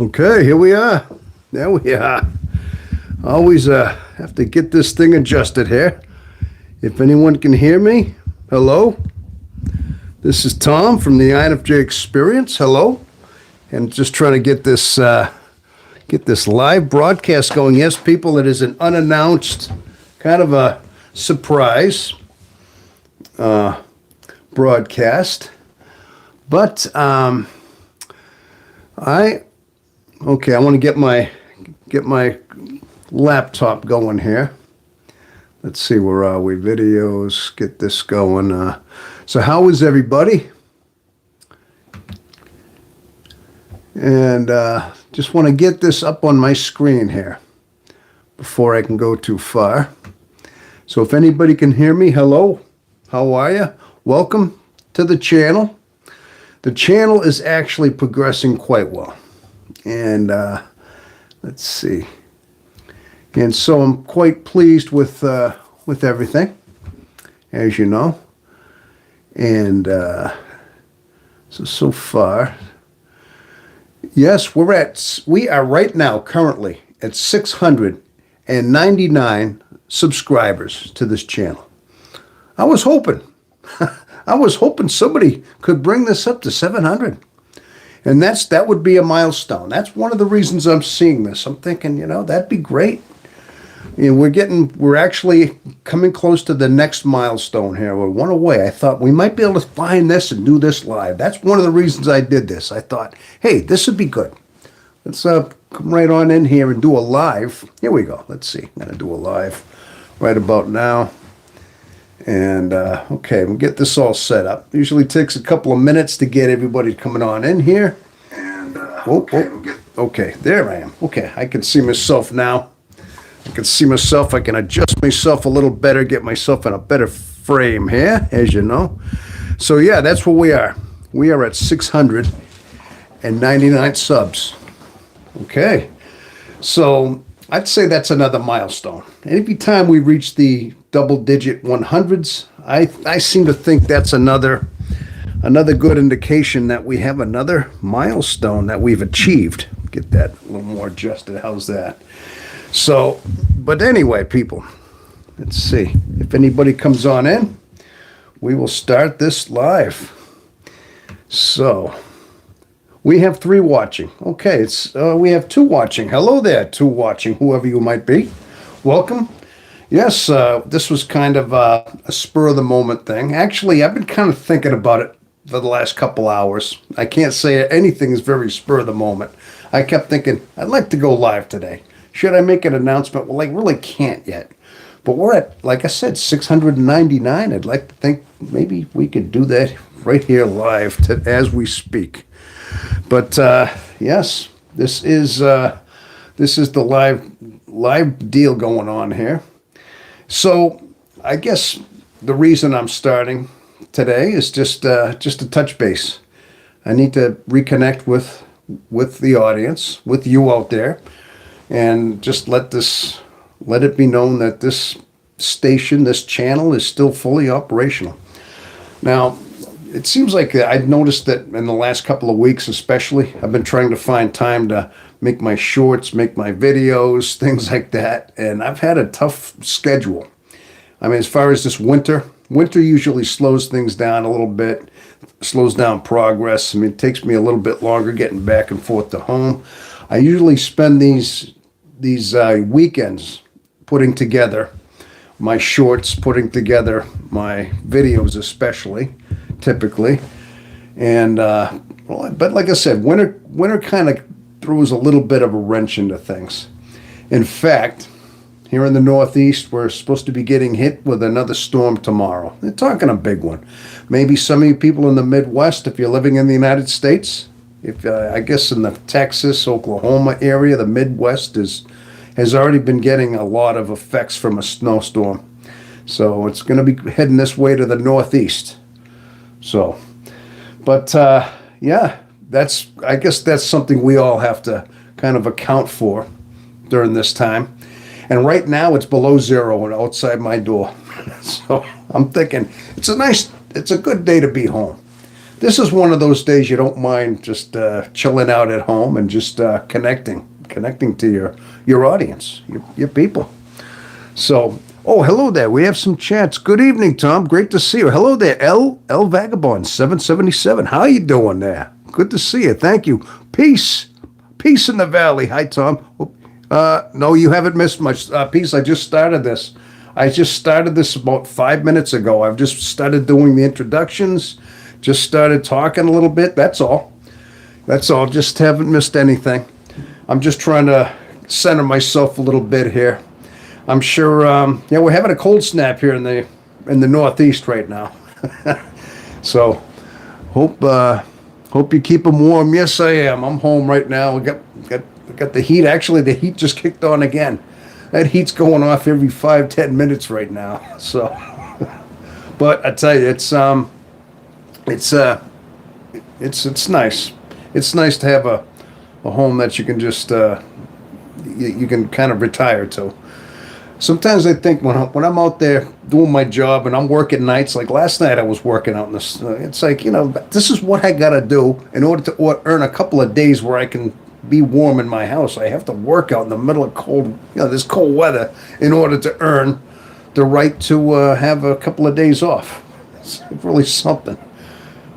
Okay, here we are. There we are. Always have to get this thing adjusted here. If anyone can hear me, hello. This is Tom from the INFJ Experience. Hello, and just trying to get this live broadcast going. Yes, people, it is an unannounced, kind of a surprise broadcast, but I want to get my laptop going here. Let's see, where are we? Videos, get this going. So how is everybody? And just want to get this up on my screen here before I can go too far. So if anybody can hear me, hello, how are you? Welcome to the channel. The channel is actually progressing quite well. And let's see. And so I'm quite pleased with everything, as you know. And so far, yes, we are right now currently at 699 subscribers to this channel. I was hoping somebody could bring this up to 700. And that would be a milestone. That's one of the reasons I'm seeing this. I'm thinking, that'd be great. We're actually coming close to the next milestone here. We're one away. I thought we might be able to find this and do this live. That's one of the reasons I did this. I thought, hey, this would be good. Let's come right on in here and do a live. Here we go. Let's see. I'm going to do a live right about now. And, okay, we'll get this all set up. Usually takes a couple of minutes to get everybody coming on in here. And, okay, there I am. Okay, I can see myself now. I can see myself. I can adjust myself a little better, get myself in a better frame here, as you know. So, yeah, that's where we are. We are at 699 subs. Okay, so I'd say that's another milestone. Every time we reach the double-digit 100s, I seem to think that's another good indication that we have another milestone that we've achieved. Get that a little more adjusted. How's that? So, but anyway, people, let's see. If anybody comes on in, we will start this live. So, we have 3 watching. Okay, we have 2 watching. Hello there, 2 watching, whoever you might be. Welcome. Yes, this was kind of a spur-of-the-moment thing. Actually, I've been kind of thinking about it for the last couple hours. I can't say anything is very spur-of-the-moment. I kept thinking, I'd like to go live today. Should I make an announcement? Well, I really can't yet. But we're at, like I said, 699. I'd like to think maybe we could do that right here live as we speak. But yes, this is the live deal going on here. So I guess the reason I'm starting today is just to touch base. I need to reconnect with the audience, with you out there, and just let it be known that this station, this channel, is still fully operational. Now, it seems like I've noticed that in the last couple of weeks especially, I've been trying to find time to make my shorts, make my videos, things like that, and I've had a tough schedule. I mean, as far as this winter usually slows things down a little bit, slows down progress. I mean, it takes me a little bit longer getting back and forth to home. I usually spend these weekends putting together my shorts, putting together my videos especially, typically. And but like I said, winter kind of throws a little bit of a wrench into things. In fact, here in the Northeast, we're supposed to be getting hit with another storm tomorrow. They're talking a big one. Maybe some of you people in the Midwest, if you're living in the United States, I guess in the Texas, Oklahoma area, the Midwest has already been getting a lot of effects from a snowstorm. So it's going to be heading this way to the Northeast. So, but yeah, I guess that's something we all have to kind of account for during this time. And right now it's below 0 and outside my door. So I'm thinking it's a good day to be home. this is one of those days you don't mind just chilling out at home and just connecting to your audience, your people. So, oh, hello there. We have some chats. Good evening, Tom. Great to see you. Hello there, L Vagabond 777. How you doing there? Good to see you. Thank you. Peace in the valley. Hi, Tom. No, you haven't missed much. Peace. I just started this. About 5 minutes ago. I've just started doing the introductions. Just started talking a little bit. That's all. Just haven't missed anything. I'm just trying to center myself a little bit here. I'm sure. Yeah, we're having a cold snap here in the Northeast right now. So, hope you keep them warm. Yes, I am. I'm home right now. We got the heat. Actually, the heat just kicked on again. That heat's going off every 5-10 minutes right now. So, but I tell you, it's nice. It's nice to have a home that you can just you can kind of retire to. Sometimes I think when I'm out there doing my job and I'm working nights, like last night I was working out in this. It's like, this is what I got to do in order to earn a couple of days where I can be warm in my house. I have to work out in the middle of this cold weather in order to earn the right to have a couple of days off. It's really something.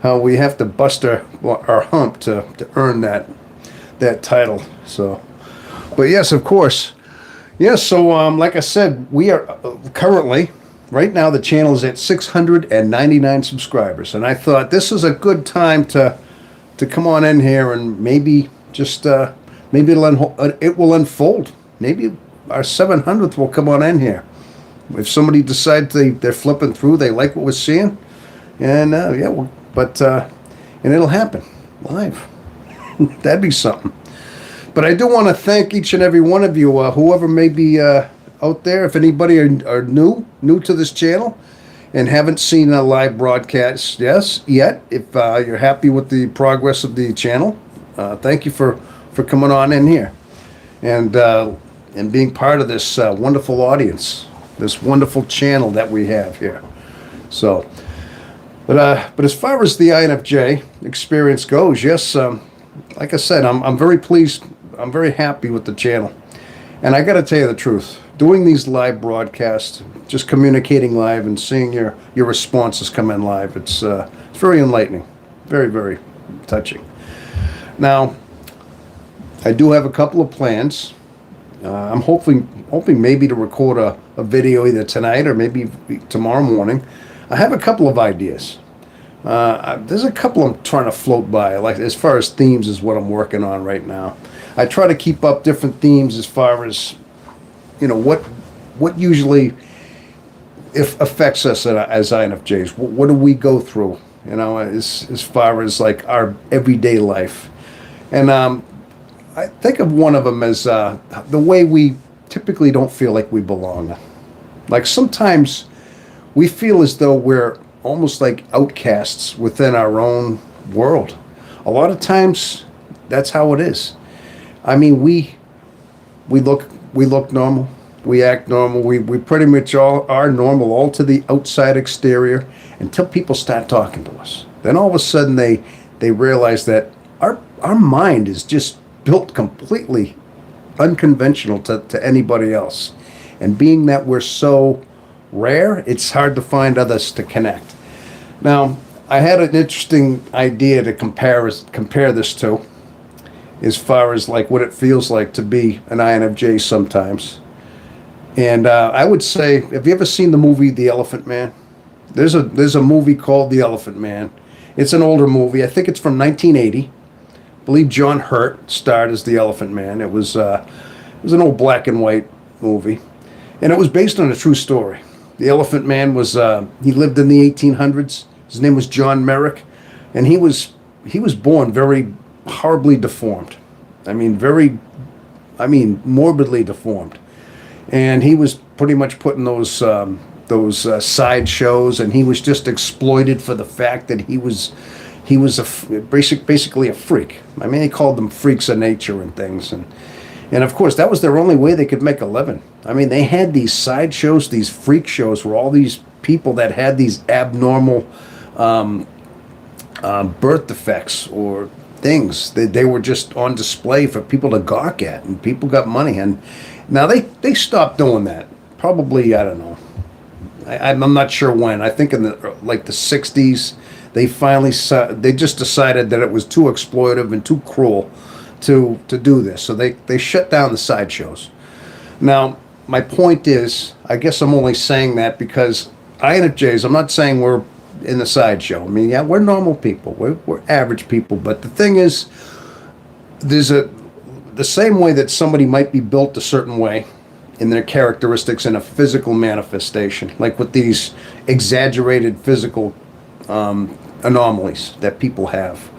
How we have to bust our hump to earn that title. So, but yes, of course. Yes, so like I said, we are currently, right now, the channel is at 699 subscribers. And I thought this is a good time to come on in here and maybe just, maybe it will unfold. Maybe our 700th will come on in here. If somebody decides they're flipping through, they like what we're seeing. And and it'll happen live. That'd be something. But I do want to thank each and every one of you, whoever may be out there. If anybody are new to this channel and haven't seen a live broadcast yet, if you're happy with the progress of the channel, thank you for coming on in here and being part of this wonderful audience, this wonderful channel that we have here. So, but as far as the INFJ experience goes, yes, like I said, I'm very pleased. I'm very happy with the channel. And I got to tell you the truth, doing these live broadcasts, just communicating live and seeing your responses come in live, it's very enlightening, very, very touching. Now, I do have a couple of plans. I'm hoping maybe to record a video either tonight or maybe tomorrow morning. I have a couple of ideas. There's a couple I'm trying to float by, like as far as themes is what I'm working on right now. I try to keep up different themes as far as, what usually affects us as INFJs. What do we go through, as far as like our everyday life. And I think of one of them as the way we typically don't feel like we belong. Like sometimes we feel as though we're almost like outcasts within our own world. A lot of times that's how it is. I mean, we look normal, we act normal, we pretty much all are normal, all to the outside exterior, until people start talking to us. Then all of a sudden they realize that our mind is just built completely unconventional to anybody else. And being that we're so rare, it's hard to find others to connect. Now, I had an interesting idea to compare this to, as far as like what it feels like to be an INFJ sometimes. And I would say, have you ever seen the movie The Elephant Man? There's a movie called The Elephant Man. It's an older movie. I think it's from 1980. I believe John Hurt starred as the Elephant Man. It was an old black and white movie, and it was based on a true story. The Elephant Man was he lived in the 1800s. His name was John Merrick, and he was born very horribly deformed. I mean, morbidly deformed. And he was pretty much put in those side shows, and he was just exploited for the fact that he was basically a freak. I mean, they called them freaks of nature and things, and of course that was their only way they could make a living. I mean, they had these side shows, these freak shows, where all these people that had these abnormal birth defects or things. They were just on display for people to gawk at, and people got money. And now they stopped doing that. Probably, I don't know. I'm not sure when. I think in the 60s, they just decided that it was too exploitive and too cruel to do this. So they shut down the sideshows. Now, my point is, I guess I'm only saying that because INFJs, I'm not saying we're in the sideshow. I mean, yeah, we're normal people. We're average people. But the thing is, the same way that somebody might be built a certain way in their characteristics in a physical manifestation, like with these exaggerated physical anomalies that people have.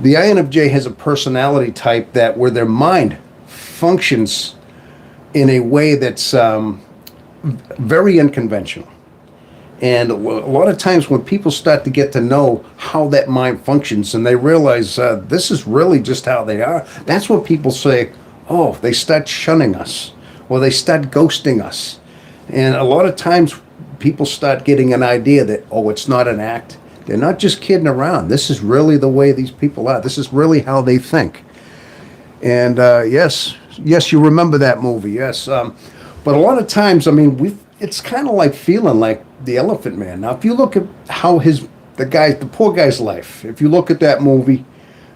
The INFJ has a personality type that where their mind functions in a way that's very unconventional. And a lot of times when people start to get to know how that mind functions and they realize this is really just how they are, that's when people say, oh, they start shunning us or they start ghosting us. And a lot of times people start getting an idea that, oh, it's not an act. They're not just kidding around. This is really the way these people are. This is really how they think. And yes, you remember that movie, yes. But a lot of times, I mean, it's kind of like feeling like the Elephant Man. Now, if you look at how the poor guy's life, if you look at that movie,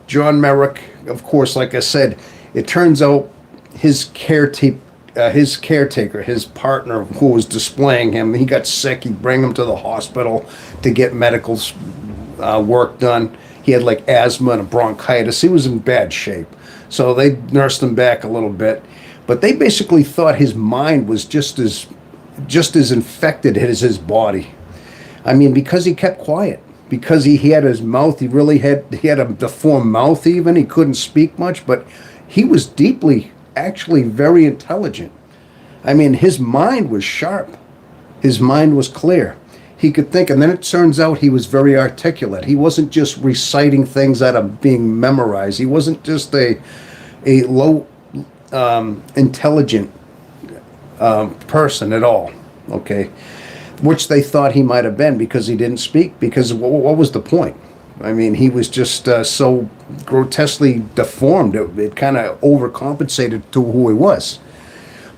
John Merrick, of course, like I said, it turns out his caretaker, his partner who was displaying him, he got sick. He'd bring him to the hospital to get medical work done. He had like asthma and bronchitis. He was in bad shape. So they nursed him back a little bit. But they basically thought his mind was just as infected as his body. I mean, because he kept quiet, because he had his mouth, he had a deformed mouth even, he couldn't speak much, but he was deeply, actually very intelligent. I mean, his mind was sharp. His mind was clear. He could think, and then it turns out he was very articulate. He wasn't just reciting things out of being memorized. He wasn't just a low intelligent person at all, okay? Which they thought he might have been because he didn't speak. Because what was the point? I mean, he was just so grotesquely deformed. It kind of overcompensated to who he was.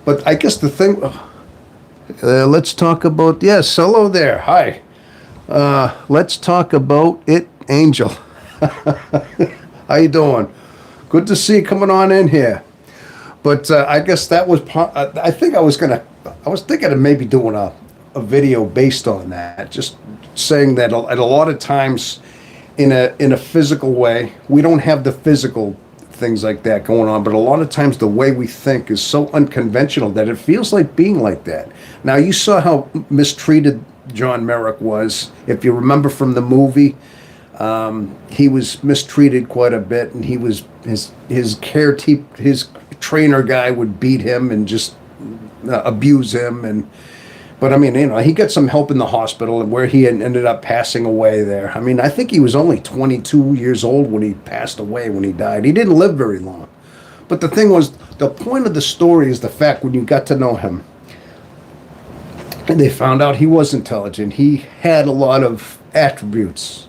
But I guess the thing, let's talk about, yes, hello there, hi. Let's talk about it, Angel. How you doing? Good to see you coming on in here. But I guess that was I think I was thinking of maybe doing a video based on that. Just saying that at a lot of times in a physical way, we don't have the physical things like that going on, but a lot of times the way we think is so unconventional that it feels like being like that. Now, you saw how mistreated John Merrick was. If you remember from the movie, he was mistreated quite a bit, and he was his trainer guy would beat him and just abuse him. But I mean, he got some help in the hospital, and where he ended up passing away there. I mean, I think he was only 22 years old when he passed away, when he died. He didn't live very long. But the thing was, the point of the story is the fact when you got to know him, and they found out he was intelligent. He had a lot of attributes,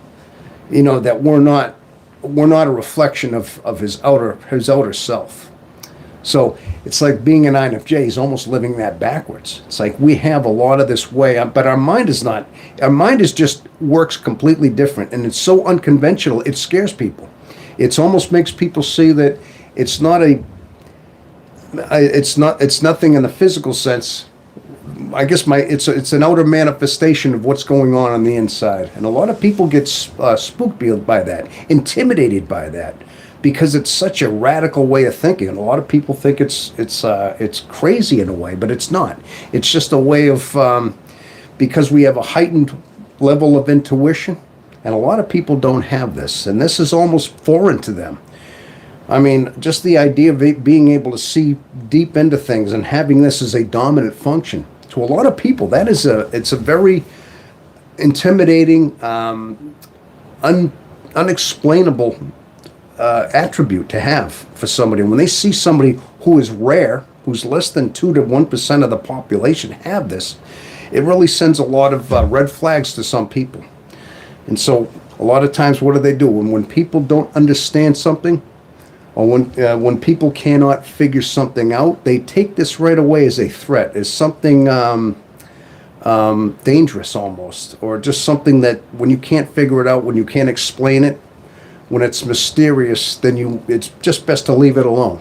that were not a reflection of his outer self. So it's like being an INFJ is almost living that backwards. It's like we have a lot of this way, but our mind is not. Our mind is just works completely different, and it's so unconventional. It scares people. It almost makes people see that it's nothing in the physical sense. I guess it's an outer manifestation of what's going on the inside, and a lot of people get spooked by that, intimidated by that, because it's such a radical way of thinking. And a lot of people think it's crazy in a way, but it's not. It's just a way of because we have a heightened level of intuition, and a lot of people don't have this, and this is almost foreign to them. I mean, just the idea of being able to see deep into things and having this as a dominant function. To a lot of people, it's a very intimidating, unexplainable attribute to have for somebody. When they see somebody who is rare, who's less than 2 to 1% of the population have this, it really sends a lot of red flags to some people. And so A lot of times, what do they do? When people don't understand something, or when people cannot figure something out, they take this right away as a threat, as something dangerous almost, or just something that when you can't figure it out, when you can't explain it, when it's mysterious, then it's just best to leave it alone.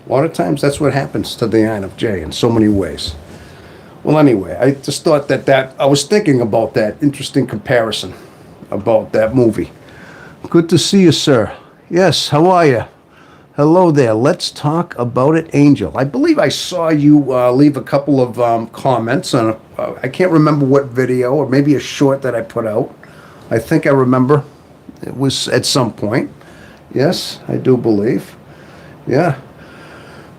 A lot of times that's what happens to the INFJ in so many ways. Well, anyway, I just thought that I was thinking about that interesting comparison about that movie. Good to see you, sir. Yes, how are you? Hello there. Let's talk about it, Angel. I believe I saw you leave a couple of comments on I can't remember what video, or maybe a short that I put out. I think I remember. It was at some point. Yes, I do believe. Yeah.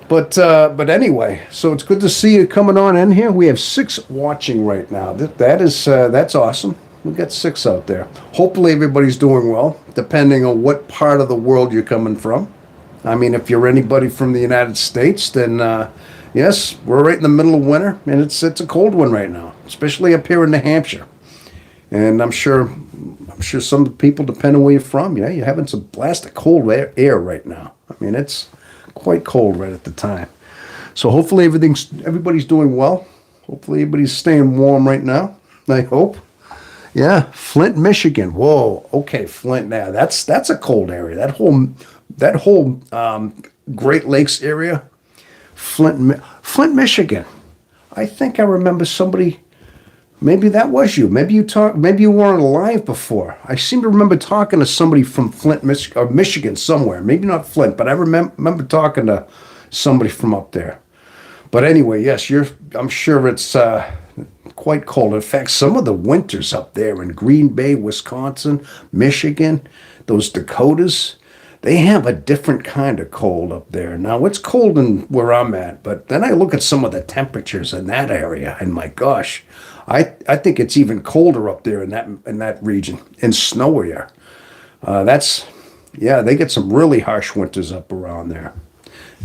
But anyway, so it's good to see you coming on in here. We have 6 watching right now. That's awesome. We've got 6 out there. Hopefully everybody's doing well, depending on what part of the world you're coming from. I mean, if you're anybody from the United States, then yes, we're right in the middle of winter, and it's a cold one right now, especially up here in New Hampshire. And I'm sure some people, depending on where you're from, yeah, you're having some blast of cold air right now. I mean, it's quite cold right at the time. So hopefully everybody's doing well. Hopefully everybody's staying warm right now, I hope. Yeah, Flint, Michigan. Whoa, okay, Flint. Now that's a cold area. That whole Great Lakes area, Flint, Michigan. I think I remember somebody. Maybe that was you. Maybe you weren't alive before. I seem to remember talking to somebody from Flint, Michigan somewhere. Maybe not Flint, but I remember talking to somebody from up there. But anyway, yes, I'm sure it's quite cold. In fact, some of the winters up there in Green Bay, Wisconsin, Michigan, those Dakotas, they have a different kind of cold up there. Now, it's cold in where I'm at, but then I look at some of the temperatures in that area, and my gosh, I think it's even colder up there in that region, and snowier. They get some really harsh winters up around there.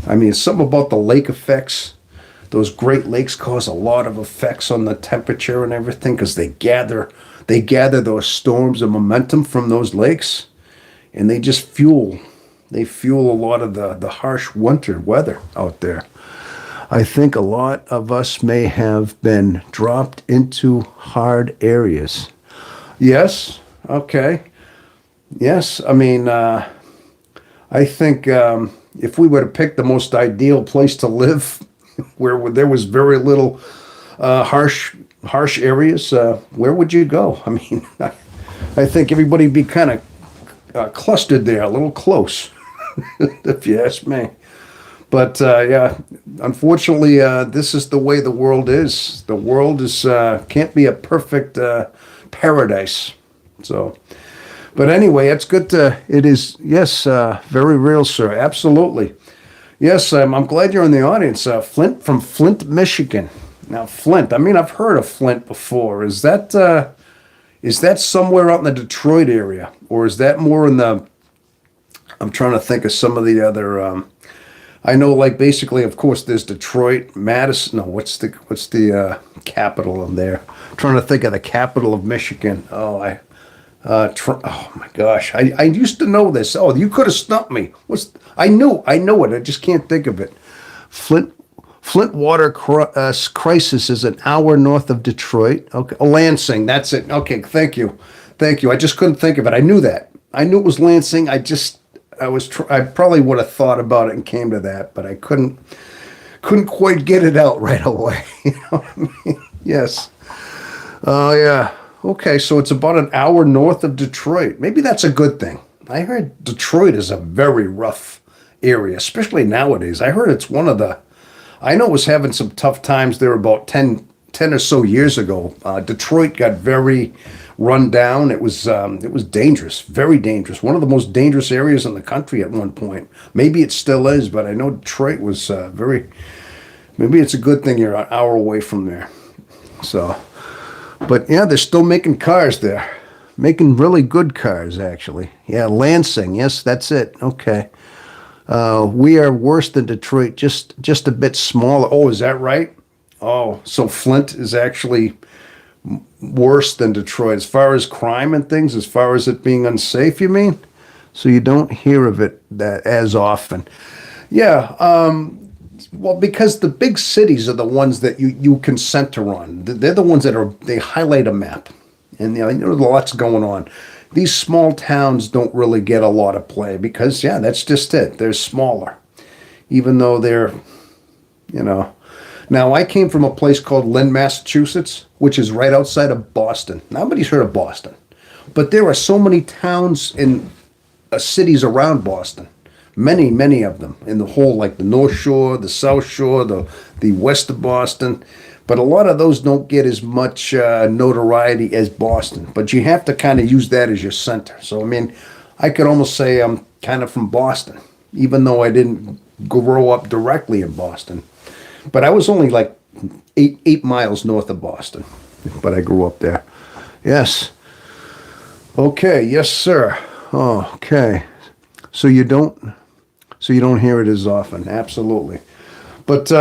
I mean, something about the lake effects. Those Great Lakes cause a lot of effects on the temperature and everything because they gather those storms of momentum from those lakes, and they just fuel a lot of the harsh winter weather out there. I think a lot of us may have been dropped into hard areas. Yes, okay. Yes, I mean, I think if we were to pick the most ideal place to live, where there was very little harsh areas, where would you go? I mean, I think everybody'd be kind of clustered there, a little close, if you ask me. But yeah, unfortunately, this is the way the world is. The world can't be a perfect paradise. So, but anyway, it's good it is, yes, very real, sir. Absolutely. Yes, I'm glad you're in the audience. Flint, from Flint, Michigan. Now, Flint, I mean, I've heard of Flint before. Is that somewhere out in the Detroit area? Or is that more in I'm trying to think of some of the other, I know, like, basically, of course, there's Detroit, Madison. No, what's the capital of there? I'm trying to think of the capital of Michigan. Oh, oh my gosh, I used to know this. Oh, you could have stumped me. I know it. I just can't think of it. Flint water crisis is an hour north of Detroit. Okay, Lansing. That's it. Okay, thank you. I just couldn't think of it. I knew that. I knew it was Lansing. I probably would have thought about it and came to that, but I couldn't quite get it out right away. You know what I mean? Yes. Oh yeah. Okay, so it's about an hour north of Detroit. Maybe that's a good thing. I heard Detroit is a very rough area, especially nowadays. I heard it's I know it was having some tough times there about 10 or so years ago. Detroit got very run down. It was dangerous, very dangerous. One of the most dangerous areas in the country at one point. Maybe it still is, but I know Detroit was maybe it's a good thing you're an hour away from there. So... But yeah, they're still making cars there. Making really good cars, actually. Yeah, Lansing. Yes, that's it. Okay. We are worse than Detroit, just a bit smaller. Oh, is that right? Oh, so Flint is actually worse than Detroit as far as crime and things, as far as it being unsafe, you mean? So you don't hear of it that as often. Yeah, well, because the big cities are the ones that you can center on. They're the ones that they highlight a map, and lots going on. These small towns don't really get a lot of play because, yeah, that's just it. They're smaller, even though they're, you know. Now, I came from a place called Lynn, Massachusetts, which is right outside of Boston. Nobody's heard of Boston, but there are so many towns in cities around Boston. Many of them in the whole, like the North Shore, the South Shore, the west of Boston. But a lot of those don't get as much notoriety as Boston. But you have to kind of use that as your center. So, I mean, I could almost say I'm kind of from Boston, even though I didn't grow up directly in Boston. But I was only like eight miles north of Boston, but I grew up there. Yes. Okay. Yes, sir. Oh, okay. So you don't hear it as often. Absolutely. But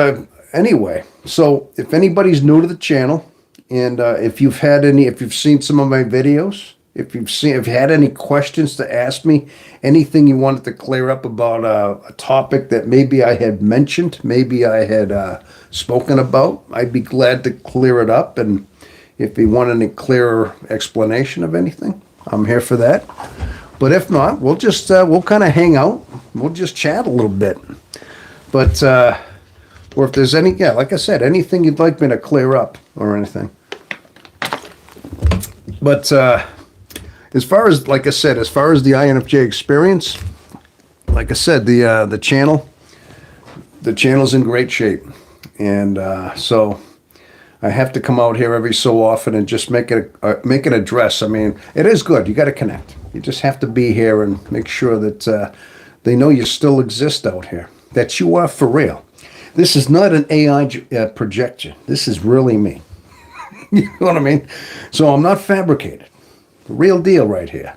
anyway, so if anybody's new to the channel, and if you've seen some of my videos, if you've had any questions to ask me, anything you wanted to clear up about a topic that maybe I had mentioned, maybe I had spoken about, I'd be glad to clear it up. And if you want any clearer explanation of anything, I'm here for that. But if not, we'll just we'll kind of hang out. We'll just chat a little bit. But or if there's any, yeah, like I said, anything you'd like me to clear up or anything. But as far as, like I said, as far as the INFJ experience, like I said, the channel's in great shape, and so I have to come out here every so often and just make an address. I mean, it is good. You got to connect. You just have to be here and make sure that they know you still exist out here, that you are for real. This is not an AI projection. This is really me. You know what I mean? So I'm not fabricated. The real deal right here.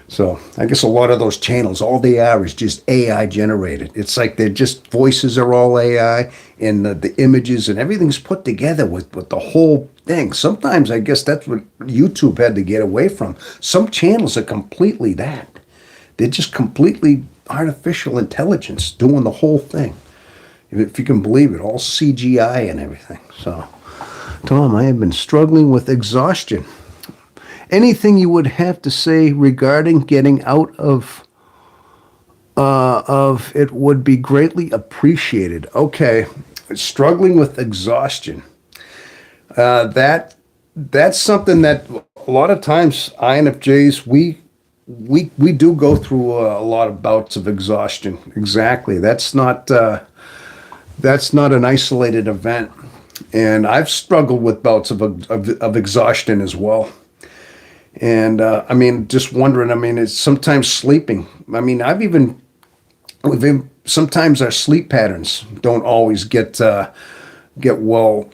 So I guess a lot of those channels, all they are is just AI generated. It's like they're just, voices are all AI, and the images and everything's put together with the whole thing. Sometimes I guess that's what YouTube had to get away from. Some channels are completely that. They're just completely artificial intelligence doing the whole thing. If you can believe it, all CGI and everything. So, Tom, I have been struggling with exhaustion. Anything you would have to say regarding getting out of it would be greatly appreciated. Okay, struggling with exhaustion. That's something that a lot of times INFJs we do go through a lot of bouts of exhaustion. Exactly. That's not an isolated event, and I've struggled with bouts of exhaustion as well. And I mean, just wondering. I mean, it's sometimes sleeping. I mean, sometimes our sleep patterns don't always get well.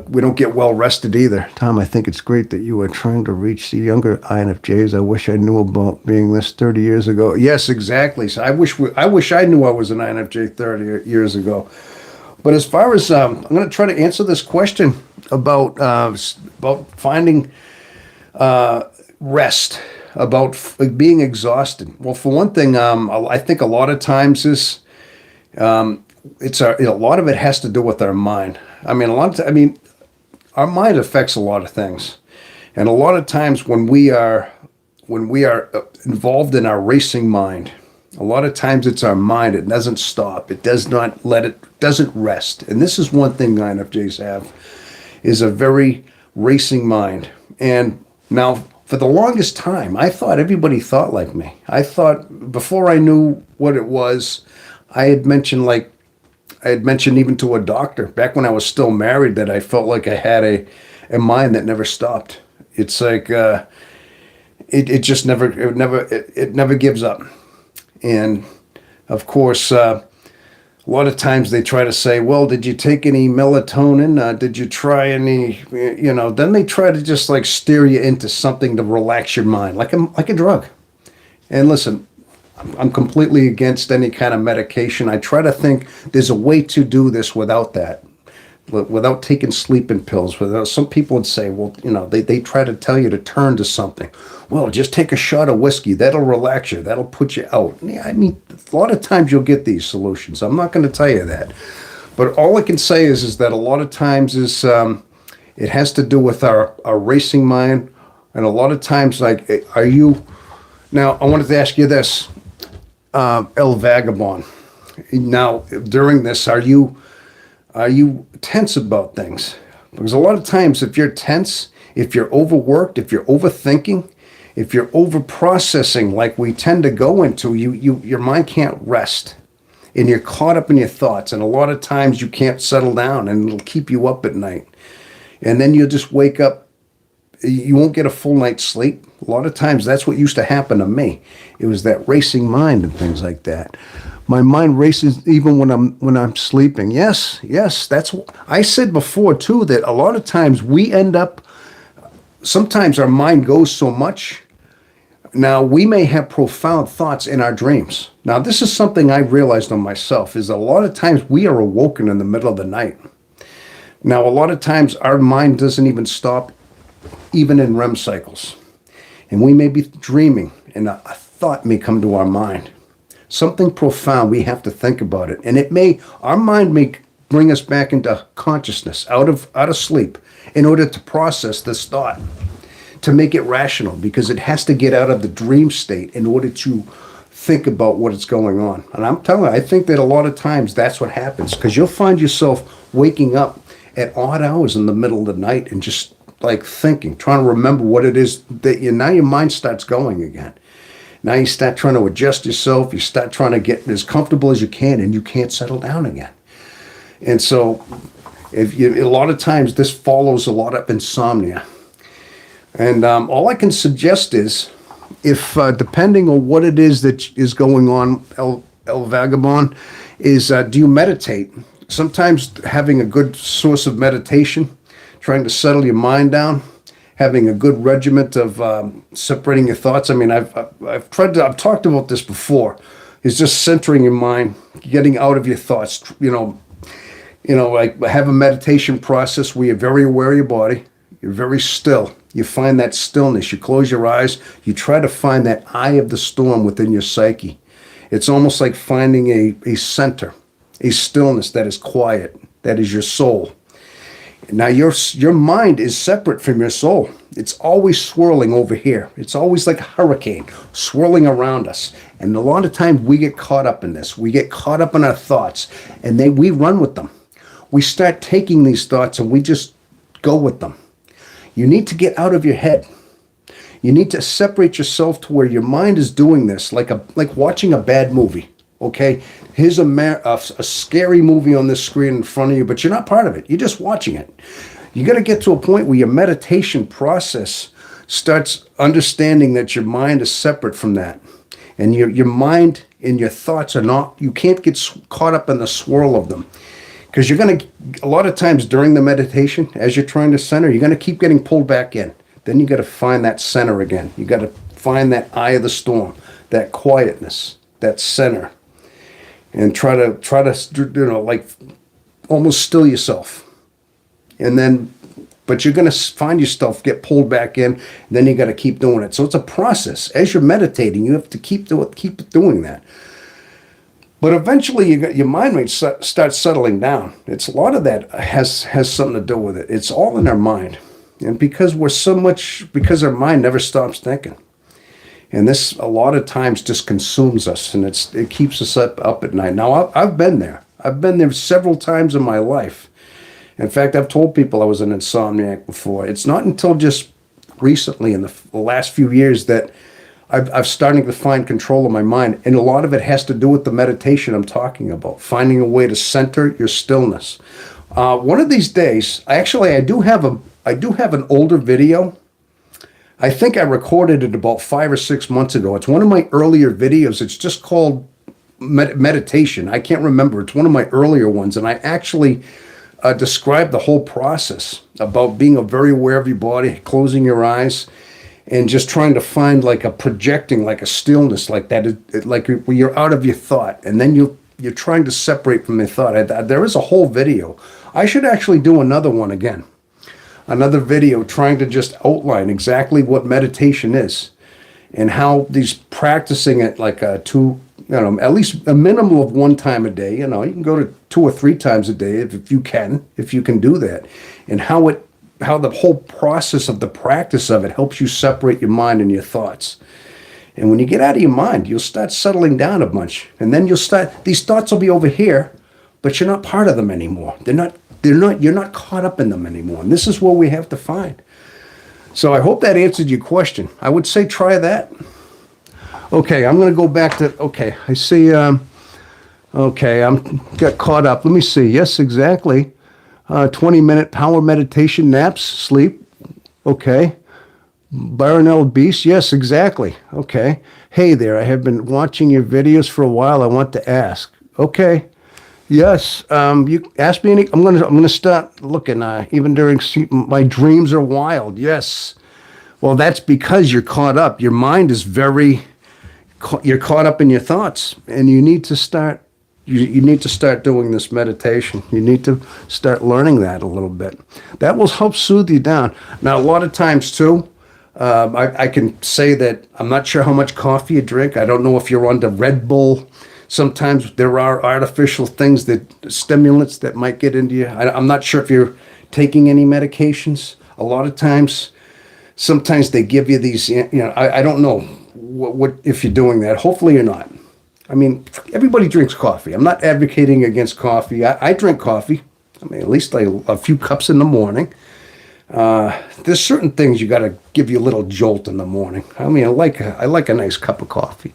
We don't get well rested either. Tom, I think it's great that you are trying to reach the younger INFJs. I wish I knew about being this 30 years ago. Yes, exactly. So I wish I knew I was an INFJ 30 years ago. But as far as I'm going to try to answer this question about finding rest, about being exhausted. Well, for one thing, I think a lot of times a lot of it has to do with our mind. I mean, our mind affects a lot of things, and a lot of times when we are involved in our racing mind, a lot of times it's our mind. It doesn't stop. It doesn't rest. And this is one thing INFJs have, is a very racing mind. And now, for the longest time, I thought everybody thought like me. I thought, before I knew what it was, I had mentioned even to a doctor back when I was still married that I felt like I had a mind that never stopped. It's like it never gives up. And of course, a lot of times they try to say, well, did you take any melatonin? Did you try any, then they try to just like steer you into something to relax your mind, like a drug. And listen, I'm completely against any kind of medication. I try to think there's a way to do this without that. without taking sleeping pills. Without, some people would say, well, they try to tell you to turn to something. Well, just take a shot of whiskey. That'll relax you. That'll put you out. Yeah, I mean, a lot of times you'll get these solutions. I'm not going to tell you that. But all I can say is that a lot of times it has to do with our racing mind. And a lot of times, like, are you... Now, I wanted to ask you this, El Vagabond. Now, during this, are you tense about things? Because a lot of times, if you're tense, if you're overworked, if you're overthinking, if you're over-processing like we tend to go into, your mind can't rest. And you're caught up in your thoughts. And a lot of times you can't settle down, and it'll keep you up at night. And then you'll just wake up. You won't get a full night's sleep. A lot of times that's what used to happen to me. It was that racing mind and things like that. My mind races even when I'm sleeping. Yes, that's what I said before too, that a lot of times we end up, sometimes our mind goes so much. Now, we may have profound thoughts in our dreams. Now, this is something I realized on myself, is a lot of times we are awoken in the middle of the night. Now, a lot of times our mind doesn't even stop, even in REM cycles. And we may be dreaming, and a thought may come to our mind. Something profound, we have to think about it. And our mind may bring us back into consciousness, out of sleep, in order to process this thought, to make it rational, because it has to get out of the dream state in order to think about what is going on. And I'm telling you, I think that a lot of times that's what happens, because you'll find yourself waking up at odd hours in the middle of the night and just like thinking, trying to remember what it is that now your mind starts going again. Now you start trying to adjust yourself, you start trying to get as comfortable as you can, and you can't settle down again. And so a lot of times this follows a lot of insomnia. And all I can suggest is, if depending on what it is that is going on, El Vagabond, is do you meditate? Sometimes having a good source of meditation, trying to settle your mind down, having a good regiment of separating your thoughts. I mean, I've talked about this before. Is just centering your mind, getting out of your thoughts. Like have a meditation process where you're very aware of your body, you're very still. You find that stillness. You close your eyes. You try to find that eye of the storm within your psyche. It's almost like finding a center, a stillness that is quiet, that is your soul. Now, your mind is separate from your soul. It's always swirling over here. It's always like a hurricane swirling around us. And a lot of times we get caught up in this. We get caught up in our thoughts, and we run with them. We start taking these thoughts, and we just go with them. You need to get out of your head. You need to separate yourself to where your mind is doing this, like watching a bad movie. Okay, here's a scary movie on this screen in front of you, but you're not part of it. You're just watching it. You got to get to a point where your meditation process starts understanding that your mind is separate from that, and your mind and your thoughts are not. You can't get caught up in the swirl of them. Because you're going to, a lot of times during the meditation, as you're trying to center, you're going to keep getting pulled back in. Then you got to find that center again. You got to find that eye of the storm, that quietness, that center, and try to like almost still yourself. And then, but you're going to find yourself get pulled back in. And then you got to keep doing it. So it's a process. As you're meditating, you have to keep doing that. But eventually, your mind may start settling down. It's a lot of that has something to do with it. It's all in our mind, and because our mind never stops thinking, and this a lot of times just consumes us, and it keeps us up at night. Now, I've been there. I've been there several times in my life. In fact, I've told people I was an insomniac before. It's not until just recently, in the last few years, that I'm starting to find control of my mind, and a lot of it has to do with the meditation I'm talking about, finding a way to center your stillness. One of these days, I do have an older video. I think I recorded it about 5 or 6 months ago. It's one of my earlier videos. It's just called meditation. I can't remember. It's one of my earlier ones, and I actually described the whole process about being very aware of your body, closing your eyes, and just trying to find like a stillness like that, like where you're out of your thought, and then you're trying to separate from your thought. There is a whole video I should actually do another one again, another video trying to just outline exactly what meditation is and how these practicing it like at least a minimum of one time a day. You can go to 2 or 3 times a day if you can do that, and how the whole process of the practice of it helps you separate your mind and your thoughts. And when you get out of your mind, you'll start settling down a bunch, and then these thoughts will be over here, but you're not part of them anymore. You're not caught up in them anymore. And this is what we have to find. So I hope that answered your question. I would say try that. Okay, I'm going to go back to, okay, I see, okay, got caught up. Let me see. Yes, exactly. 20-minute power meditation, naps, sleep. Okay. Baronel Beast. Yes, exactly. Okay. Hey there, I have been watching your videos for a while. I want to ask. Okay. Yes. You ask me any. I'm gonna start looking. Even during sleep, my dreams are wild. Yes. Well, that's because you're caught up. Your mind is you're caught up in your thoughts, and you need to start. You need to start doing this meditation. You need to start learning that a little bit. That will help soothe you down. Now, a lot of times too, I can say that I'm not sure how much coffee you drink. I don't know if you're on the Red Bull. Sometimes there are artificial things stimulants that might get into you. I'm not sure if you're taking any medications. A lot of times, sometimes they give you these, I don't know what if you're doing that. Hopefully you're not. I mean, everybody drinks coffee. I'm not advocating against coffee. I drink coffee. I mean, at least a few cups in the morning. There's certain things you got to give you a little jolt in the morning. I mean, I like a nice cup of coffee.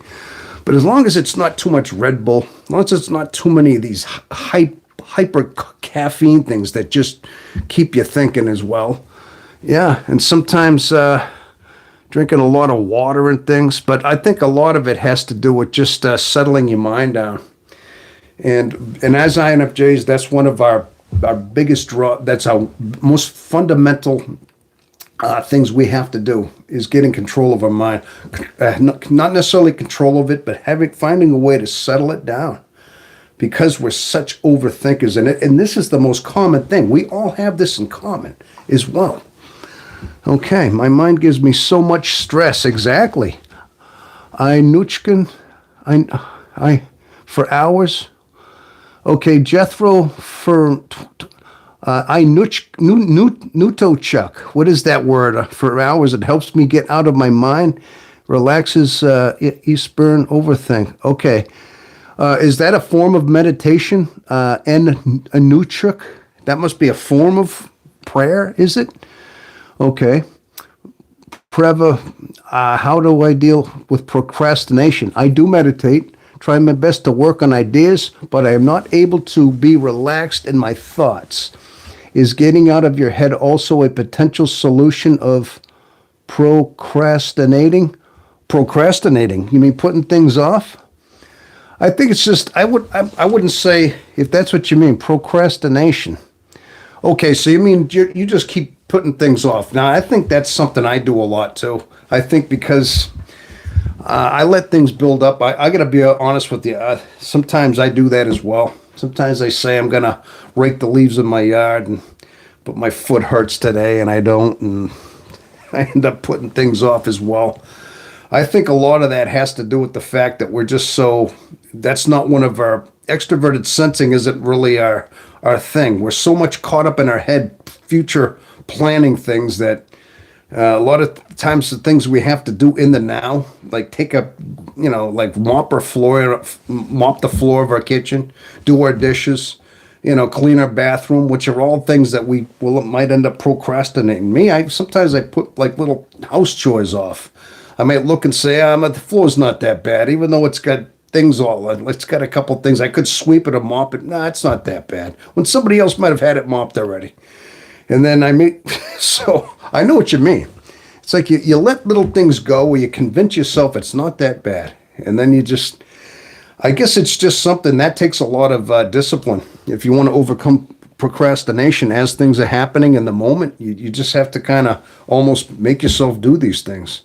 But as long as it's not too much Red Bull, as long as it's not too many of these hyper caffeine things that just keep you thinking as well. Yeah, and sometimes drinking a lot of water and things, but I think a lot of it has to do with just settling your mind down. And as INFJs, that's one of our biggest draw. That's our most fundamental things we have to do is getting control of our mind. Not necessarily control of it, but finding a way to settle it down. Because we're such overthinkers, and this is the most common thing. We all have this in common as well. Okay, my mind gives me so much stress. Exactly. I for hours. Okay, Jethro for Nutochuk. What is that word? For hours, it helps me get out of my mind, relaxes Eastburn overthink. Okay, is that a form of meditation? Nuchuk. That must be a form of prayer, is it? Okay. Preva, how do I deal with procrastination? I do meditate, try my best to work on ideas, but I am not able to be relaxed in my thoughts. Is getting out of your head also a potential solution of procrastinating? Procrastinating, you mean putting things off? I think it's just, I wouldn't say, if that's what you mean, procrastination. Okay, so you mean you just keep putting things off. Now, I think that's something I do a lot too. I think because I let things build up. I got to be honest with you. Sometimes I do that as well. Sometimes I say I'm going to rake the leaves in my yard, but my foot hurts today and I don't, and I end up putting things off as well. I think a lot of that has to do with the fact that we're just that's not one of our, extroverted sensing isn't really our thing. We're so much caught up in our head, future planning things that a lot of times the things we have to do in the now, like like mop the floor of our kitchen, do our dishes, clean our bathroom, which are all things that might end up procrastinating. Sometimes I put like little house chores off. I might look and say, the floor's not that bad, even though it's got things it's got a couple things. I could sweep it or mop it. Nah, it's not that bad. When somebody else might have had it mopped already. And then so I know what you mean. It's like you let little things go where you convince yourself it's not that bad. And then I guess it's just something that takes a lot of discipline. If you want to overcome procrastination as things are happening in the moment, you just have to kind of almost make yourself do these things.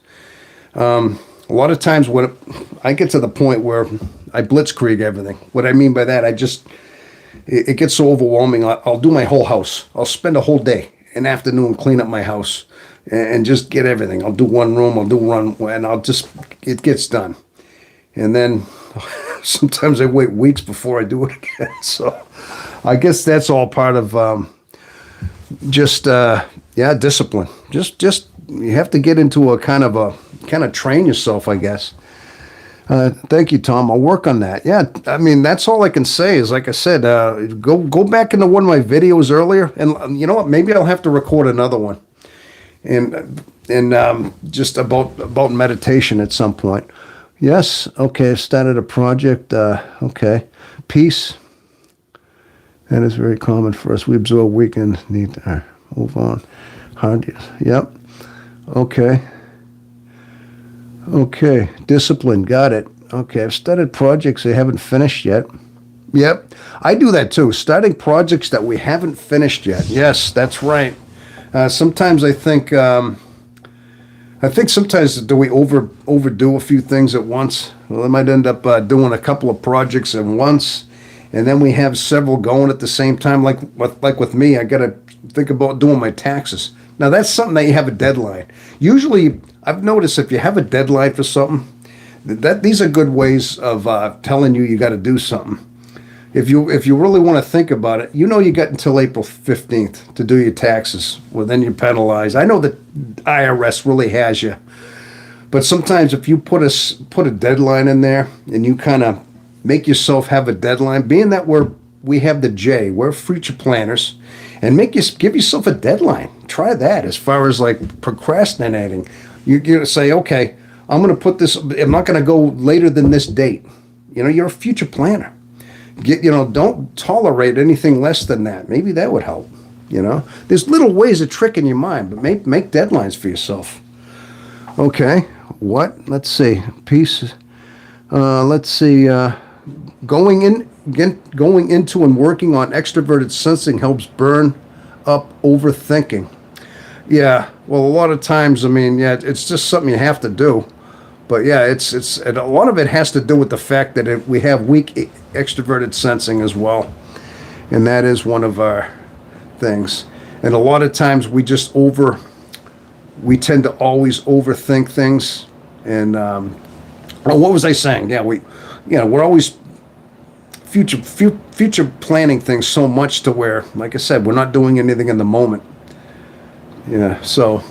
A lot of times when I get to the point where I blitzkrieg everything. What I mean by that, it gets so overwhelming. I'll do my whole house. I'll spend a whole day, an afternoon, clean up my house and just get everything. I'll do one room, I'll do one, and it gets done. And then sometimes I wait weeks before I do it again. So I guess that's all part of discipline. Just you have to get into a kind of train yourself, I guess. Thank you, Tom. I'll work on that. Yeah, I mean, that's all I can say is, like I said, go back into one of my videos earlier, and you know what? Maybe I'll have to record another one, and just about meditation at some point. Yes. Okay. I started a project. Okay. Peace. That is very common for us. We absorb weekend. Need to move on. Hard. Yep. Okay. Okay, discipline, got it. Okay, I've started projects I haven't finished yet. Yep, I do that too. Starting projects that we haven't finished yet. Yes, that's right. Sometimes I think sometimes do we overdo a few things at once. Well, I might end up doing a couple of projects at once, and then we have several going at the same time. Like with me, I got to think about doing my taxes. Now that's something that you have a deadline. Usually, I've noticed if you have a deadline for something, that these are good ways of telling you got to do something. If you really want to think about it, you got until April 15th to do your taxes. Well, then you're penalized. I know that IRS really has you, but sometimes if you put a deadline in there and you kind of make yourself have a deadline, being that we have the J, we're future planners, and give yourself a deadline. Try that as far as like procrastinating. You say, okay, I'm going to put this. I'm not going to go later than this date. You're a future planner. Don't tolerate anything less than that. Maybe that would help. There's little ways of tricking your mind, but make deadlines for yourself. Okay, what? Let's see. Peace. Let's see. Going into and working on extroverted sensing helps burn up overthinking. Yeah, well, a lot of times, I mean, yeah, it's just something you have to do. But yeah, and a lot of it has to do with the fact that we have weak extroverted sensing as well. And that is one of our things. And a lot of times we tend to always overthink things. And what was I saying? Yeah, we're always future planning things so much to where, like I said, we're not doing anything in the moment. So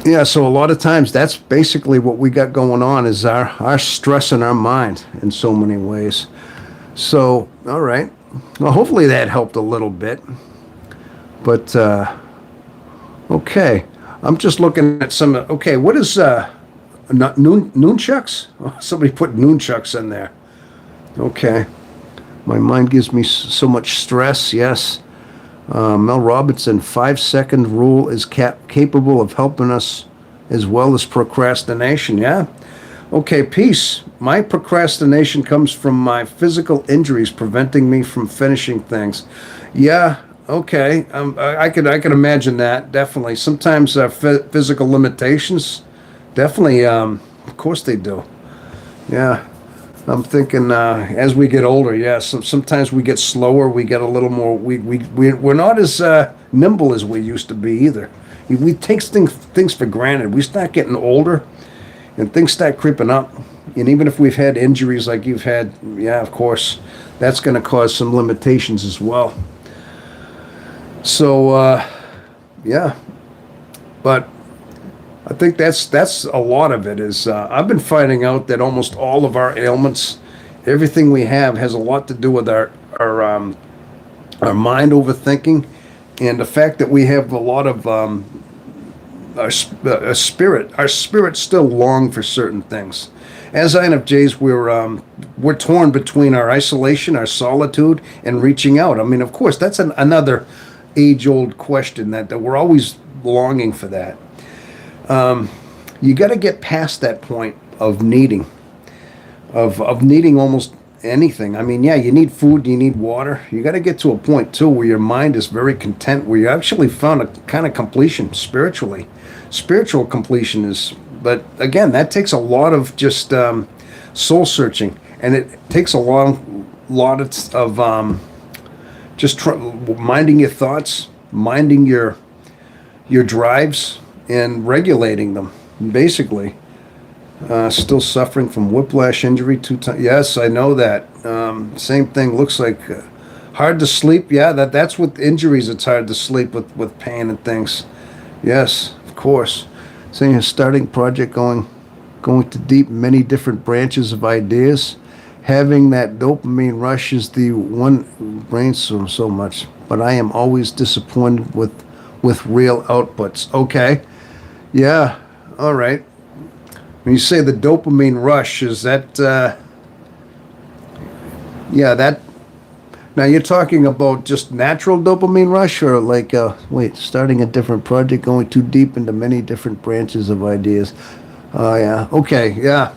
a lot of times that's basically what we got going on is our stress in our mind in so many ways. So, all right. Well, hopefully that helped a little bit. But, okay. I'm just looking at some, okay, what is nunchucks? Oh, somebody put nunchucks in there. Okay. My mind gives me so much stress, yes. Mel Robinson, 5-second rule is capable of helping us as well as procrastination. Yeah. Okay, peace. My procrastination comes from my physical injuries preventing me from finishing things. Yeah. Okay. I could imagine that. Definitely. Sometimes physical limitations. Definitely. Of course they do. Yeah. I'm thinking as we get older, sometimes we get slower. We get a little more. We're not as nimble as we used to be either. We take things for granted. We start getting older, and things start creeping up. And even if we've had injuries like you've had, yeah, of course, that's going to cause some limitations as well. So, yeah, but I think that's a lot of it. Is I've been finding out that almost all of our ailments, everything we have, has a lot to do with our mind overthinking, and the fact that we have a lot of our spirit. Our spirits still long for certain things. As INFJs, we're torn between our isolation, our solitude, and reaching out. I mean, of course, that's another age-old question that we're always longing for that. You got to get past that point of needing almost anything. I mean, yeah, you need food, you need water. You got to get to a point too where your mind is very content, where you actually found a kind of completion spiritually. Spiritual completion is, but again, that takes a lot of just soul searching, and it takes a long lot of just minding your thoughts, minding your drives, and regulating them. Basically, still suffering from whiplash injury 2 times. Yes, I know that. Same thing. Looks like hard to sleep. Yeah, that's with injuries. It's hard to sleep with pain and things. Yes, of course. Saying a starting project going to deep many different branches of ideas. Having that dopamine rush is the one brainstorm so much, but I am always disappointed with real outputs. Okay, yeah, all right. When you say the dopamine rush, is that yeah, that now you're talking about just natural dopamine rush, or like wait, starting a different project, going too deep into many different branches of ideas. Oh yeah, okay, yeah.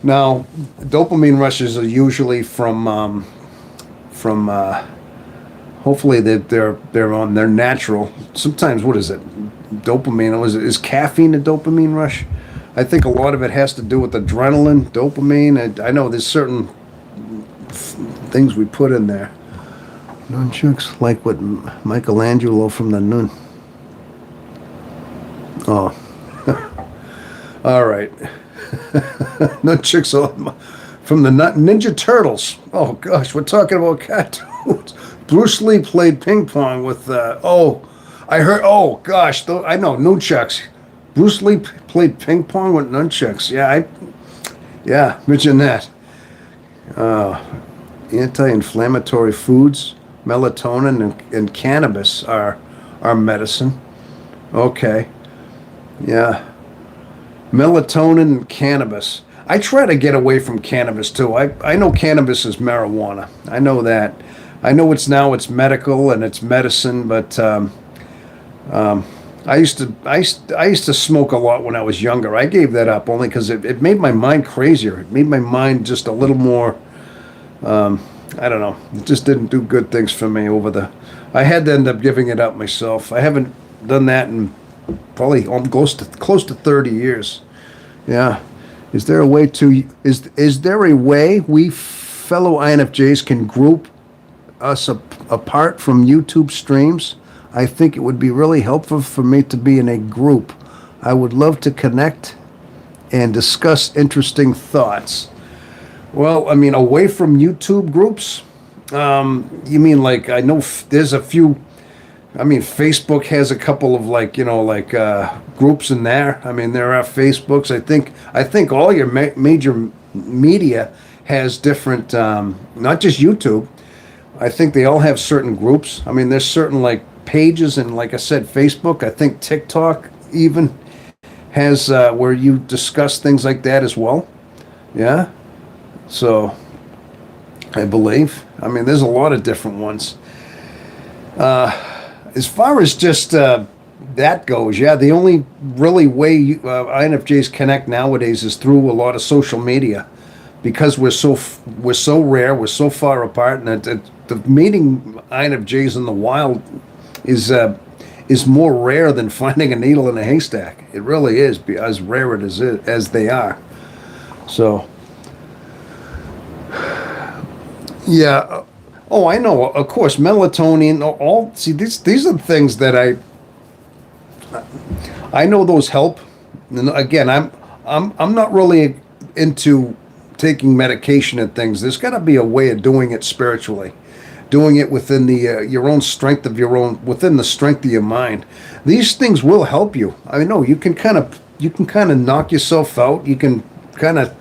Now, dopamine rushes are usually from hopefully they're natural. Sometimes what is it? Dopamine is caffeine a dopamine rush? I think a lot of it has to do with adrenaline, dopamine. I know there's certain things we put in there. Nunchucks like what Michelangelo from the Nun. Oh, all right. Nunchucks from the Ninja Turtles. Oh gosh, we're talking about cartoons. Bruce Lee played ping pong with. I heard. Oh gosh, I know nunchucks. Bruce Lee played ping pong with nunchucks. Yeah, mention that. Anti-inflammatory foods, melatonin, and cannabis are medicine. Okay, yeah. Melatonin and cannabis. I try to get away from cannabis too. I know cannabis is marijuana. I know that. I know it's medical and it's medicine, but I used to smoke a lot when I was younger. I gave that up only because it made my mind crazier. It made my mind just a little more. I don't know. It just didn't do good things for me I had to end up giving it up myself. I haven't done that in probably close to 30 years. Yeah. Is there a way we fellow INFJs can group us apart from YouTube streams? I think it would be really helpful for me to be in a group. I would love to connect and discuss interesting thoughts. Well, I mean, away from YouTube groups, you mean like I know there's a few. I mean, Facebook has a couple of groups in there. I mean, there are Facebooks. I think all your major media has different, not just YouTube. I think they all have certain groups. I mean, there's certain like pages, and like I said, Facebook. I think TikTok even has where you discuss things like that as well. Yeah. So I believe. I mean, there's a lot of different ones. As far as just that goes, yeah, the only really way INFJs connect nowadays is through a lot of social media, because we're so rare, we're so far apart, and the meeting INFJs in the wild is more rare than finding a needle in a haystack. It really is, as rare as they are. So, yeah. Oh, I know. Of course, melatonin. These are the things that I know those help. And again, I'm not really into taking medication and things. There's got to be a way of doing it spiritually, doing it within the your own strength of within the strength of your mind. These things will help you. I know you can kind of knock yourself out. You can kind of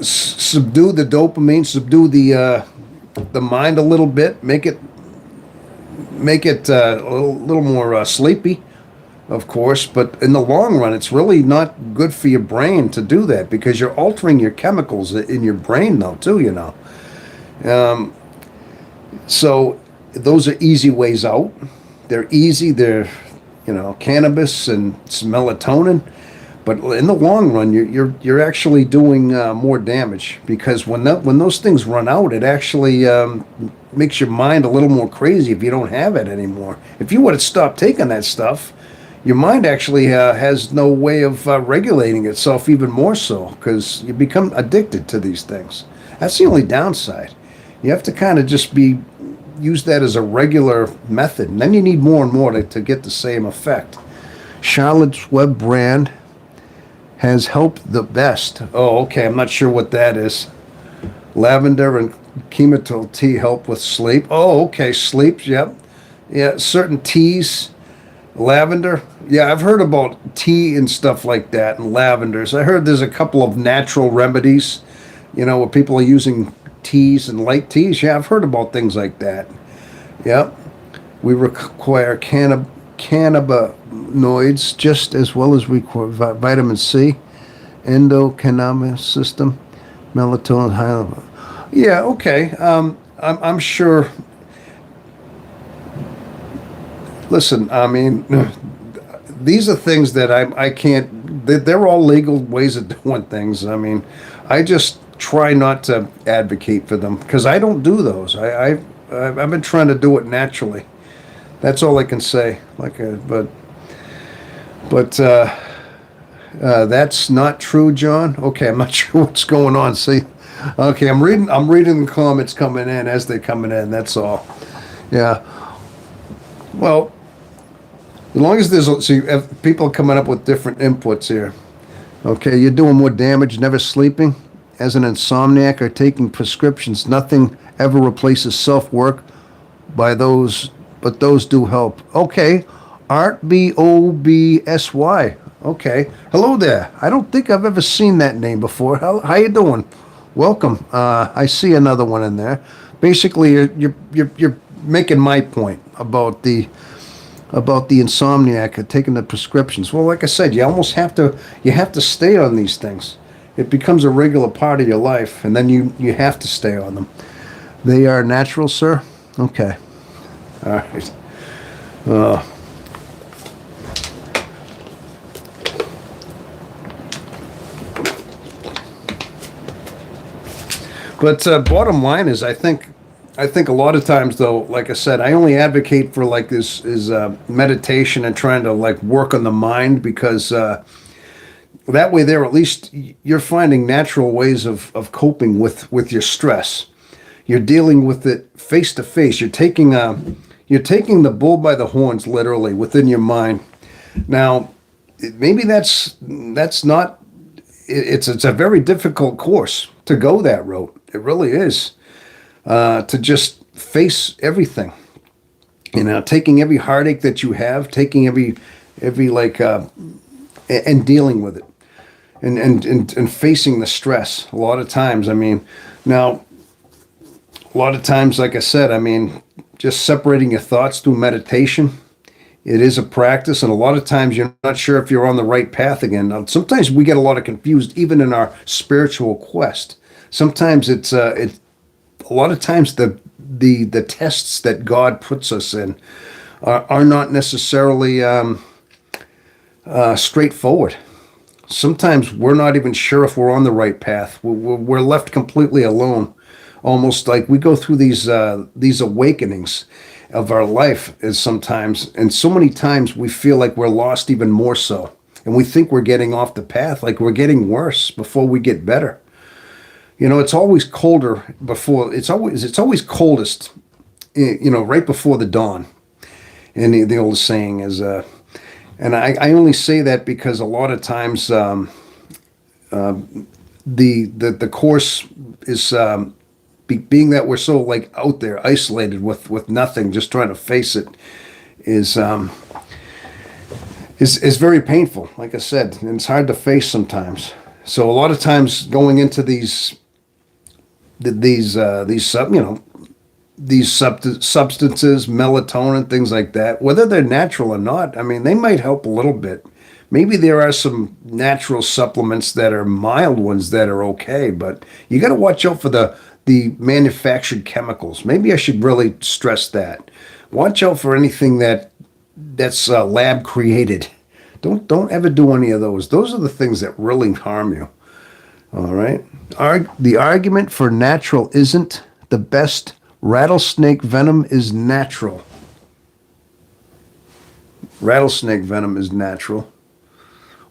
subdue the dopamine, subdue the mind a little bit, make it a little more sleepy, of course. But in the long run, it's really not good for your brain to do that, because you're altering your chemicals in your brain, though, too. So those are easy ways out. They're easy. They're cannabis and some melatonin. But in the long run, you're actually doing more damage, because when those things run out, it actually makes your mind a little more crazy if you don't have it anymore. If you would have stopped taking that stuff, your mind actually has no way of regulating itself even more so because you become addicted to these things. That's the only downside. You have to kind of just use that as a regular method, and then you need more and more to get the same effect. Charlotte's Web brand has helped the best. Oh, okay. I'm not sure what that is. Lavender and chamomile tea help with sleep. Oh, okay. Sleep. Yep. Yeah. Certain teas. Lavender. Yeah, I've heard about tea and stuff like that and lavenders. I heard there's a couple of natural remedies, where people are using teas and light teas. Yeah, I've heard about things like that. Yep. We require cannabinoids just as well as we require vitamin C, endocannabinoid system, melatonin. Yeah, okay. I'm sure. Listen, I mean, these are things that I can't. They're all legal ways of doing things. I mean, I just try not to advocate for them because I don't do those. I've been trying to do it naturally. That's all I can say. But that's not true, John. Okay, I'm not sure what's going on. See, okay, I'm reading the comments coming in as they're coming in. That's all. Yeah. Well, as long as so you have people coming up with different inputs here. Okay, you're doing more damage, never sleeping. As an insomniac or taking prescriptions, nothing ever replaces self-work by those, but those do help. Okay, Art Bobsy. Okay, hello there. I don't think I've ever seen that name before. How you doing? Welcome. I see another one in there. Basically, you're making my point about the insomniac taking the prescriptions. Well, like I said, you have to stay on these things. It becomes a regular part of your life, and then you have to stay on them. They are natural, sir? Okay. All right. But bottom line is, I think a lot of times, though, like I said, I only advocate for like this is meditation and trying to like work on the mind because that way there at least you're finding natural ways of coping with your stress. You're dealing with it face to face. You're taking the bull by the horns literally within your mind. Now, maybe that's not. It's a very difficult course to go that route. It really is. To just face everything, taking every heartache that you have, taking every and dealing with it, and facing the stress. A lot of times, a lot of times, like I said, just separating your thoughts through meditation. It is a practice, and a lot of times you're not sure if you're on the right path again. Now, sometimes we get a lot of confused, even in our spiritual quest. Sometimes it's a lot of times the tests that God puts us in are not necessarily straightforward. Sometimes we're not even sure if we're on the right path. We're left completely alone, almost like we go through these awakenings of our life is sometimes, and so many times we feel like we're lost even more so, and we think we're getting off the path, like we're getting worse before we get better. It's always colder before. It's always coldest, right before the dawn. And the old saying is, and I only say that because a lot of times the course is being that we're so like out there, isolated with nothing, just trying to face it, is very painful. Like I said, and it's hard to face sometimes. So a lot of times going into these substances, melatonin, things like that, whether they're natural or not, they might help a little bit. Maybe there are some natural supplements that are mild ones that are okay, but you got to watch out for the manufactured chemicals. Maybe I should really stress that. Watch out for anything that's lab created. Don't ever do any of those. Those are the things that really harm you. All right. The argument for natural isn't the best. Rattlesnake venom is natural. Rattlesnake venom is natural.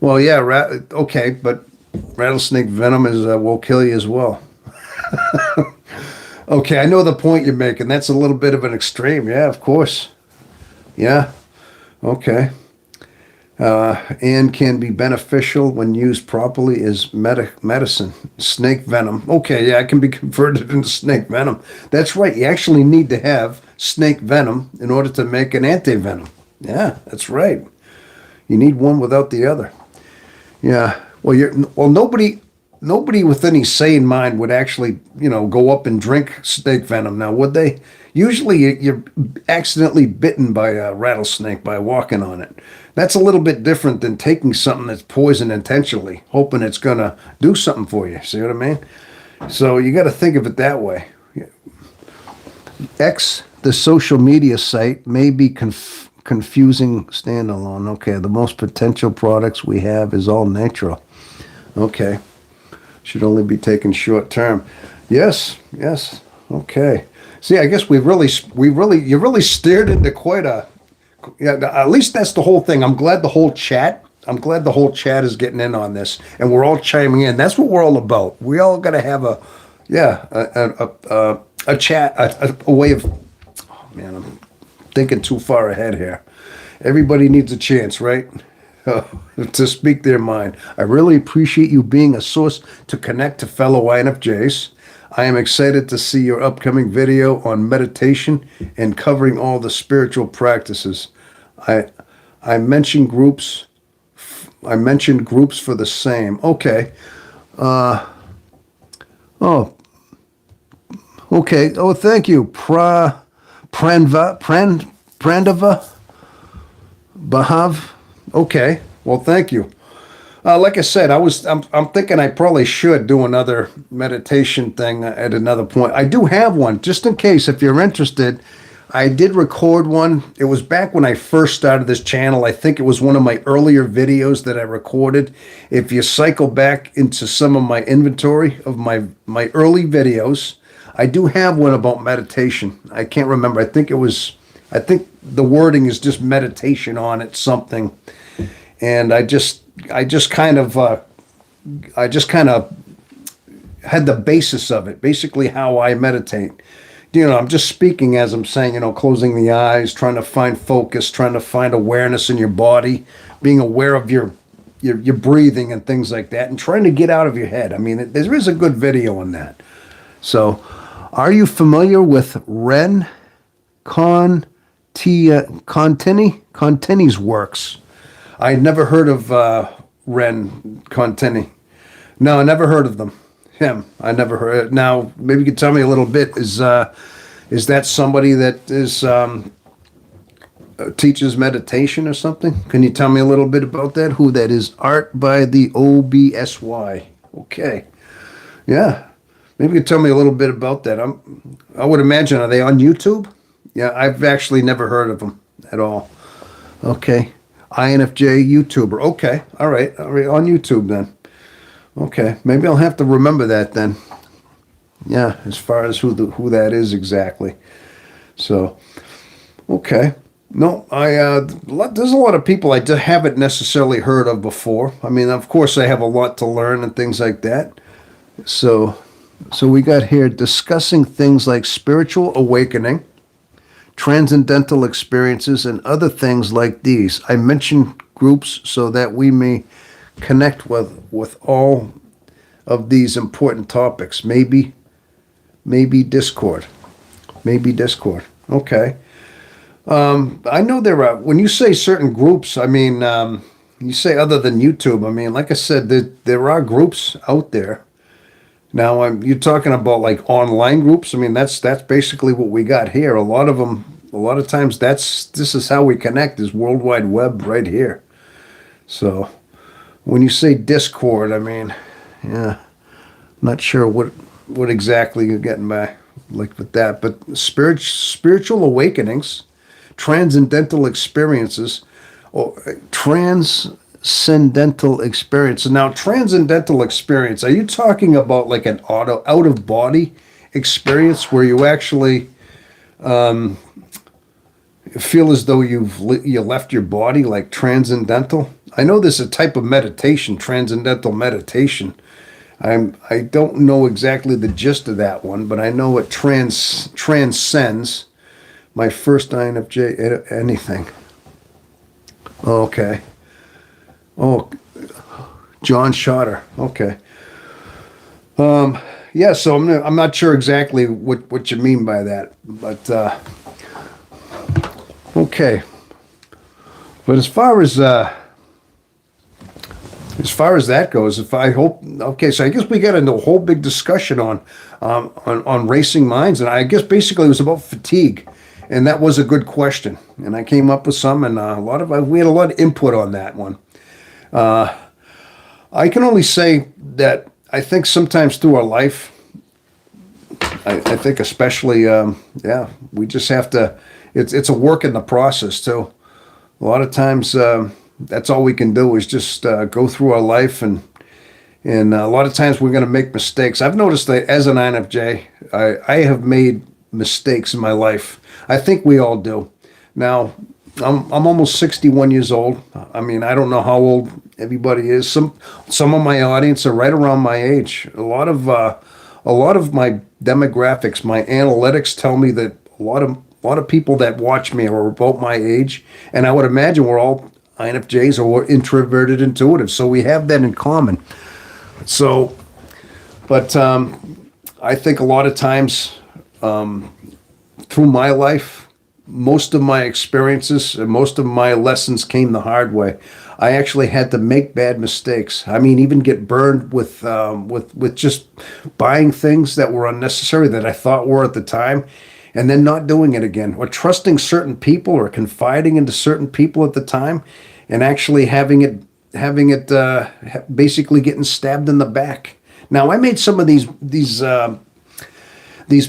Well, yeah, okay, but rattlesnake venom is will kill you as well. Okay, I know the point you're making. That's a little bit of an extreme. Yeah, of course. Yeah. Okay. And can be beneficial when used properly as medicine. Snake venom. Okay, yeah, it can be converted into snake venom. That's right. You actually need to have snake venom in order to make an anti-venom. Yeah, that's right. You need one without the other. Yeah. Well, nobody with any sane mind would actually, go up and drink snake venom. Now, would they? Usually, you're accidentally bitten by a rattlesnake by walking on it. That's a little bit different than taking something that's poison intentionally, hoping it's gonna do something for you. See what I mean? So you got to think of it that way. X, the social media site, may be confusing standalone. Okay, the most potential products we have is all natural. Okay, should only be taken short term. Yes, yes. Okay. See, I guess you really steered into quite a. Yeah, at least that's the whole thing. I'm glad the whole chat is getting in on this, and we're all chiming in. That's what we're all about. We all got to have a chat, a way of. Oh man, I'm thinking too far ahead here. Everybody needs a chance, right? To speak their mind. I really appreciate you being a source to connect to fellow INFJs. I am excited to see your upcoming video on meditation and covering all the spiritual practices. I mentioned groups. I mentioned groups for the same. Okay. Oh. Okay. Oh, thank you. Prandava Bahav. Okay. Well, thank you. Like I said, I'm thinking I probably should do another meditation thing at another point. I do have one, just in case if you're interested. I did record one. It was back when I first started this channel. I think it was one of my earlier videos that I recorded. If you cycle back into some of my inventory of my early videos, I do have one about meditation. I can't remember. I think the wording is just meditation on it, something. And I just kind of had the basis of it, basically how I meditate. I'm just speaking as I'm saying, closing the eyes, trying to find focus, trying to find awareness in your body, being aware of your breathing and things like that, and trying to get out of your head. I mean, there is a good video on that. So, are you familiar with Ren Contini's works? I had never heard of Ren Contini. No, I never heard of him. I never heard. Now, maybe you could tell me a little bit. Is that somebody that teaches meditation or something? Can you tell me a little bit about that? Who that is? Art by the OBSY. Okay. Yeah. Maybe you could tell me a little bit about that. I would imagine, are they on YouTube? Yeah, I've actually never heard of them at all. Okay. INFJ YouTuber. Okay. All right. On YouTube then. Okay. Maybe I'll have to remember that then. Yeah, as far as who that is exactly. So, okay. No, there's a lot of people I haven't necessarily heard of before. I mean, of course, I have a lot to learn and things like that. So we got here discussing things like spiritual awakening, transcendental experiences, and other things like these. I mentioned groups so that we may connect with all of these important topics. Maybe Discord. Okay. I know there are, when you say certain groups, I mean, you say other than YouTube. I mean, like I said, there are groups out there. Now, you're talking about like online groups. I mean, that's basically what we got here. A lot of times this is how we connect, is World Wide Web right here. So when you say Discord, I mean, yeah, not sure what exactly you're getting by like with that, but spiritual awakenings, transcendental experiences, or transcendental experience. Now, transcendental experience, are you talking about like an out of body experience where you actually feel as though you left your body, like transcendental. I know there's a type of meditation, transcendental meditation. I don't know exactly the gist of that one, but I know it transcends my first INFJ anything. Okay. Oh, John Schotter. Okay. Yeah, so I'm not sure exactly what you mean by that, but okay. But as far as that goes, if I hope, okay, so I guess we got into a whole big discussion on racing minds, and I guess basically it was about fatigue, and that was a good question, and I came up with some, and we had a lot of input on that one. I can only say that I think sometimes through our life, I think especially, yeah, we just have to. It's a work in the process too. A lot of times, that's all we can do is just go through our life, and a lot of times we're going to make mistakes. I've noticed that as an INFJ, I have made mistakes in my life. I think we all do. Now, I'm almost 61 years old. I mean, I don't know how old everybody is. Some of my audience are right around my age. A lot of my demographics, my analytics tell me that a lot of people that watch me are about my age, and I would imagine we're all INFJs or we're introverted intuitive, so we have that in common. So, but I think a lot of times through my life, most of my experiences and most of my lessons came the hard way. I actually had to make bad mistakes. I mean, even get burned with just buying things that were unnecessary that I thought were at the time, and then not doing it again, or trusting certain people, or confiding into certain people at the time, and actually having it basically getting stabbed in the back. Now, I made some of these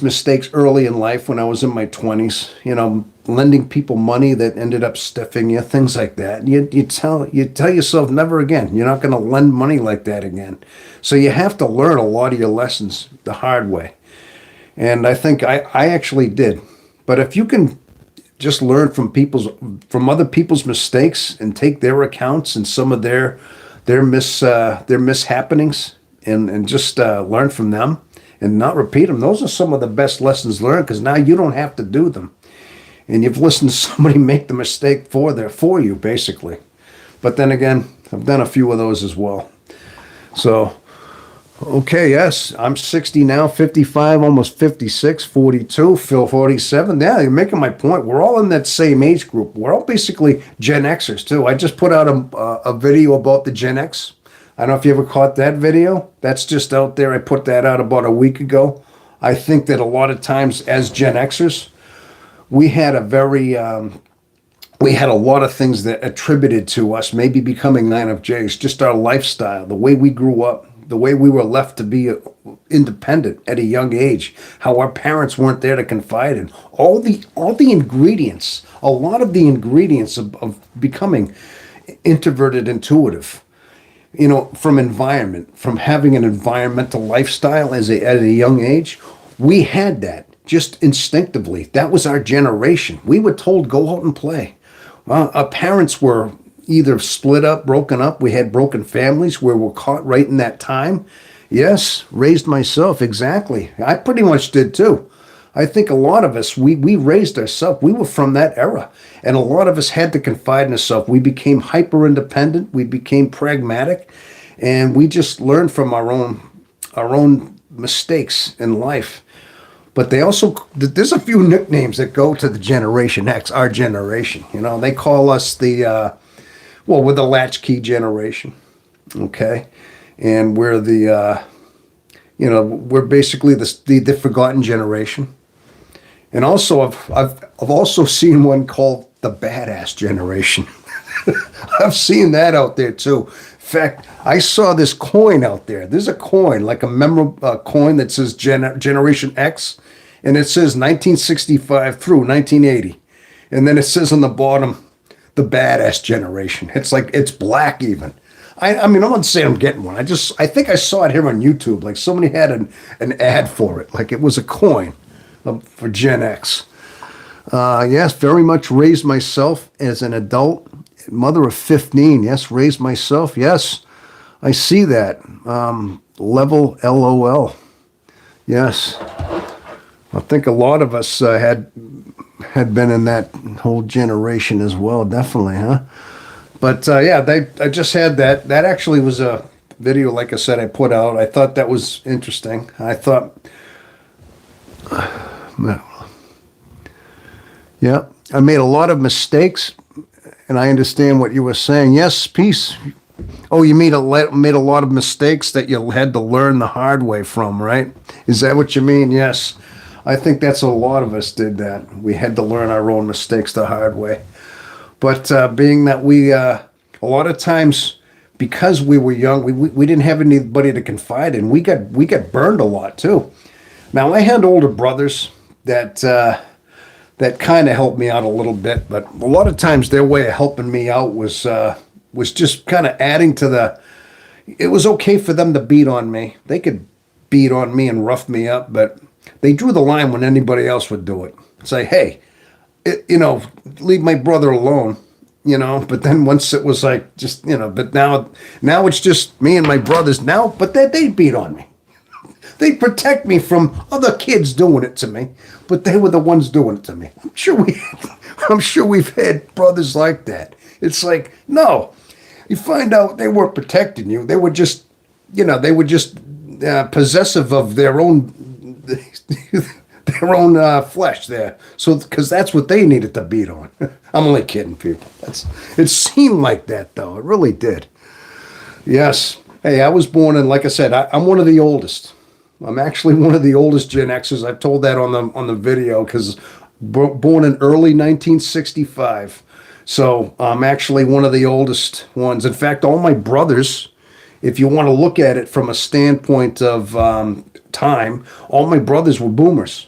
mistakes early in life when I was in my 20s. You know, lending people money that ended up stiffing you, things like that. You tell yourself never again. You're not going to lend money like that again. So you have to learn a lot of your lessons the hard way. And I think I actually did. But if you can just learn from other people's mistakes and take their accounts and some of their mishappenings and just learn from them and not repeat them, those are some of the best lessons learned, because now you don't have to do them. And you've listened to somebody make the mistake for you, basically. But then again, I've done a few of those as well. So, okay, yes, I'm 60 now, 55, almost 56, 42, Phil 47. Yeah, you're making my point. We're all in that same age group. We're all basically Gen Xers, too. I just put out a video about the Gen X. I don't know if you ever caught that video. That's just out there. I put that out about a week ago. I think that a lot of times as Gen Xers, we had we had a lot of things that attributed to us maybe becoming INFJs, just our lifestyle, the way we grew up, the way we were left to be independent at a young age, how our parents weren't there to confide in. All the ingredients, a lot of the ingredients of becoming introverted intuitive, you know, from environment, from having an environmental lifestyle at a young age, we had that just instinctively. That was our generation. We were told, go out and play. Our parents were either split up, broken up. We had broken families where we're caught right in that time. Yes, raised myself, exactly. I pretty much did too. I think a lot of us, we raised ourselves. We were from that era. And a lot of us had to confide in ourselves. We became hyper independent. We became pragmatic. And we just learned from our own mistakes in life. But there's a few nicknames that go to the Generation X, our generation. You know, they call us we're the latchkey generation, okay? And we're we're basically the forgotten generation. And also, I've also seen one called the badass generation. I've seen that out there too. In fact, I saw this coin out there. There's a coin, like a memorable coin that says Generation X, and it says 1965 through 1980. And then it says on the bottom, the badass generation. It's black even. I mean, I'm not saying I'm getting one. I think I saw it here on YouTube. Like somebody had an ad for it. Like it was a coin for Gen X. Yes, very much raised myself as an adult. Mother of 15. Yes, raised myself. Yes, I see that. Level LOL. Yes. I think a lot of us had been in that whole generation as well, definitely, huh? But yeah, I just had that. That actually was a video, like I said, I put out. I thought that was interesting. I thought, yeah, I made a lot of mistakes, and I understand what you were saying. Yes, peace. Oh, you made a lot of mistakes that you had to learn the hard way from, right? Is that what you mean? Yes. I think that's a lot of us did that. We had to learn our own mistakes the hard way. But being that a lot of times, because we were young, we didn't have anybody to confide in. We got burned a lot too. Now I had older brothers that kind of helped me out a little bit, but a lot of times their way of helping me out was just kind of adding to the. It was okay for them to beat on me. They could beat on me and rough me up, but they drew the line when anybody else would do it. Say, hey, leave my brother alone, But then once it was like just, but now it's just me and my brothers now. But they beat on me. They protect me from other kids doing it to me, but they were the ones doing it to me. I'm sure we've had brothers like that. It's like, no, you find out they weren't protecting you. They were just, possessive of their own flesh there. So, because that's what they needed to beat on. I'm only kidding, people. It seemed like that, though. It really did. Yes. Hey, I was born in, like I said, I'm one of the oldest. I'm actually one of the oldest Gen Xers. I've told that on the video because born in early 1965. So I'm actually one of the oldest ones. In fact, all my brothers, if you want to look at it from a standpoint of time, all my brothers were boomers.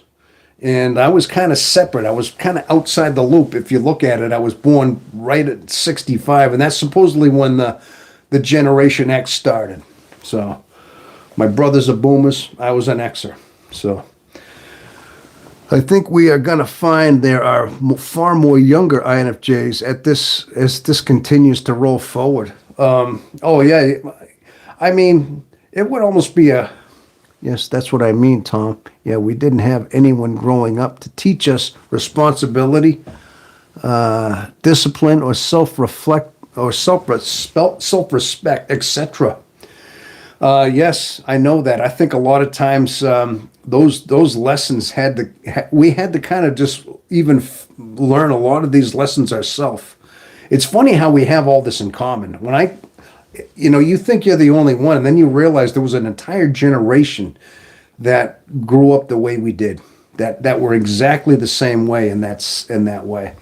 And I was kind of separate. I was kind of outside the loop. If you look at it, I was born right at 65. And that's supposedly when the Generation X started. So my brothers are boomers. I was an Xer. So I think we are going to find there are far more younger INFJs as this continues to roll forward. Oh, yeah. I mean, it would almost be yes, that's what I mean, Tom. Yeah, we didn't have anyone growing up to teach us responsibility, discipline, or self-reflect, or self-respect, etc. Yes, I know that. I think a lot of times those lessons we had to kind of just even learn a lot of these lessons ourselves. It's funny how we have all this in common. When you think you're the only one, and then you realize there was an entire generation that grew up the way we did, that were exactly the same way, and that's in that way.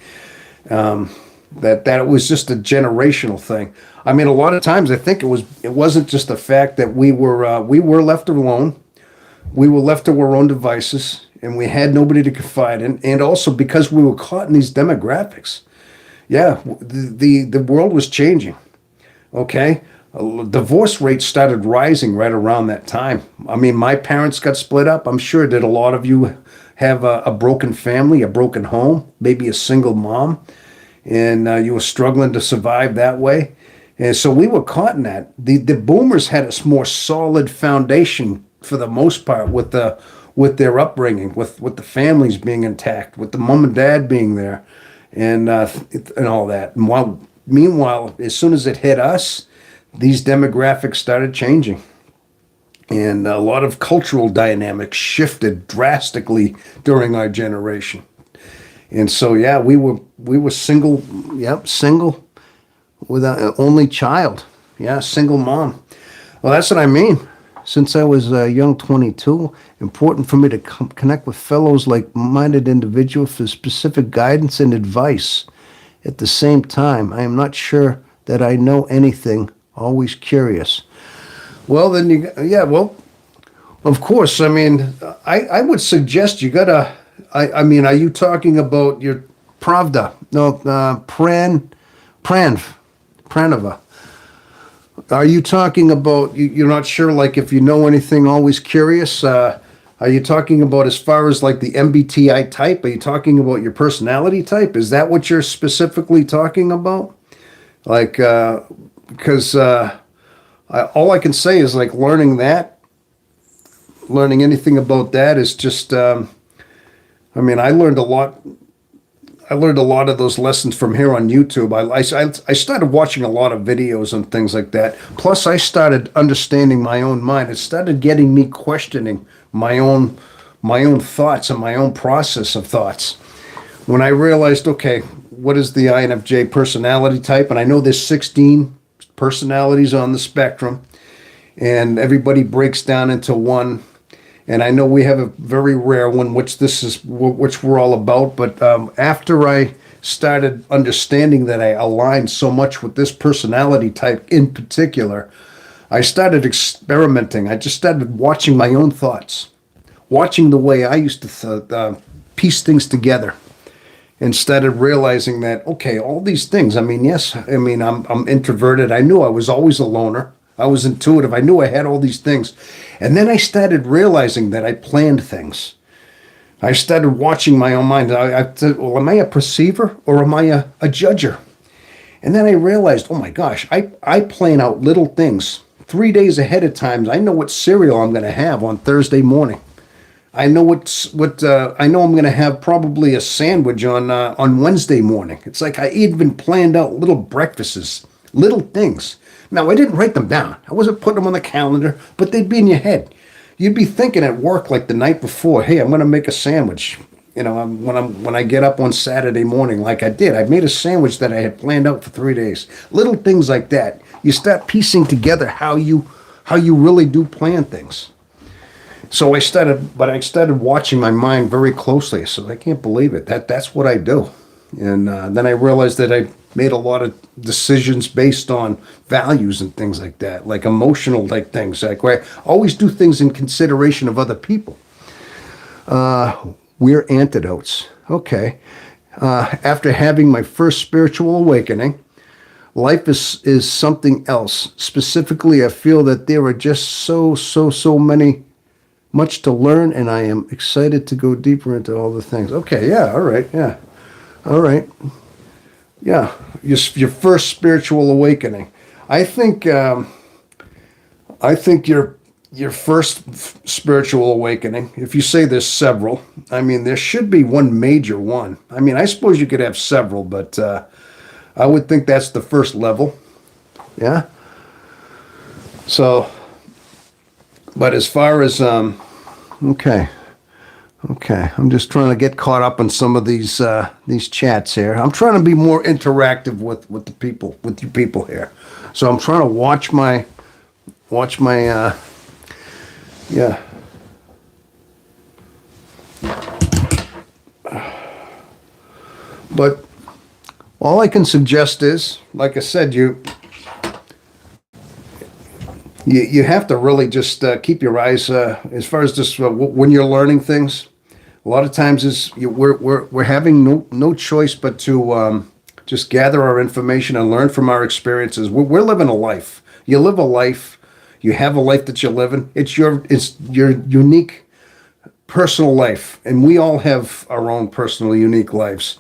That it was just a generational thing. I mean, a lot of times I think it wasn't just the fact that we were left alone, we were left to our own devices, and we had nobody to confide in, and also because we were caught in these demographics. Yeah, the world was changing. Okay, divorce rates started rising right around that time. I mean, my parents got split up. I'm sure that a lot of you have a broken family, a broken home, maybe a single mom, and you were struggling to survive that way. And so we were caught in that. The boomers had a more solid foundation for the most part with their upbringing, with the families being intact, with the mom and dad being there, and all that. And meanwhile, as soon as it hit us, these demographics started changing. And a lot of cultural dynamics shifted drastically during our generation. And so, yeah, we were single, single, with an only child. Yeah, single mom. Well, that's what I mean. Since I was a young 22, important for me to connect with fellows like-minded individuals for specific guidance and advice. At the same time, I am not sure that I know anything, always curious. Well, then of course, I mean, I would suggest you gotta, I mean, are you talking about your Pravda? No, Pranava. Are you talking about, you're not sure, like, if you know anything, always curious? Are you talking about as far as like the MBTI type? Are you talking about your personality type? Is that what you're specifically talking about? Like, because all I can say is like learning anything about that is just, I mean, I learned a lot. I learned a lot of those lessons from here on YouTube. I started watching a lot of videos and things like that. Plus, I started understanding my own mind. It started getting me questioning my own thoughts and my own process of thoughts. When I realized, okay, what is the INFJ personality type? And I know there's 16 personalities on the spectrum, and everybody breaks down into one. And I know we have a very rare one, which we're all about. But after I started understanding that I aligned so much with this personality type in particular, I started experimenting. I just started watching my own thoughts, watching the way I used to piece things together, and started realizing that, okay, all these things. I mean, yes, I mean, I'm introverted. I knew I was always a loner. I was intuitive. I knew I had all these things. And then I started realizing that I planned things. I started watching my own mind. I said, well, am I a perceiver or am I a judger? And then I realized, oh my gosh, I plan out little things 3 days ahead of time. I know what cereal I'm going to have on Thursday morning. I know I know I'm going to have probably a sandwich on Wednesday morning. It's like I even planned out little breakfasts, little things. Now, I didn't write them down. I wasn't putting them on the calendar, but they'd be in your head. You'd be thinking at work like the night before, hey, I'm going to make a sandwich. You know, when I get up on Saturday morning, like I did, I made a sandwich that I had planned out for 3 days. Little things like that. You start piecing together how you really do plan things. So I started watching my mind very closely. So I can't believe it. That's what I do. And then I realized that I made a lot of decisions based on values and things like that, like emotional like things, like where I always do things in consideration of other people. We're antidotes. Okay. After having my first spiritual awakening, life is something else. Specifically, I feel that there are just so much to learn, and I am excited to go deeper into all the things. Okay. Yeah. All right. Yeah. All right. Yeah, your first spiritual awakening. I think your first spiritual awakening. If you say there's several, I mean there should be one major one. I mean I suppose you could have several, but I would think that's the first level. Yeah. So, but as far as okay. Okay, I'm just trying to get caught up on some of these chats here. I'm trying to be more interactive with the people, with you people here. So I'm trying to watch my yeah. But all I can suggest is, like I said, you have to really just keep your eyes as far as just when you're learning things. A lot of times we're having no choice but to just gather our information and learn from our experiences. We're living a life. You live a life. You have a life that you're living. It's your unique personal life, and we all have our own personal unique lives.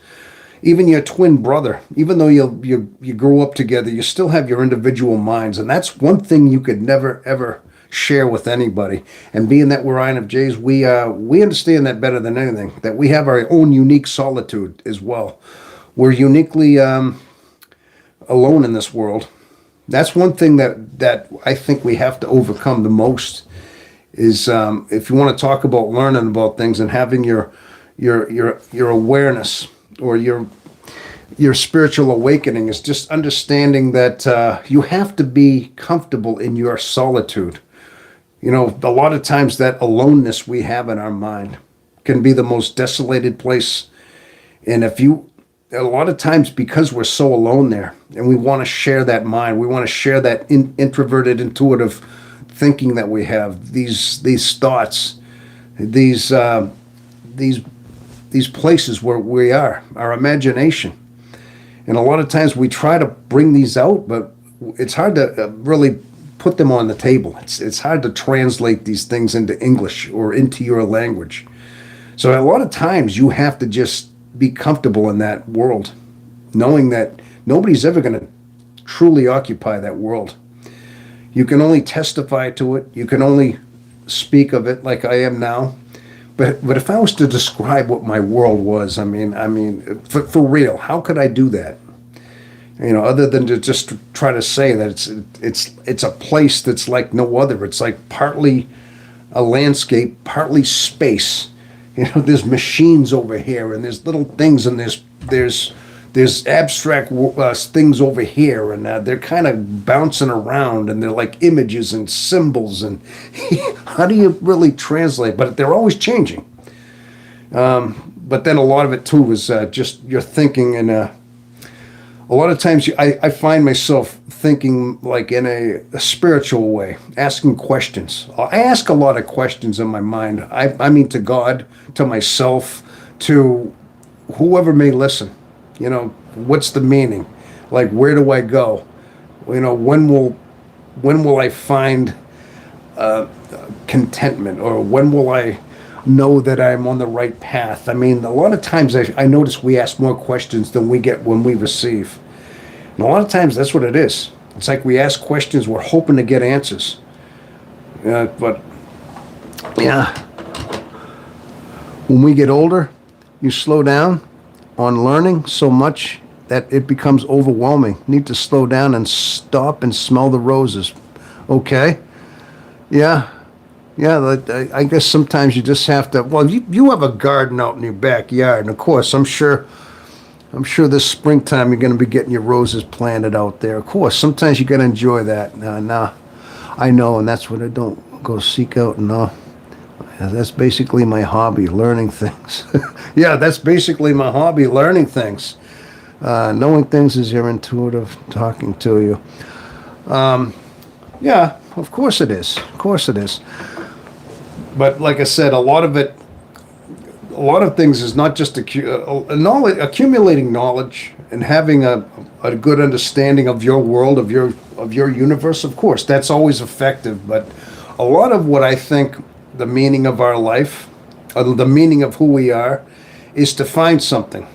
Even your twin brother, even though you grew up together, you still have your individual minds, and that's one thing you could never ever share with anybody. And being that we're INFJs, we understand that better than anything. That we have our own unique solitude as well. We're uniquely alone in this world. That's one thing that I think we have to overcome the most. Is if you want to talk about learning about things and having your awareness or your spiritual awakening is just understanding that you have to be comfortable in your solitude. You know, a lot of times that aloneness we have in our mind can be the most desolated place. And a lot of times because we're so alone there and we want to share that mind, we want to share that introverted, intuitive thinking that we have, these thoughts, these places where we are, our imagination. And a lot of times we try to bring these out, but it's hard to really put them on the table. It's hard to translate these things into English or into your language. So a lot of times you have to just be comfortable in that world, knowing that nobody's ever going to truly occupy that world. You can only testify to it. You can only speak of it like I am now. But if I was to describe what my world was, I mean, for real, how could I do that? Other than to just try to say that it's a place that's like no other. It's like partly a landscape, partly space. There's machines over here, and there's little things, and there's abstract things over here, and they're kind of bouncing around, and they're like images and symbols, and how do you really translate? But they're always changing. But then a lot of it too is just your thinking, and a lot of times I find myself thinking like in a spiritual way, asking questions. I ask a lot of questions in my mind. I mean, to God, to myself, to whoever may listen. What's the meaning? Like, where do I go? When will I find contentment, or when will I know that I'm on the right path? I mean, a lot of times I notice we ask more questions than we get when we receive. And a lot of times that's what it is. It's like we ask questions, we're hoping to get answers. But yeah, when we get older, you slow down on learning so much that it becomes overwhelming. Need to slow down and stop and smell the roses. Okay? Yeah. I guess sometimes you just have to. Well, you have a garden out in your backyard, and of course, I'm sure this springtime you're going to be getting your roses planted out there. Of course, sometimes you got to enjoy that. Nah, I know, and that's what I don't go seek out. No, that's basically my hobby, learning things. Yeah, that's basically my hobby, learning things. Knowing things is your intuitive talking to you. Yeah, of course it is. Of course it is. But like I said, a lot of things is not just accumulating knowledge and having a good understanding of your world, of your universe. Of course, that's always effective. But a lot of what I think the meaning of our life, or the meaning of who we are, is to find something.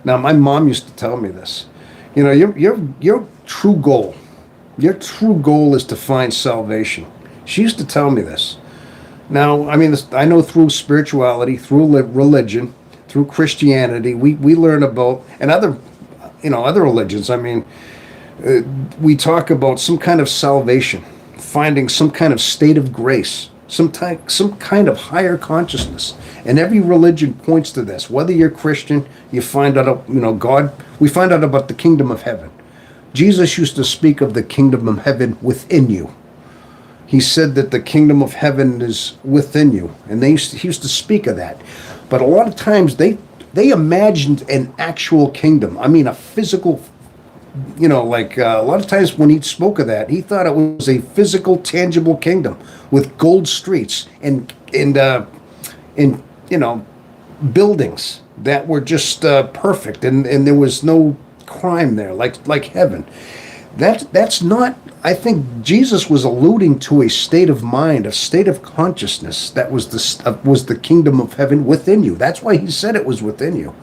Now, my mom used to tell me this. Your true goal is to find salvation. She used to tell me this. Now, I mean, I know through spirituality, through religion, through Christianity, we learn about, and other religions. I mean, we talk about some kind of salvation, finding some kind of state of grace, some kind of higher consciousness. And every religion points to this. Whether you're Christian, you find out, God, we find out about the kingdom of heaven. Jesus used to speak of the kingdom of heaven within you. He said that the kingdom of heaven is within you. And he used to speak of that. But a lot of times they imagined an actual kingdom. I mean, a physical, a lot of times when he spoke of that, he thought it was a physical, tangible kingdom with gold streets and buildings that were just perfect, and there was no crime there, like heaven. That's not. I think Jesus was alluding to a state of mind, a state of consciousness that was the kingdom of heaven within you. That's why he said it was within you.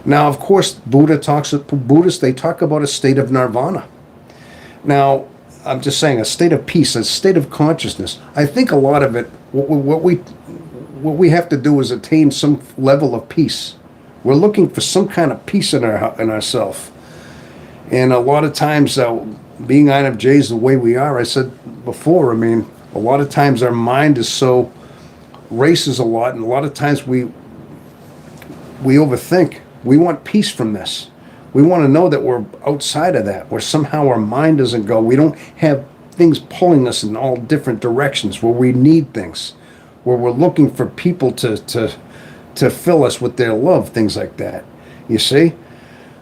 Now, of course, Buddhists, they talk about a state of nirvana. Now, I'm just saying a state of peace, a state of consciousness. I think a lot of it, what we have to do is attain some level of peace. We're looking for some kind of peace in ourselves. And a lot of times, being INFJs the way we are, I said before, I mean, a lot of times our mind is so races a lot, and a lot of times we overthink. We want peace from this. We want to know that we're outside of that, where somehow our mind doesn't go. We don't have things pulling us in all different directions, where we need things, where we're looking for people to fill us with their love, things like that. You see?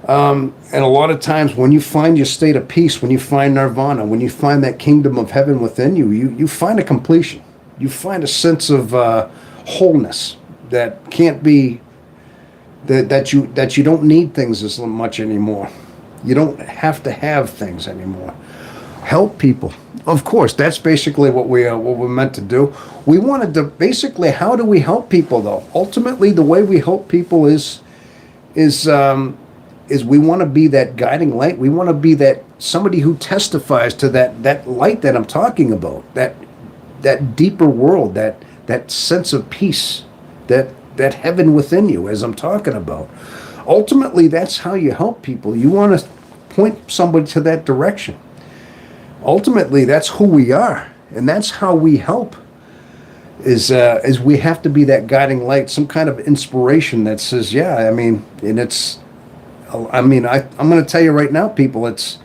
And a lot of times when you find your state of peace, when you find nirvana, when you find that kingdom of heaven within you, you find a completion. You find a sense of wholeness that can't be, that you don't need things as much anymore. You don't have to have things anymore. help people. Of course, that's basically what we're meant to do. We wanted to basically, how do we help people though? Ultimately, the way we help people is is we want to be that guiding light. We want to be that somebody who testifies to that light that I'm talking about. That deeper world, that sense of peace, that heaven within you, as I'm talking about. Ultimately, that's how you help people. You want to point somebody to that direction. Ultimately, that's who we are, and that's how we help. Is we have to be that guiding light, some kind of inspiration that says, yeah. I mean, and I'm going to tell you right now, people. It's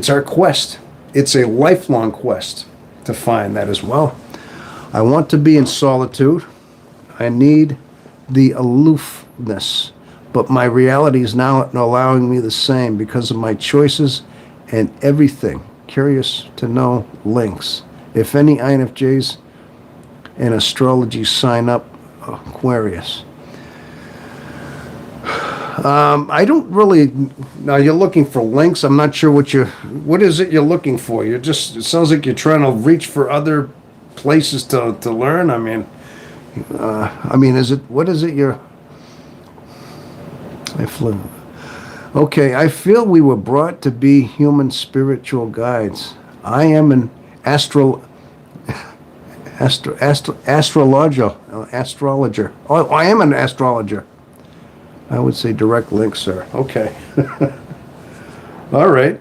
our quest. It's a lifelong quest to find that as well. I want to be in solitude. I need the aloofness, but my reality is now allowing me the same because of my choices and everything. Curious to know links. If any INFJs in astrology sign up, Aquarius. I don't really. Now you're looking for links. I'm not sure what is it you're looking for. It sounds like you're trying to reach for other places to learn. What is it I flew. Okay, I feel we were brought to be human spiritual guides. I am an astrologer. Oh, I am an astrologer. I would say direct link, sir. Okay. All right.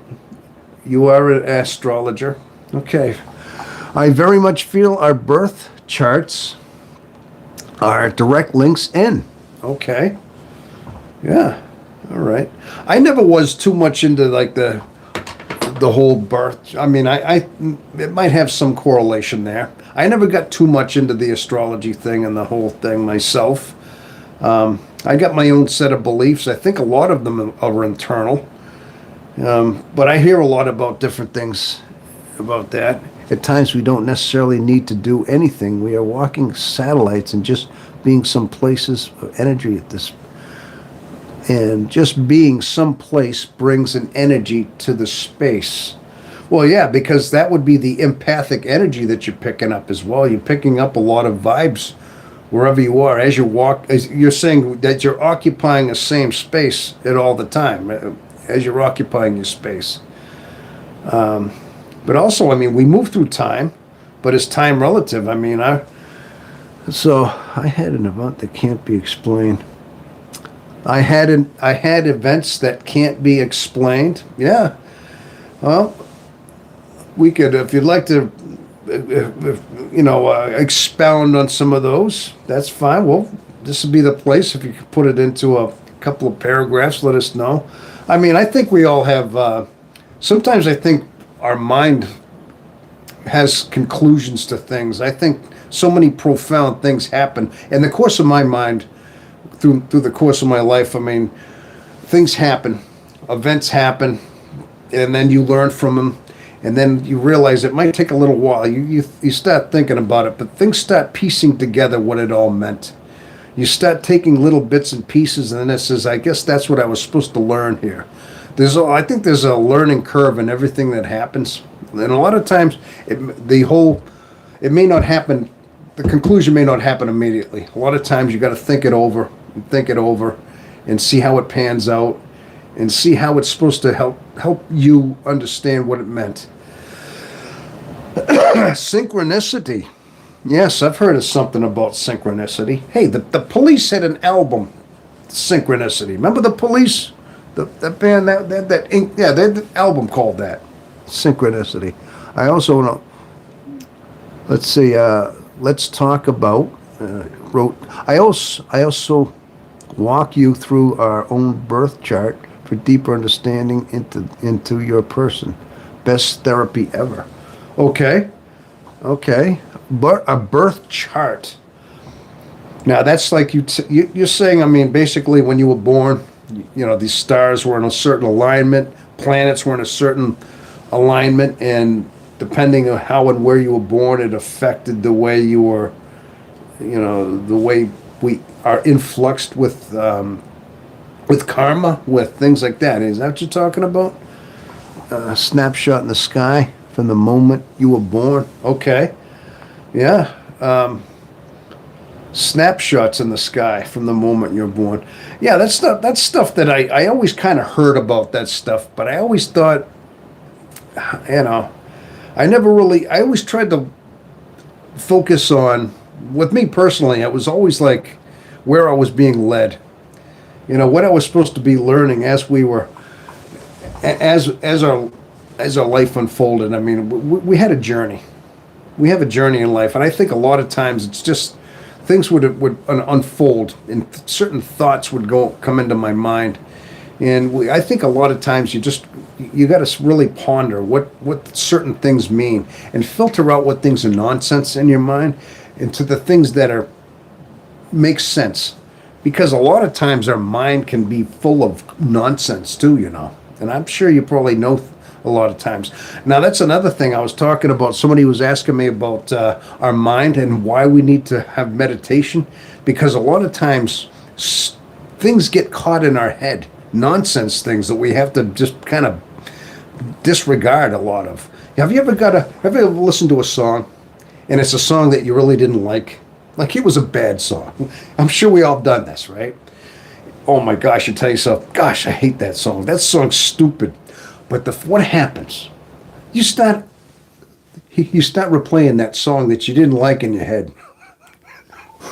You are an astrologer. Okay. I very much feel our birth charts are direct links in. Okay. Yeah. All right. I never was too much into like the whole birth. I mean, it might have some correlation there. I never got too much into the astrology thing and the whole thing myself. I got my own set of beliefs. I think a lot of them are internal. But I hear a lot about different things about that. At times we don't necessarily need to do anything. We are walking satellites and just being some places of energy at this. And just being someplace brings an energy to the space. Well, yeah, because that would be the empathic energy that you're picking up as well. You're picking up a lot of vibes wherever you are. As you walk, as you're saying that you're occupying the same space at all the time, as you're occupying your space. But also, I mean, we move through time, but it's time relative. I mean, I had an event that can't be explained. I had events that can't be explained. Yeah. Well, we could, if you'd like to, expound on some of those. That's fine. Well, this would be the place. If you could put it into a couple of paragraphs, let us know. I mean, I think we all have. Sometimes I think our mind has conclusions to things. I think so many profound things happen in the course of my mind. Through the course of my life, I mean, things happen, events happen, and then you learn from them, and then you realize it might take a little while. You start thinking about it, but things start piecing together what it all meant. You start taking little bits and pieces, and then it says, I guess that's what I was supposed to learn here. I think there's a learning curve in everything that happens, and a lot of times it may not happen. The conclusion may not happen immediately. A lot of times you got to think it over and see how it pans out and see how it's supposed to help you understand what it meant. Synchronicity. Yes, I've heard of something about synchronicity. Hey, the Police had an album, Synchronicity. Remember the Police? The band they had an album called that, Synchronicity. I also know. Let's see. Let's talk about. I also walk you through our own birth chart for deeper understanding into your person. Best therapy ever. Okay. But a birth chart. Now that's like you're saying. I mean, basically, when you were born, these stars were in a certain alignment, planets were in a certain alignment, and depending on how and where you were born, it affected the way you were. The way we are influxed with karma, with things like that. Is that what you're talking about? A snapshot in the sky from the moment you were born. Okay. Yeah. Snapshots in the sky from the moment you're born. Yeah, that's stuff that I always kind of heard about that stuff, but I always thought, you know, I always tried to focus on, with me personally, it was always like where I was being led. You know, what I was supposed to be learning as we were, as our life unfolded. I mean, we had a journey. We have a journey in life, and I think a lot of times it's just things would unfold, and certain thoughts would come into my mind, and I think a lot of times you got to really ponder what certain things mean, and filter out what things are nonsense in your mind, into the things that are make sense, because a lot of times our mind can be full of nonsense too, you know, and I'm sure you probably know a lot of times. Now, that's another thing I was talking about. Somebody was asking me about our mind and why we need to have meditation, because a lot of times things get caught in our head, nonsense things that we have to just kind of disregard a lot of. Have you ever listened to a song and it's a song that you really didn't like? Like, it was a bad song. I'm sure we all done this, right? Oh my gosh, you tell yourself, gosh, I hate that song. That song's stupid. But what happens? You start replaying that song that you didn't like in your head.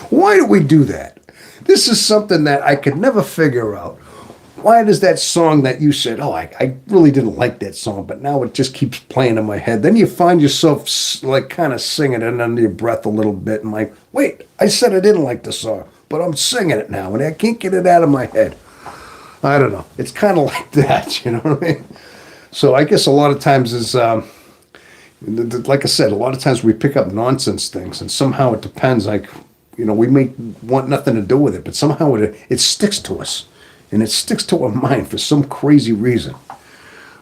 Why do we do that? This is something that I could never figure out. Why does that song that you said, oh, I really didn't like that song, but now it just keeps playing in my head. Then you find yourself like kind of singing it under your breath a little bit, and like, wait, I said I didn't like the song, but I'm singing it now, and I can't get it out of my head. I don't know. It's kind of like that, you know what I mean? So I guess a lot of times is, like I said, a lot of times we pick up nonsense things, and somehow it depends. Like, you know, we may want nothing to do with it, but somehow it sticks to us, and it sticks to our mind for some crazy reason.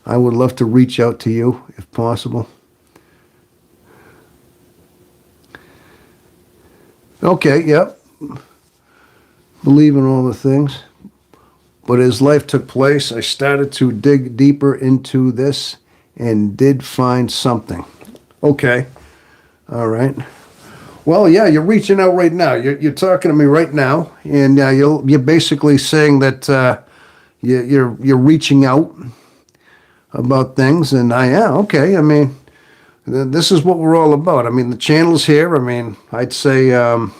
I would love to reach out to you if possible. Okay, yep. Believe in all the things. But as life took place, I started to dig deeper into this and did find something. Okay. All right. Well, yeah, you're reaching out right now. You're talking to me right now, and you're basically saying that you're reaching out about things, and okay. I mean, this is what we're all about. I mean, the channel's here. I mean, I'd say, you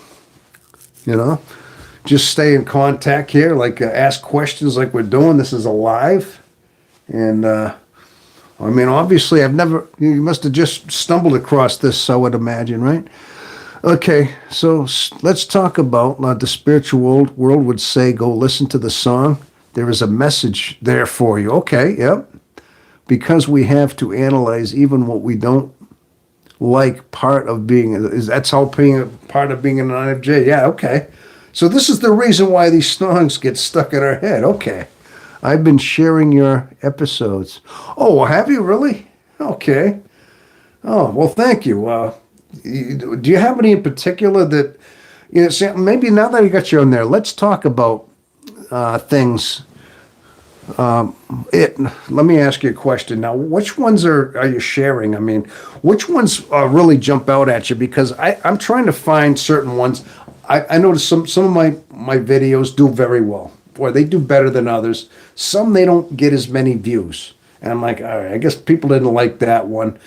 know, just stay in contact here, like ask questions like we're doing. This is alive. And, I mean, obviously, you must have just stumbled across this, I would imagine, right? Okay, so let's talk about the spiritual world would say, go listen to the song. There is a message there for you. Okay, yep. Because we have to analyze even what we don't like, that's how being part of being an INFJ. Yeah, okay. So this is the reason why these songs get stuck in our head. Okay. I've been sharing your episodes. Oh, well, have you really? Okay. Oh, well, thank you. Do you have any in particular that, you know, maybe now that I got you on there, let's talk about things. Let me ask you a question now. Which ones are you sharing? I mean, which ones really jump out at you? Because I'm trying to find certain ones. I noticed some of my videos do very well, or they do better than others. Some, they don't get as many views. And I'm like, all right, I guess people didn't like that one.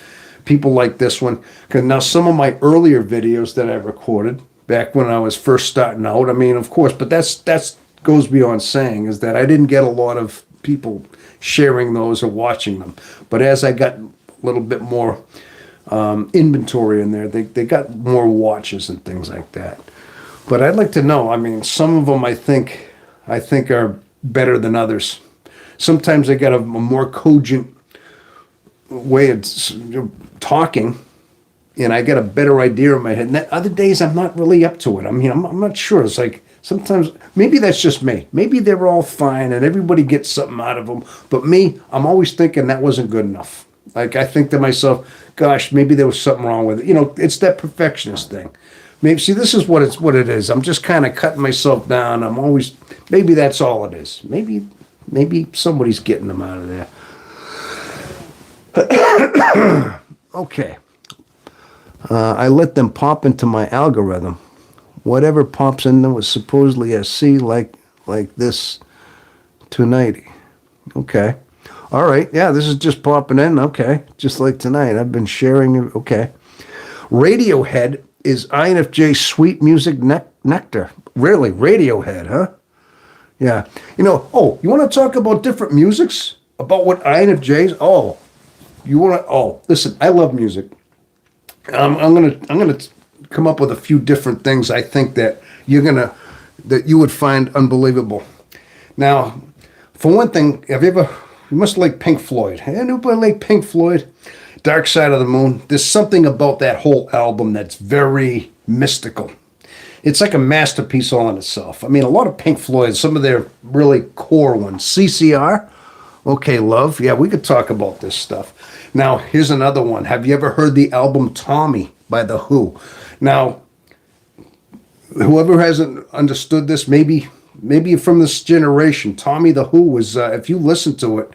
People like this one. Because now some of my earlier videos that I recorded back when I was first starting out, I mean, of course, but that's goes beyond saying, is that I didn't get a lot of people sharing those or watching them. But as I got a little bit more inventory in there, they got more watches and things like that. But I'd like to know, I mean, some of them I think are better than others. Sometimes they got a more cogent way of talking, and I get a better idea in my head. And other days I'm not really up to it. I mean, I'm not sure. It's like sometimes, maybe that's just me. Maybe they're all fine and everybody gets something out of them. But me, I'm always thinking that wasn't good enough. Like, I think to myself, gosh, maybe there was something wrong with it. You know, it's that perfectionist thing. Maybe, see, this is what it is. I'm just kind of cutting myself down. Maybe that's all it is. Maybe somebody's getting them out of there. Okay. I let them pop into my algorithm. Whatever pops in them was supposedly a C like this 290. Okay. All right. Yeah, this is just popping in. Okay. Just like tonight. I've been sharing it. Okay. Radiohead is INFJ sweet music nectar. Really? Radiohead, huh? Yeah. You want to talk about different musics? About what INFJs? Oh, listen, I love music. I'm gonna come up with a few different things I think that that you would find unbelievable. Now, for one thing, you must like Pink Floyd. Anybody like Pink Floyd? Dark Side of the Moon. There's something about that whole album that's very mystical. It's like a masterpiece all in itself. I mean, a lot of Pink Floyd, some of their really core ones. CCR, okay, love. Yeah, we could talk about this stuff. Now, here's another one. Have you ever heard the album Tommy by The Who? Now, whoever hasn't understood this, maybe you're from this generation. Tommy The Who was, if you listen to it,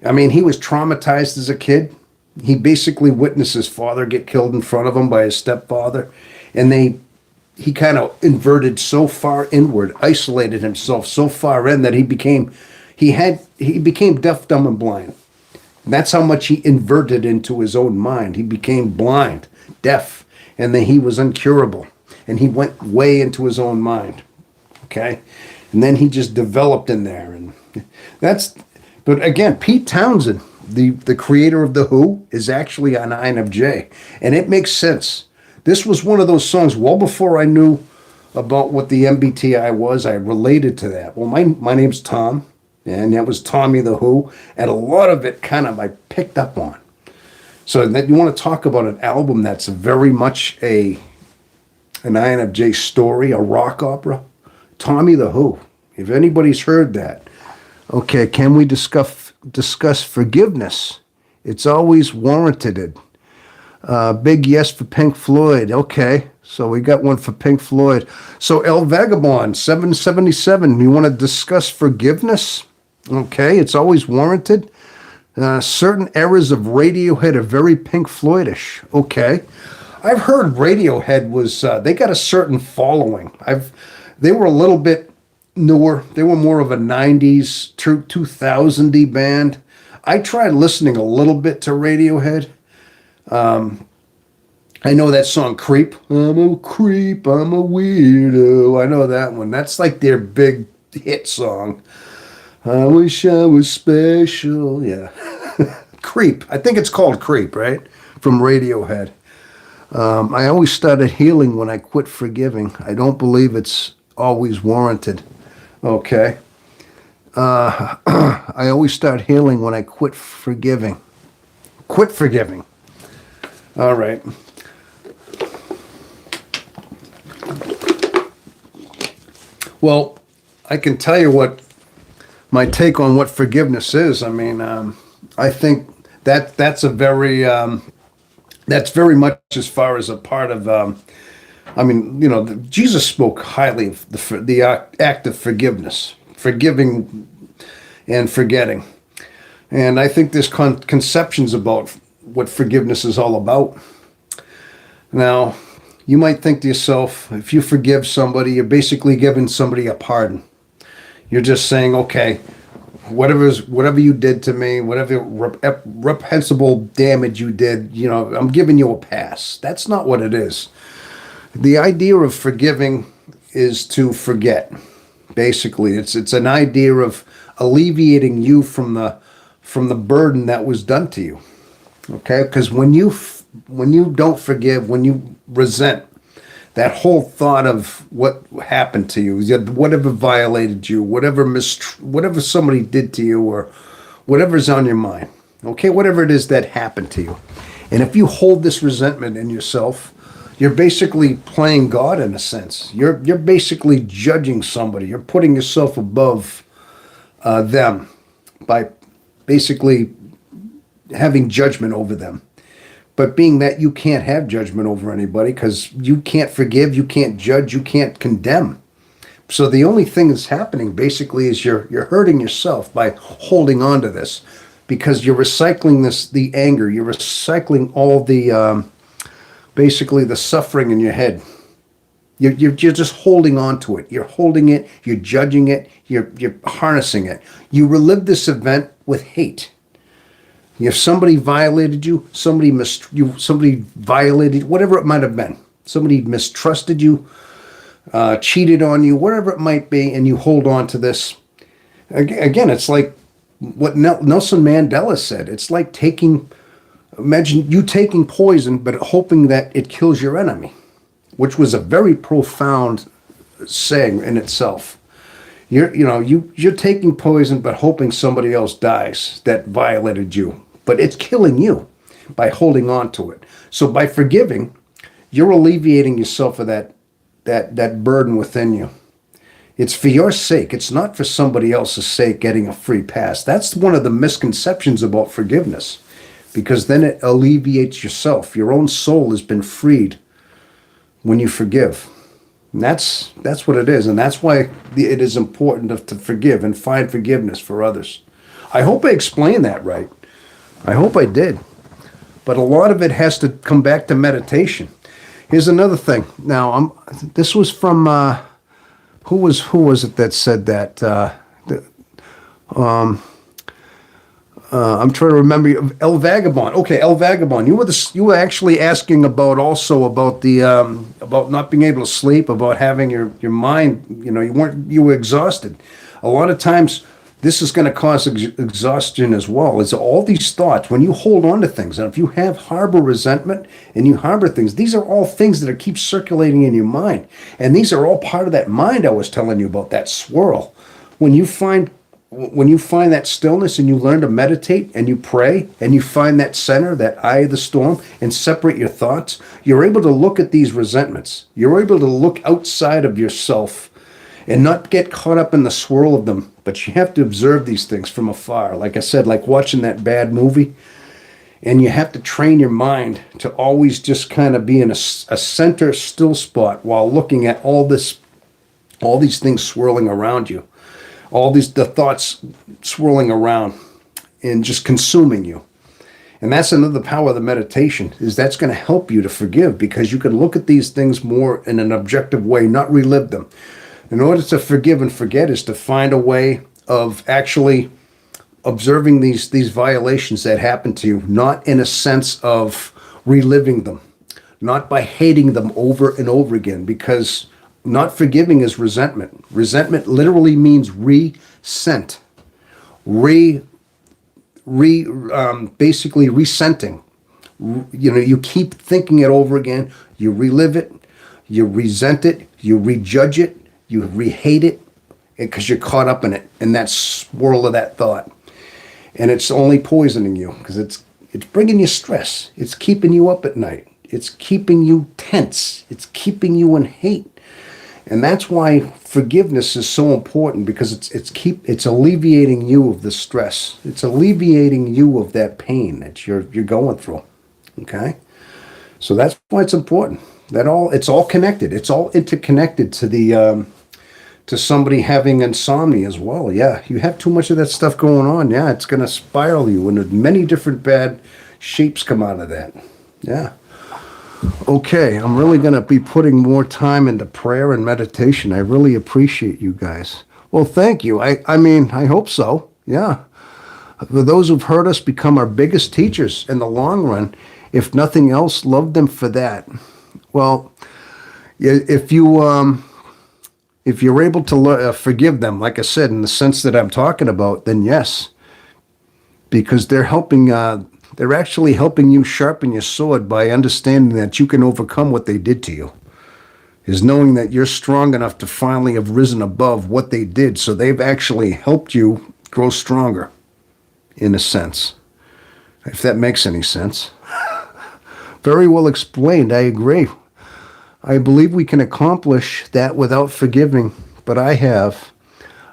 I mean, he was traumatized as a kid. He basically witnessed his father get killed in front of him by his stepfather. And he kind of inverted so far inward, isolated himself so far in that he became deaf, dumb, and blind. And that's how much he inverted into his own mind. He became blind, deaf, and then he was incurable. And he went way into his own mind. Okay? And then he just developed in there. But again, Pete Townsend, the creator of The Who, is actually an INFJ. And it makes sense. This was one of those songs, well before I knew about what the MBTI was, I related to that. Well, my name's Tom, and that was Tommy The Who, and a lot of it kind of I picked up on. So that you want to talk about an album that's very much an INFJ story, a rock opera? Tommy The Who. If anybody's heard that. Okay, can we discuss forgiveness? It's always warranted. Big yes for Pink Floyd. Okay, so we got one for Pink Floyd. So El Vagabond, 777, you want to discuss forgiveness? Okay, it's always warranted. Certain eras of Radiohead are very Pink Floydish. Okay. I've heard Radiohead was, they got a certain following. They were a little bit newer. They were more of a 90s, 2000-y band. I tried listening a little bit to Radiohead. I know that song Creep. I'm a creep, I'm a weirdo. I know that one. That's like their big hit song. I wish I was special. Yeah. Creep. I think it's called Creep, right? From Radiohead. I always started healing when I quit forgiving. I don't believe it's always warranted. Okay. I always start healing when I quit forgiving. Quit forgiving. All right. Well, I can tell you what my take on what forgiveness is. I mean, I think that's very much as far as a part of. Jesus spoke highly of the act of forgiveness, forgiving and forgetting, and I think there's conceptions about what forgiveness is all about. Now, you might think to yourself, if you forgive somebody, you're basically giving somebody a pardon. You're just saying, okay, whatever you did to me, whatever reprehensible damage you did, I'm giving you a pass. That's not what it is. The idea of forgiving is to forget. Basically, it's an idea of alleviating you from the burden that was done to you. Okay, because when you don't forgive, when you resent, that whole thought of what happened to you, whatever violated you, whatever somebody did to you, or whatever's on your mind, okay, whatever it is that happened to you, and if you hold this resentment in yourself, you're basically playing God in a sense. You're basically judging somebody. You're putting yourself above them by basically having judgment over them. But being that you can't have judgment over anybody because you can't forgive, you can't judge, you can't condemn. So the only thing that's happening basically is you're hurting yourself by holding on to this. because you're recycling the anger. You're recycling all the basically the suffering in your head. You're just holding on to it. You're holding it. You're judging it. You're harnessing it. You relive this event with hate. If somebody violated you, somebody violated, whatever it might have been, somebody mistrusted you, cheated on you, whatever it might be, and you hold on to this. Again, it's like what Nelson Mandela said. It's like imagine you taking poison, but hoping that it kills your enemy, which was a very profound saying in itself. You're taking poison, but hoping somebody else dies that violated you. But it's killing you by holding on to it. So by forgiving, you're alleviating yourself of that burden within you. It's for your sake. It's not for somebody else's sake getting a free pass. That's one of the misconceptions about forgiveness, because then it alleviates yourself. Your own soul has been freed when you forgive. And that's what it is. And that's why it is important to forgive and find forgiveness for others. I hope I explained that right. I hope I did. But a lot of it has to come back to meditation. Here's another thing. Now, this was from, who was it that said that? I'm trying to remember. El Vagabond. Okay, El Vagabond. You were actually asking about not being able to sleep, about having your mind. You were exhausted. A lot of times, this is going to cause exhaustion as well. It's all these thoughts when you hold on to things, and if you harbor resentment and you harbor things, these are all things that keep circulating in your mind, and these are all part of that mind I was telling you about, that swirl. When you find that stillness and you learn to meditate and you pray and you find that center, that eye of the storm, and separate your thoughts, you're able to look at these resentments. You're able to look outside of yourself and not get caught up in the swirl of them. But you have to observe these things from afar. Like I said, like watching that bad movie. And you have to train your mind to always just kind of be in a center still spot while looking at all these things swirling around you. The thoughts swirling around and just consuming you. And that's another power of the meditation, is that's going to help you to forgive, because you can look at these things more in an objective way, not relive them. In order to forgive and forget is to find a way of actually observing these violations that happen to you, not in a sense of reliving them, not by hating them over and over again, because not forgiving is resentment. Resentment literally means resent, basically resenting. You keep thinking it over again. You relive it. You resent it. You rejudge it. You re-hate it because you're caught up in it, in that swirl of that thought. And it's only poisoning you, because it's bringing you stress. It's keeping you up at night. It's keeping you tense. It's keeping you in hate. And that's why forgiveness is so important, because it's alleviating you of the stress. It's alleviating you of that pain that you're going through. Okay? So that's why it's important. It's all connected. It's all interconnected to somebody having insomnia as well. Yeah, you have too much of that stuff going on. Yeah, it's going to spiral you, and many different bad shapes come out of that. Yeah. Okay, I'm really going to be putting more time into prayer and meditation. I really appreciate you guys. Well, thank you. I mean, I hope so. Yeah. For those who've heard us become our biggest teachers in the long run, if nothing else, love them for that. Well, if you're able to forgive them, like I said, in the sense that I'm talking about, then yes, because they're helping. They're actually helping you sharpen your sword by understanding that you can overcome what they did to you. Is knowing that you're strong enough to finally have risen above what they did. So they've actually helped you grow stronger, in a sense. If that makes any sense. Very well explained. I agree. I believe we can accomplish that without forgiving, but I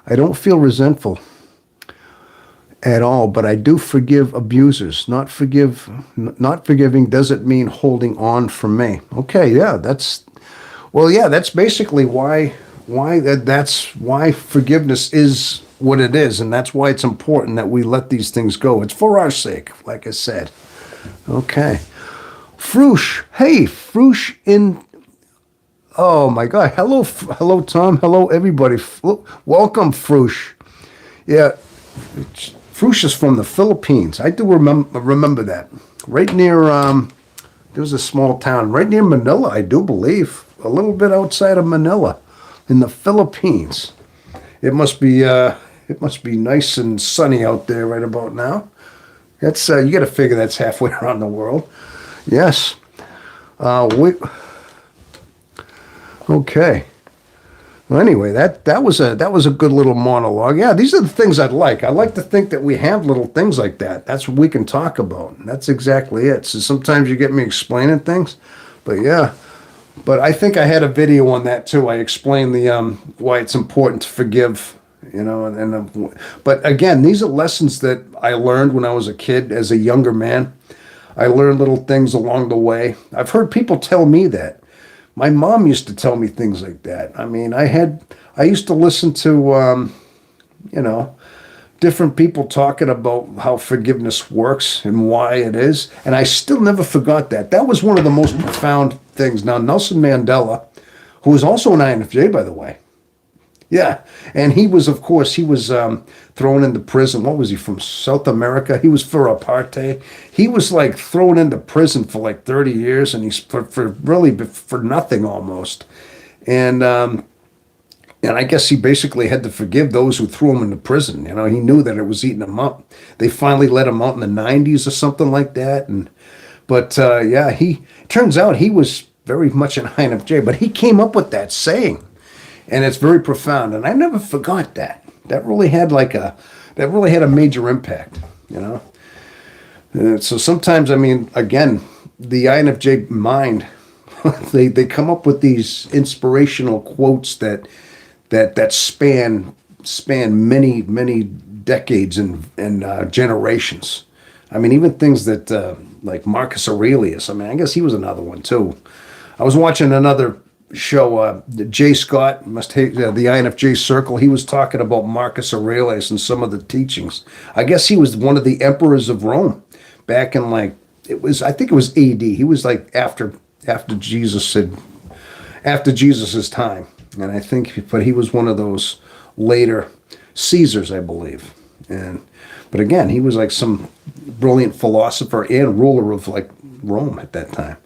don't feel resentful at all, but I do forgive abusers. Not forgiving doesn't mean holding on from me. Okay, yeah, that's basically why that's why forgiveness is what it is, and that's why it's important that we let these things go. It's for our sake, like I said. Okay. Froosh. Hey, Froosh in. Oh my God. Hello, hello, Tom. Hello, everybody. Welcome, Froosh. Yeah, Froosh is from the Philippines. I do remember that. Right near, there was a small town right near Manila, I do believe. A little bit outside of Manila in the Philippines. It must be nice and sunny out there right about now. That's you got to figure that's halfway around the world. Yes. We okay. Well, anyway, that was a good little monologue. Yeah, these are the things I'd like. I like to think that we have little things like that. That's what we can talk about. That's exactly it. So sometimes you get me explaining things, but yeah. But I think I had a video on that too. I explained the why it's important to forgive. But again, these are lessons that I learned when I was a kid, as a younger man. I learned little things along the way. I've heard people tell me that. My mom used to tell me things like that. I mean, I used to listen to, different people talking about how forgiveness works and why it is. And I still never forgot that. That was one of the most profound things. Now, Nelson Mandela, who was also an INFJ, by the way. Yeah. And he was, of course, thrown into prison. What was he, from South America? He was for apartheid. He was like thrown into prison for like 30 years, and he's for really for nothing almost. And I guess he basically had to forgive those who threw him into prison. He knew that it was eating him up. They finally let him out in the 90s or something like that. But yeah, he turns out he was very much an INFJ, but he came up with that saying, and it's very profound. And I never forgot that. That really had a major impact. So sometimes, I mean, again, the INFJ mind, they come up with these inspirational quotes that span many decades and generations. I mean, even things that like Marcus Aurelius. I mean, I guess he was another one too. I was watching another show. Jay Scott must hate the INFJ Circle. He was talking about Marcus Aurelius and some of the teachings. I guess he was one of the emperors of Rome back in I think it was A.D. He was like after Jesus's time. And I think, but he was one of those later Caesars, I believe. But again, he was like some brilliant philosopher and ruler of like Rome at that time.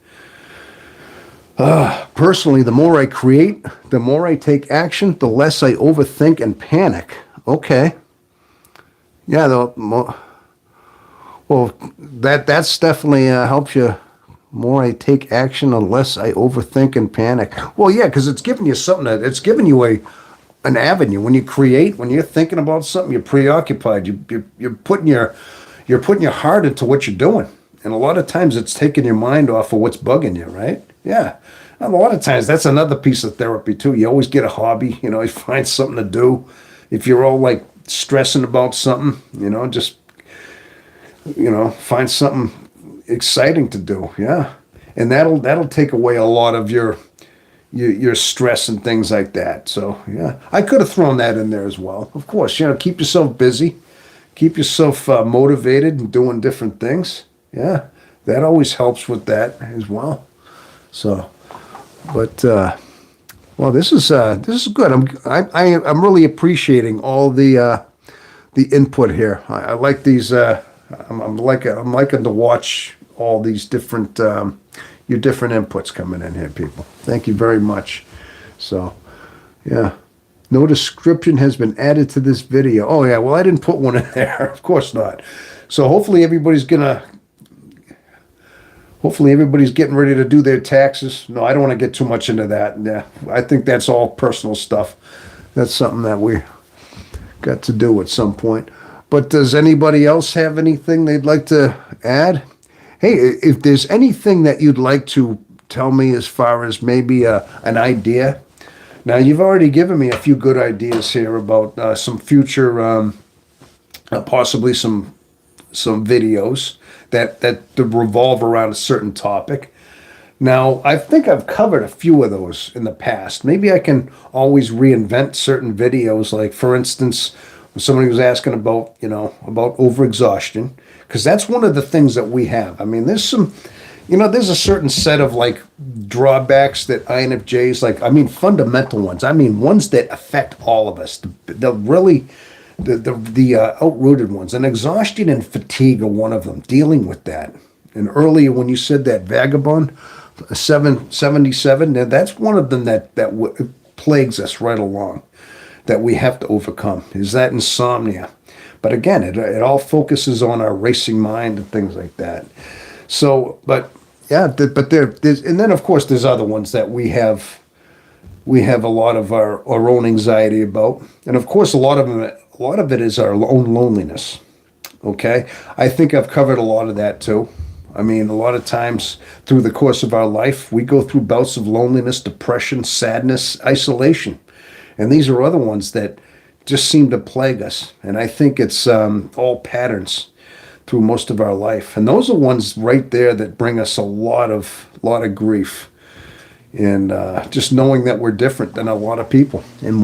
Personally, the more I create, the more I take action, the less I overthink and panic. Okay. Yeah, well, that's definitely helps you. More I take action, the less I overthink and panic. Well, yeah, because it's giving you something. It's giving you an avenue. When you create, when you're thinking about something, you're preoccupied. You're putting your heart into what you're doing, and a lot of times it's taking your mind off of what's bugging you, right? Yeah, and a lot of times that's another piece of therapy too. You always get a hobby. You find something to do. If you're all like stressing about something, just find something exciting to do. Yeah, and that'll take away a lot of your stress and things like that. So yeah, I could have thrown that in there as well. Of course, keep yourself busy, keep yourself motivated and doing different things. Yeah, that always helps with that as well. So, but well, this is good. I'm really appreciating all the input here. I like these. I'm liking to watch all these different your different inputs coming in here, people. Thank you very much. So, yeah. No description has been added to this video. Oh yeah, well I didn't put one in there. Of course not. So hopefully everybody's getting ready to do their taxes. No, I don't want to get too much into that. Yeah, I think that's all personal stuff. That's something that we got to do at some point. But does anybody else have anything they'd like to add? Hey, if there's anything that you'd like to tell me as far as maybe an idea. Now, you've already given me a few good ideas here about some future, possibly some videos that revolve around a certain topic. Now, I think I've covered a few of those in the past. Maybe I can always reinvent certain videos. Like, for instance, Somebody was asking about, about overexhaustion, because that's one of the things that we have. I mean, there's a certain set of like drawbacks that INFJs, like, I mean, fundamental ones. I mean, ones that affect all of us. The really, the outrooted ones. And exhaustion and fatigue are one of them. Dealing with that. And earlier when you said that vagabond, 777, that's one of them that plagues us right along, that we have to overcome, is that insomnia. But again, it all focuses on our racing mind and things like that. So, but yeah, but there's, and then of course there's other ones that we have. We have a lot of our own anxiety about, and of course a lot of it is our own loneliness. Okay, I think I've covered a lot of that too. I mean, a lot of times through the course of our life, we go through bouts of loneliness, depression, sadness, isolation. And these are other ones that just seem to plague us. And I think it's all patterns through most of our life. And those are ones right there that bring us a lot of grief. And just knowing that we're different than a lot of people. And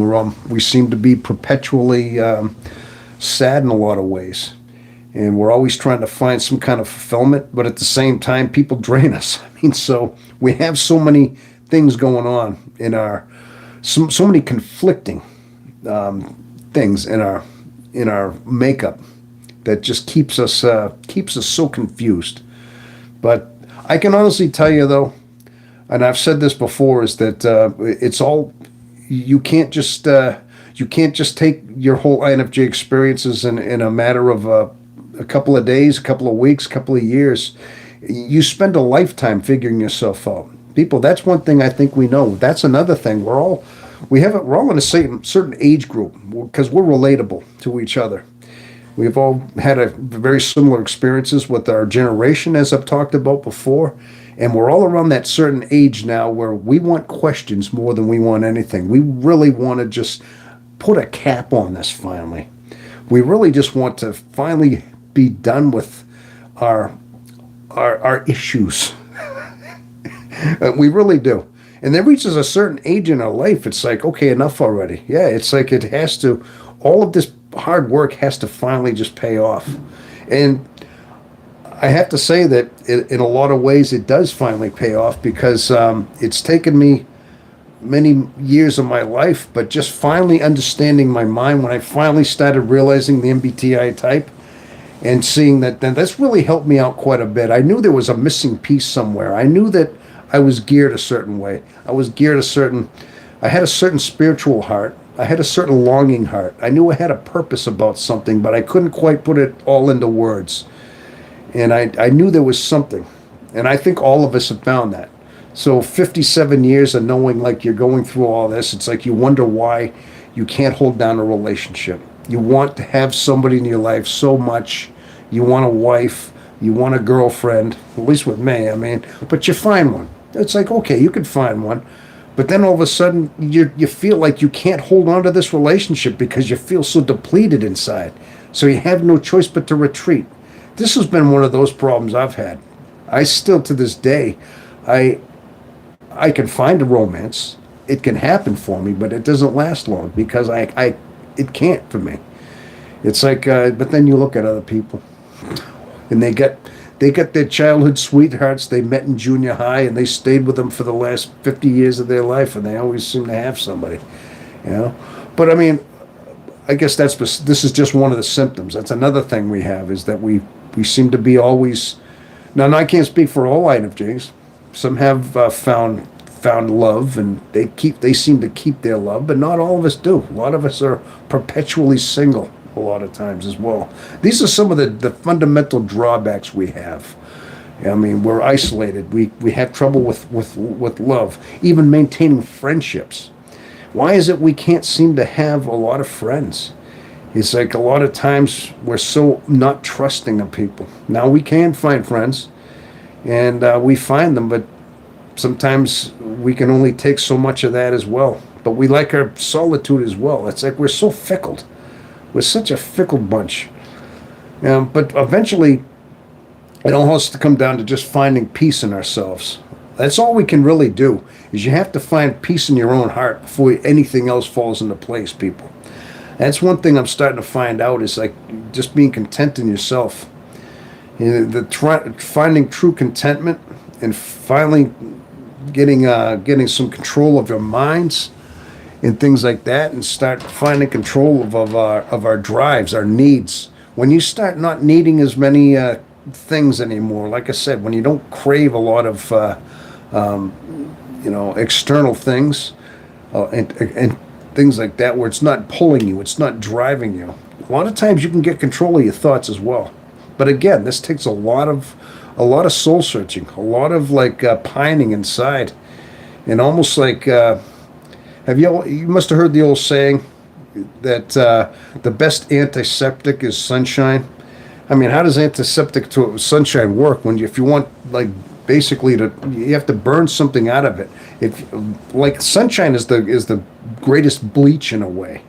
we seem to be perpetually sad in a lot of ways. And we're always trying to find some kind of fulfillment, but at the same time, people drain us. I mean, so we have so many things going on in so many conflicting things in our makeup that just keeps us so confused. But I can honestly tell you though, and I've said this before, is that it's all, you can't just take your whole INFJ experiences in a matter of a couple of days, a couple of weeks, a couple of years. You spend a lifetime figuring yourself out. People, that's one thing I think we know. That's another thing. We're all in a certain age group because we're relatable to each other. We've all had a very similar experiences with our generation, as I've talked about before. And we're all around that certain age now where we want questions more than we want anything. We really want to just put a cap on this finally. We really just want to finally be done with our issues. We really do. And then reaches a certain age in our life, it's like, okay, enough already. Yeah, it's like it has to, all of this hard work has to finally just pay off. And I have to say that in a lot of ways it does finally pay off, because it's taken me many years of my life, but just finally understanding my mind when I finally started realizing the MBTI type and seeing that's really helped me out quite a bit. I knew there was a missing piece somewhere. I knew that I was geared a certain way. I had a certain spiritual heart. I had a certain longing heart. I knew I had a purpose about something, but I couldn't quite put it all into words. And I knew there was something. And I think all of us have found that. So 57 years of knowing like you're going through all this, it's like you wonder why you can't hold down a relationship. You want to have somebody in your life so much. You want a wife. You want a girlfriend, at least with me, I mean, but you find one. It's like, okay, you could find one. But then all of a sudden, you feel like you can't hold on to this relationship because you feel so depleted inside. So you have no choice but to retreat. This has been one of those problems I've had. I still, to this day, I can find a romance. It can happen for me, but it doesn't last long because it can't for me. It's like, but then you look at other people, and they get their childhood sweethearts they met in junior high, and they stayed with them for the last 50 years of their life, and they always seem to have somebody, you know. But I mean, I guess this is just one of the symptoms. That's another thing we have, is that we seem to be always. Now I can't speak for all INFJs. Some have found love, and they seem to keep their love, but not all of us do. A lot of us are perpetually single a lot of times as well. These are some of the fundamental drawbacks we have. I mean, we're isolated. We have trouble with love, even maintaining friendships. Why is it we can't seem to have a lot of friends? It's like a lot of times we're so not trusting of people. Now we can find friends, and we find them, but sometimes we can only take so much of that as well. But we like our solitude as well. It's like we're so fickle. We're such a fickle bunch. But eventually, it all has to come down to just finding peace in ourselves. That's all we can really do, is you have to find peace in your own heart before anything else falls into place, people. That's one thing I'm starting to find out is like just being content in yourself. Finding true contentment and finally getting some control of your minds and things like that, and start finding control of our drives, our needs. When you start not needing as many things anymore, like I said, when you don't crave a lot of external things and things like that, where it's not pulling you, it's not driving you. A lot of times you can get control of your thoughts as well. But again, this takes a lot of soul searching, a lot of like pining inside, and almost like you must have heard the old saying that the best antiseptic is sunshine. I mean, how does antiseptic to sunshine work when if you want like basically you have to burn something out of it. If like sunshine is the greatest bleach in a way.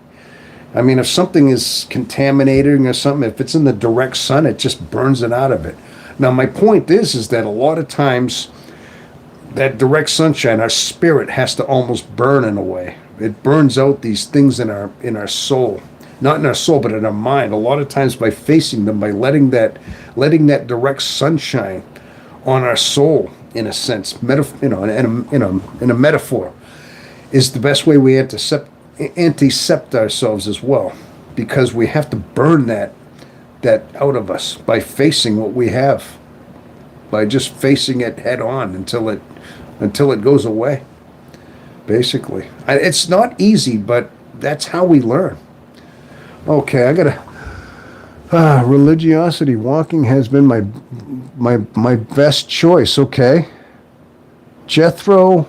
I mean, if something is contaminating or something, if it's in the direct sun, it just burns it out of it. Now, my point is that a lot of times that direct sunshine, our spirit has to almost burn in a way. It burns out these things in our soul, not in our soul, but in our mind. A lot of times by facing them, by letting that direct sunshine on our soul, in a sense, in a metaphor, is the best way we anticept ourselves as well, because we have to burn that out of us by facing what we have, by just facing it head on until it goes away. Basically, it's not easy, but that's how we learn. Okay, I gotta. Religiosity, walking has been my best choice. Okay, Jethro,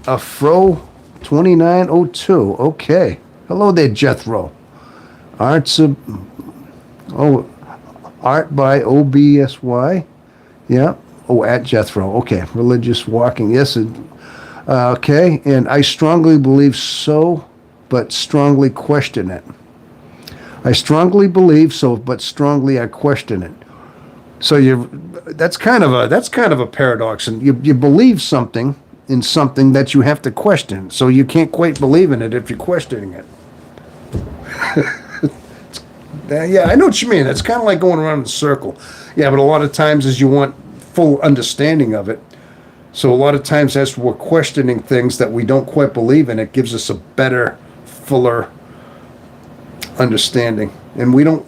Afro 2902. Okay, hello there, Jethro. Art by OBSY. Yeah. Oh, at Jethro. Okay, religious walking. Yes. Okay, and I strongly believe so, but strongly question it. I strongly believe so, but strongly I question it. So that's kind of a paradox, and you believe something in something that you have to question. So you can't quite believe in it if you're questioning it. Yeah, I know what you mean. It's kind of like going around in a circle. Yeah, but a lot of times is you want full understanding of it. So a lot of times as we're questioning things that we don't quite believe in, it gives us a better, fuller understanding. And we don't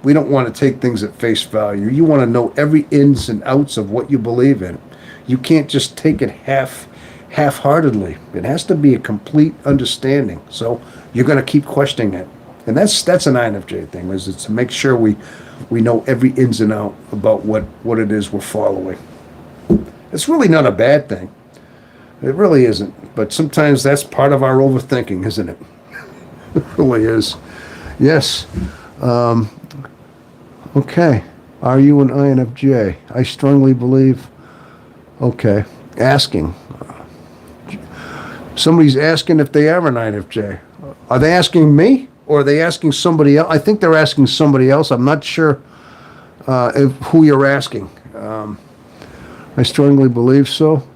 want to take things at face value. You want to know every ins and outs of what you believe in. You can't just take it half-heartedly. It has to be a complete understanding. So you're going to keep questioning it. And that's an INFJ thing, is it's to make sure we know every ins and out about what it is we're following. It's really not a bad thing. It really isn't. But sometimes that's part of our overthinking, isn't it? It really is. Yes. Okay. Are you an INFJ? I strongly believe. Okay. Asking. Somebody's asking if they are an INFJ. Are they asking me? Or are they asking somebody else? I think they're asking somebody else. I'm not sure who you're asking. I strongly believe so.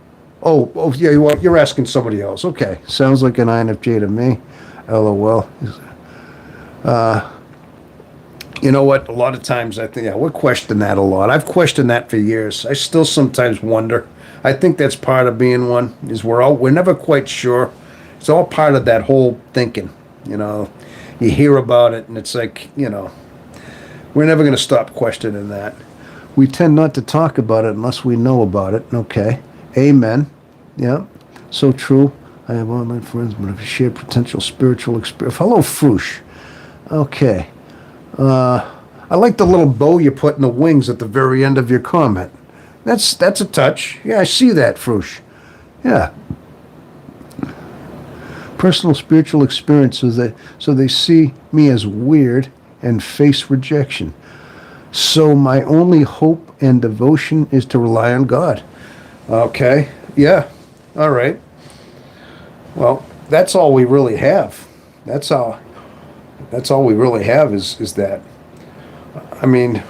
Oh yeah, you're asking somebody else. Okay, sounds like an INFJ to me. LOL. You know what? A lot of times I think, we question that a lot. I've questioned that for years. I still sometimes wonder. I think that's part of being one, is we're never quite sure. It's all part of that whole thinking, You hear about it, and it's like, we're never going to stop questioning that. We tend not to talk about it unless we know about it. Okay. Amen. Yeah. So true. I have online friends, but I've shared potential spiritual experience. Hello, Froosh. Okay. I like the little bow you put in the wings at the very end of your comment. That's a touch. Yeah, I see that, Froosh. Yeah. Personal spiritual experiences so they see me as weird and face rejection. So my only hope and devotion is to rely on God. Okay. Yeah. All right. Well, that's all we really have. That's all we really have is that. I mean,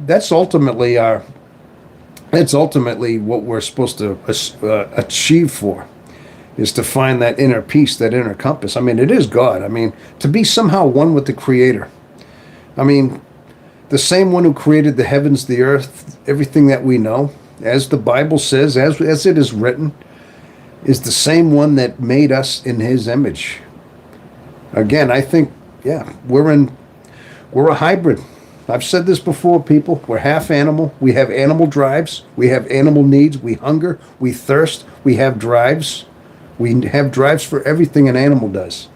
that's ultimately what we're supposed to achieve for, is to find that inner peace, that inner compass. I mean, it is God. I mean, to be somehow one with the Creator. I mean, the same one who created the heavens, the earth, everything that we know, as the Bible says, as it is written, is the same one that made us in his image. Again, I think, yeah, we're a hybrid. I've said this before, people. We're half animal. We have animal drives. We have animal needs. We hunger. We thirst. We have drives. We have drives for everything an animal does.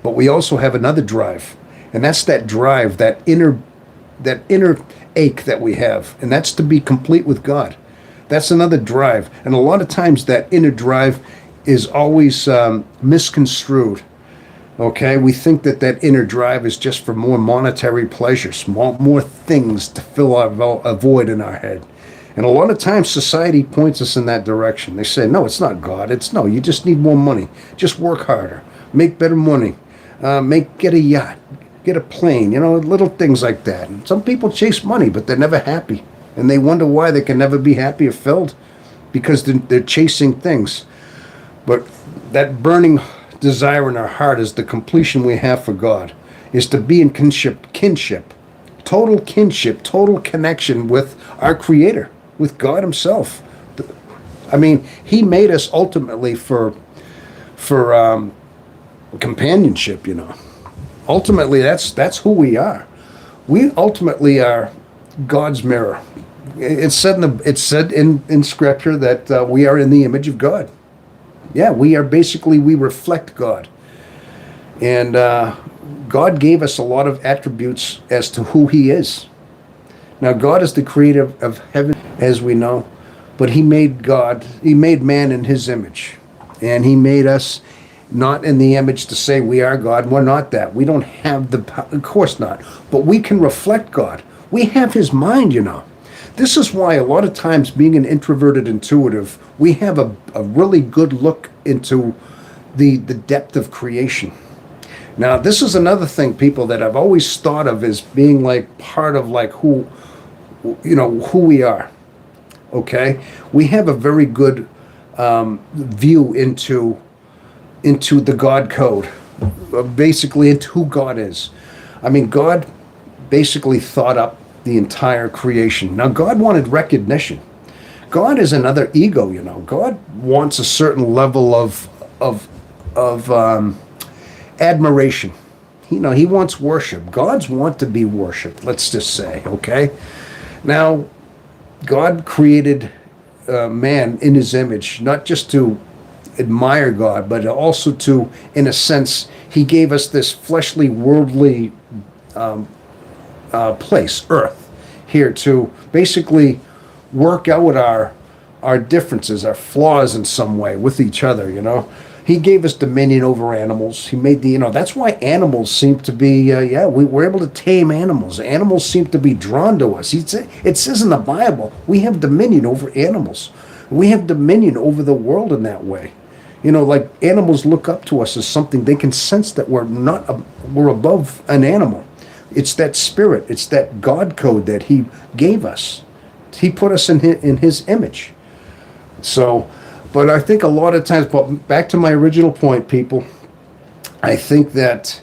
But we also have another drive. And that's that drive, that inner ache that we have. And that's to be complete with God. That's another drive. And a lot of times that inner drive is always misconstrued. Okay, we think that inner drive is just for more monetary pleasures, more things to fill a void in our head. And a lot of times society points us in that direction. They say, no, it's not God. No, you just need more money. Just work harder, make better money, get a yacht, get a plane, little things like that. And some people chase money, but they're never happy. And they wonder why they can never be happy or filled, because they're chasing things. But that burning desire in our heart is the completion we have for God, is to be in kinship, total kinship, total connection with our Creator, with God Himself. I mean, He made us ultimately for companionship. Ultimately, that's who we are. We ultimately are God's mirror. It's said in Scripture that we are in the image of God. Yeah, we reflect God. And God gave us a lot of attributes as to who He is. Now, God is the creator of heaven, as we know, but He made man in His image. And He made us not in the image to say we are God. We're not that. We don't have the power, of course not. But we can reflect God. We have His mind, This is why a lot of times, being an introverted intuitive, we have a really good look into the depth of creation. Now, this is another thing, people, that I've always thought of as being like part of like who we are. Okay, we have a very good view into the God code, basically into who God is. I mean, God basically thought up the entire creation. Now, God wanted recognition. God is another ego, God wants a certain level of admiration. He wants worship. Gods want to be worshipped, let's just say, okay? Now, God created man in His image, not just to admire God, but also to, in a sense, He gave us this fleshly, worldly place, earth, here to basically work out our differences, our flaws in some way with each other, He gave us dominion over animals. He made that's why animals seem to be, we're able to tame animals. Animals seem to be drawn to us. It says in the Bible, we have dominion over animals. We have dominion over the world in that way. Like animals look up to us as something, they can sense that we're above an animal. It's that spirit, it's that God code that He gave us. He put us in His image. So, but I think a lot of times, but back to my original point, people, I think that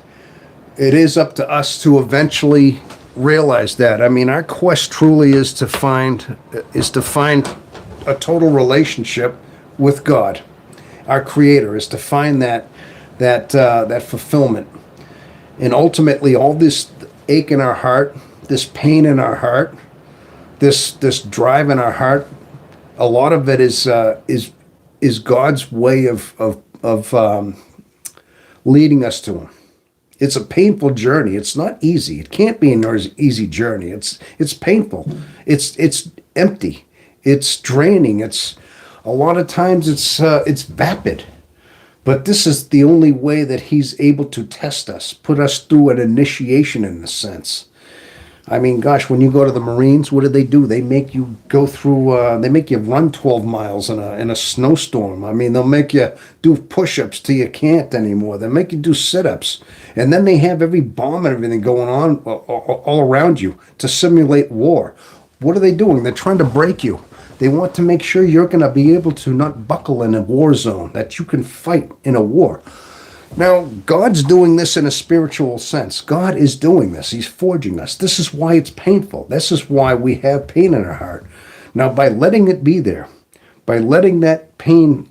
it is up to us to eventually realize that. I mean, our quest truly is to find a total relationship with God. Our Creator is to find that fulfillment. And ultimately, all this ache in our heart, this pain in our heart, this drive in our heart, a lot of it is God's way of leading us to Him. It's a painful journey. It's not easy. It can't be an easy journey. It's painful. It's empty. It's draining. It's a lot of times it's vapid. But this is the only way that He's able to test us, put us through an initiation in a sense. I mean, gosh, when you go to the Marines, what do? They make you go through, they make you run 12 miles in a snowstorm. I mean, they'll make you do push-ups till you can't anymore. They'll make you do sit-ups. And then they have every bomb and everything going on all around you to simulate war. What are they doing? They're trying to break you. They want to make sure you're going to be able to not buckle in a war zone, that you can fight in a war. Now, God's doing this in a spiritual sense. God is doing this. He's forging us. This is why it's painful. This is why we have pain in our heart. Now, by letting it be there, by letting that pain,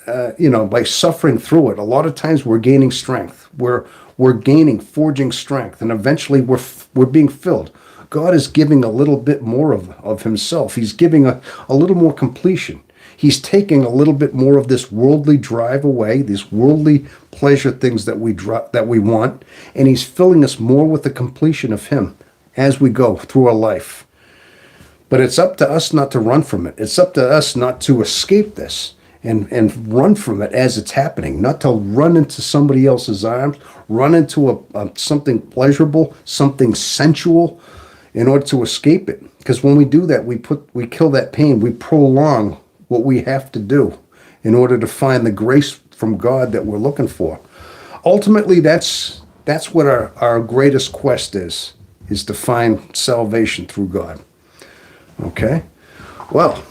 by suffering through it, a lot of times we're gaining strength. We're gaining, forging strength, and eventually we're being filled. God is giving a little bit more of himself. He's giving a little more completion. He's taking a little bit more of this worldly drive away, these worldly pleasure things that we want, and he's filling us more with the completion of him as we go through our life. But it's up to us not to run from it. It's up to us not to escape this and run from it as it's happening, not to run into somebody else's arms, run into something pleasurable, something sensual in order to escape it. Because when we do that, we kill that pain, we prolong what we have to do in order to find the grace from God that we're looking for. Ultimately, that's what our greatest quest is to find salvation through God. Okay? Well,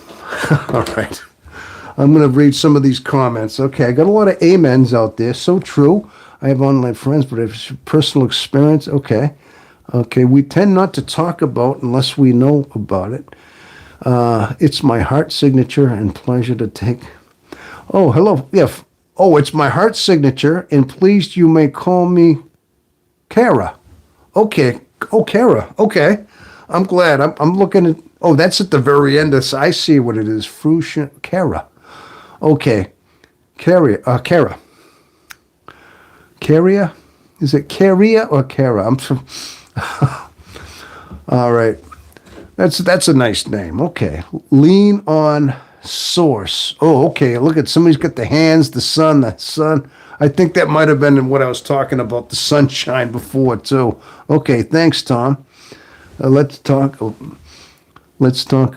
all right. I'm going to read some of these comments. Okay, I got a lot of amens out there. So true. I have online friends, but it's personal experience. Okay. Okay, we tend not to talk about unless we know about it. It's my heart signature and pleasure to take. Oh, hello. Yeah. Oh, it's my heart signature, and pleased you may call me Kara. Okay. Oh, Kara. Okay. I'm glad. I'm looking at. Oh, that's at the very end. I see what it is. Fruscia Kara. Okay. Kara. Caria? Is it Caria or Kara? I'm from. All right. That's a nice name. Okay. Lean on source. Oh, okay. Look at somebody's got the hands, the sun. I think that might have been what I was talking about, the sunshine before too. Okay. Thanks, Tom. Let's talk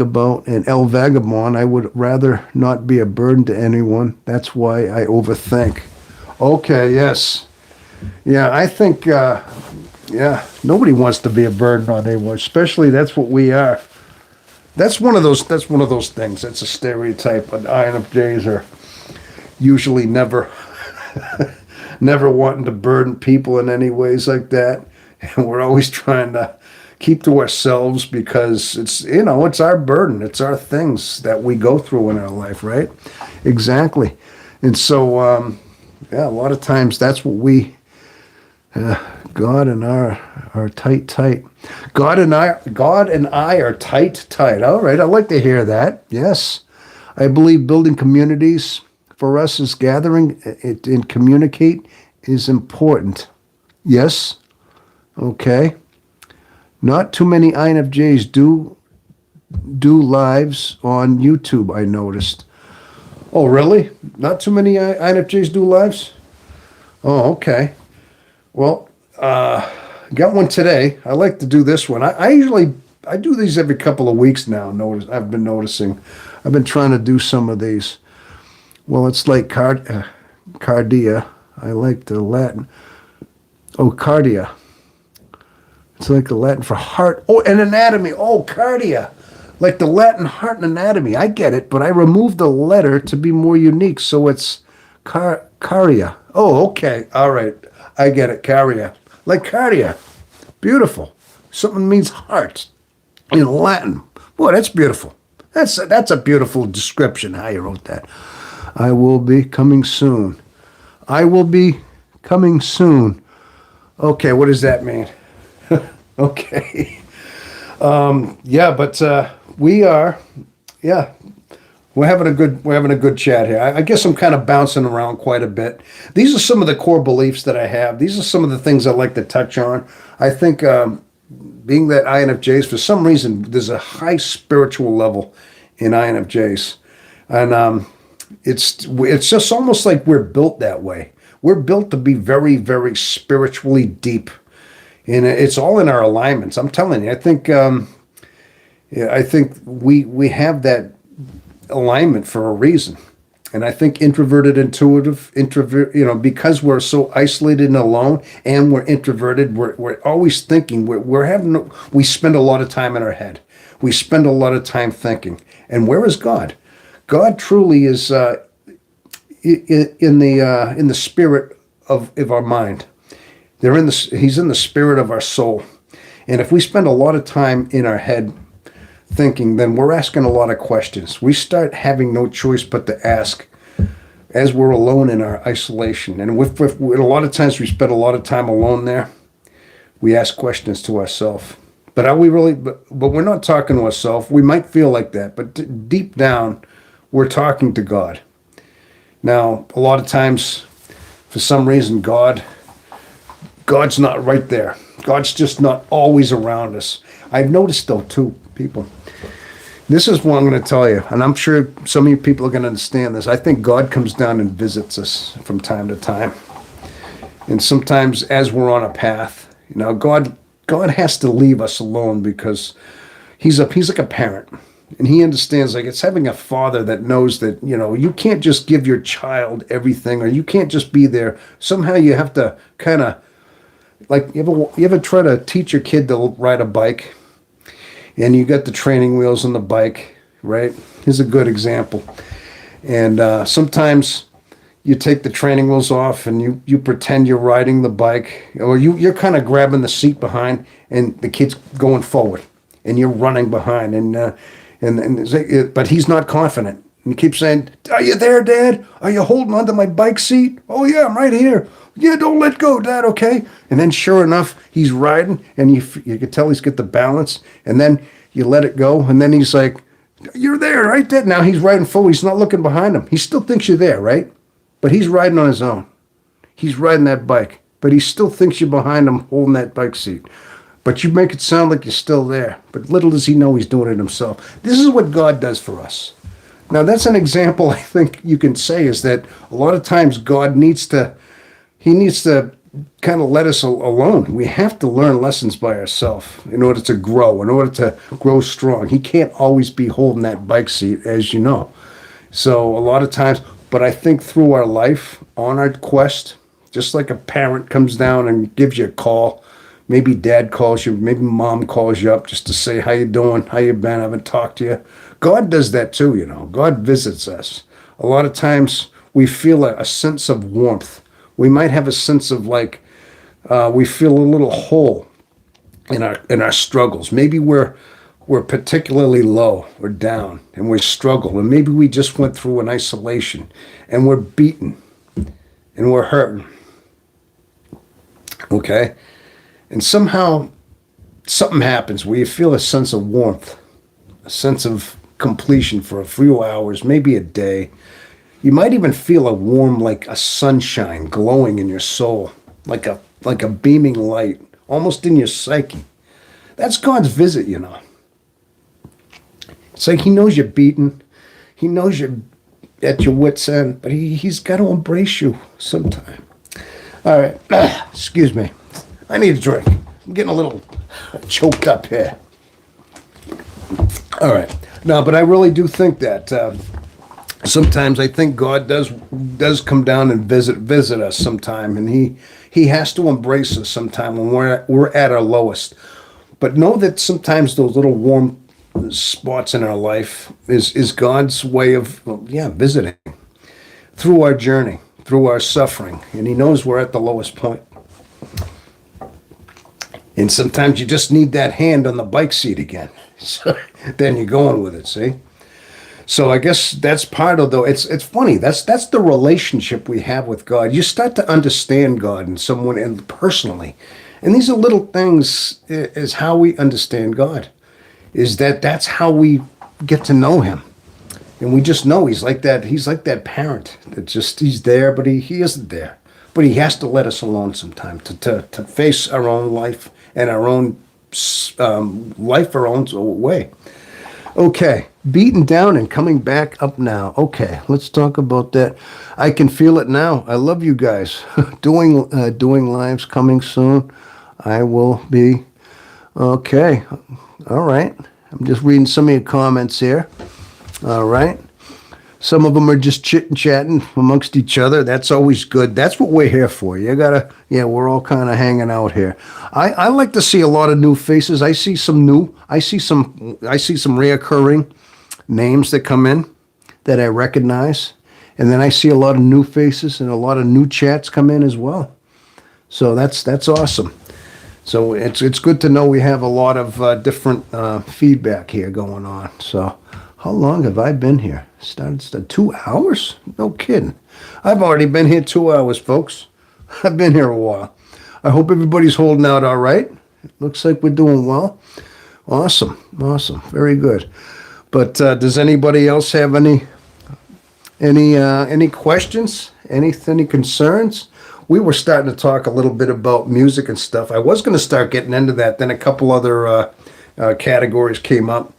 about an El Vagabond. I would rather not be a burden to anyone. That's why I overthink. Okay. Yes. Yeah. I think. Yeah, nobody wants to be a burden on anyone, especially that's what we are. That's one of those things. That's a stereotype. But INFJs are usually never wanting to burden people in any ways like that. And we're always trying to keep to ourselves because it's our burden. It's our things that we go through in our life, right? Exactly. And so, a lot of times that's what we God and I are tight. God and I are tight. All right, I'd like to hear that. Yes. I believe building communities for us as gathering and communicate is important. Yes. Okay. Not too many INFJs do lives on YouTube, I noticed. Oh, really? Not too many INFJs do lives? Oh, okay. Well, got one today. I like to do this one. I do these every couple of weeks now. I've been noticing. I've been trying to do some of these. Well, it's like cardia. I like the Latin. Oh, cardia. It's like the Latin for heart. Oh, and anatomy. Oh, cardia. Like the Latin heart and anatomy. I get it, but I removed the letter to be more unique, so it's caria. Oh, okay. All right. I get it. Caria. Like cardia. Beautiful. Something means heart in Latin. Boy, that's beautiful. That's a beautiful description how you wrote that. I will be coming soon. I will be coming soon. Okay, what does that mean? Okay. We are, we're having a good chat here. I guess I'm kind of bouncing around quite a bit. These are some of the core beliefs that I have. These are some of the things I like to touch on. I think being that INFJs, for some reason, there's a high spiritual level in INFJs, and it's just almost like we're built that way. We're built to be very, very spiritually deep, and it's all in our alignments. I'm telling you, I think we have that alignment for a reason. And I think introverted, intuitive, because we're so isolated and alone, and we're introverted, we're always thinking. We spend a lot of time in our head. We spend a lot of time thinking, And where is God? God truly is in the spirit of our mind. He's in the spirit of our soul. And if we spend a lot of time in our head thinking, then we're asking a lot of questions. We start having no choice but to ask as we're alone in our isolation. And with a lot of times we spend a lot of time alone there, we ask questions to ourselves. But are we really, but we're not talking to ourselves. We might feel like that, but deep down, we're talking to God. Now, a lot of times, for some reason, God's not right there. God's just not always around us. I've noticed, though, too, people. This is what I'm going to tell you, and I'm sure some of you people are going to understand this. I think God comes down and visits us from time to time. And sometimes as we're on a path, God has to leave us alone because he's like a parent. And he understands, like, it's having a father that knows that, you can't just give your child everything, or you can't just be there. Somehow you have to kind of, like, you ever try to teach your kid to ride a bike? And you got the training wheels on the bike, right? Here's a good example. And sometimes you take the training wheels off and you pretend you're riding the bike, or you're kind of grabbing the seat behind, and the kid's going forward, and you're running behind, but he's not confident. And he keeps saying, "Are you there, Dad? Are you holding onto my bike seat?" "Oh yeah, I'm right here." "Yeah, don't let go, Dad, okay?" And then sure enough, he's riding, and you can tell he's got the balance, and then you let it go, and then he's like, "You're there, right, Dad?" Now he's riding forward. He's not looking behind him. He still thinks you're there, right? But he's riding on his own. He's riding that bike, but he still thinks you're behind him holding that bike seat. But you make it sound like you're still there. But little does he know he's doing it himself. This is what God does for us. Now, that's an example I think you can say, is that a lot of times God needs to kind of let us alone. We have to learn lessons by ourselves in order to grow strong. He can't always be holding that bike seat, as you know. So a lot of times, but I think through our life, on our quest, just like a parent comes down and gives you a call, maybe dad calls you, maybe mom calls you up just to say, "How you doing? How you been? I haven't talked to you." God does that too, God visits us. A lot of times we feel a sense of warmth. We might have a sense of we feel a little whole in our struggles. Maybe we're particularly low or down and we struggle, and maybe we just went through an isolation and we're beaten and we're hurting. Okay? And somehow something happens where you feel a sense of warmth, a sense of completion for a few hours, maybe a day. You might even feel a warm, like a sunshine glowing in your soul, like a beaming light, almost in your psyche. That's God's visit, It's like he knows you're beaten. He knows you're at your wit's end, but he's got to embrace you sometime. All right. Excuse me. I need a drink. I'm getting a little choked up here. All right. No, but I really do think that sometimes I think God does come down and visit us sometime, and he has to embrace us sometime when we're at our lowest. But know that sometimes those little warm spots in our life is God's way of visiting through our journey, through our suffering, and he knows we're at the lowest point. And sometimes you just need that hand on the bike seat again. So then you're going with it, see? So I guess that's part of it's funny. That's the relationship we have with God. You start to understand God and personally. And these are little things is how we understand God. That's how we get to know him. And we just know he's like that parent that just he's there, but he isn't there. But he has to let us alone sometime to face our own life and our own life our own way. Okay, beaten down and coming back up now. Okay, let's talk about that. I can feel it now. I love you guys. doing lives coming soon. I will be. Okay, all right. I'm just reading some of your comments here. All right. Some of them are just chit-chatting amongst each other. That's always good. That's what we're here for. We're all kind of hanging out here. I like to see a lot of new faces. I see some reoccurring. names that come in that I recognize. And then I see a lot of new faces and a lot of new chats come in as well. So that's awesome. So it's good to know we have a lot of different feedback here going on. So how long have I been here? Started 2 hours? No kidding. I've already been here 2 hours, folks. I've been here a while. I hope everybody's holding out all right. It looks like we're doing well. Awesome. Very good. But does anybody else have any questions? Any concerns? We were starting to talk a little bit about music and stuff. I was going to start getting into that. Then a couple other categories came up.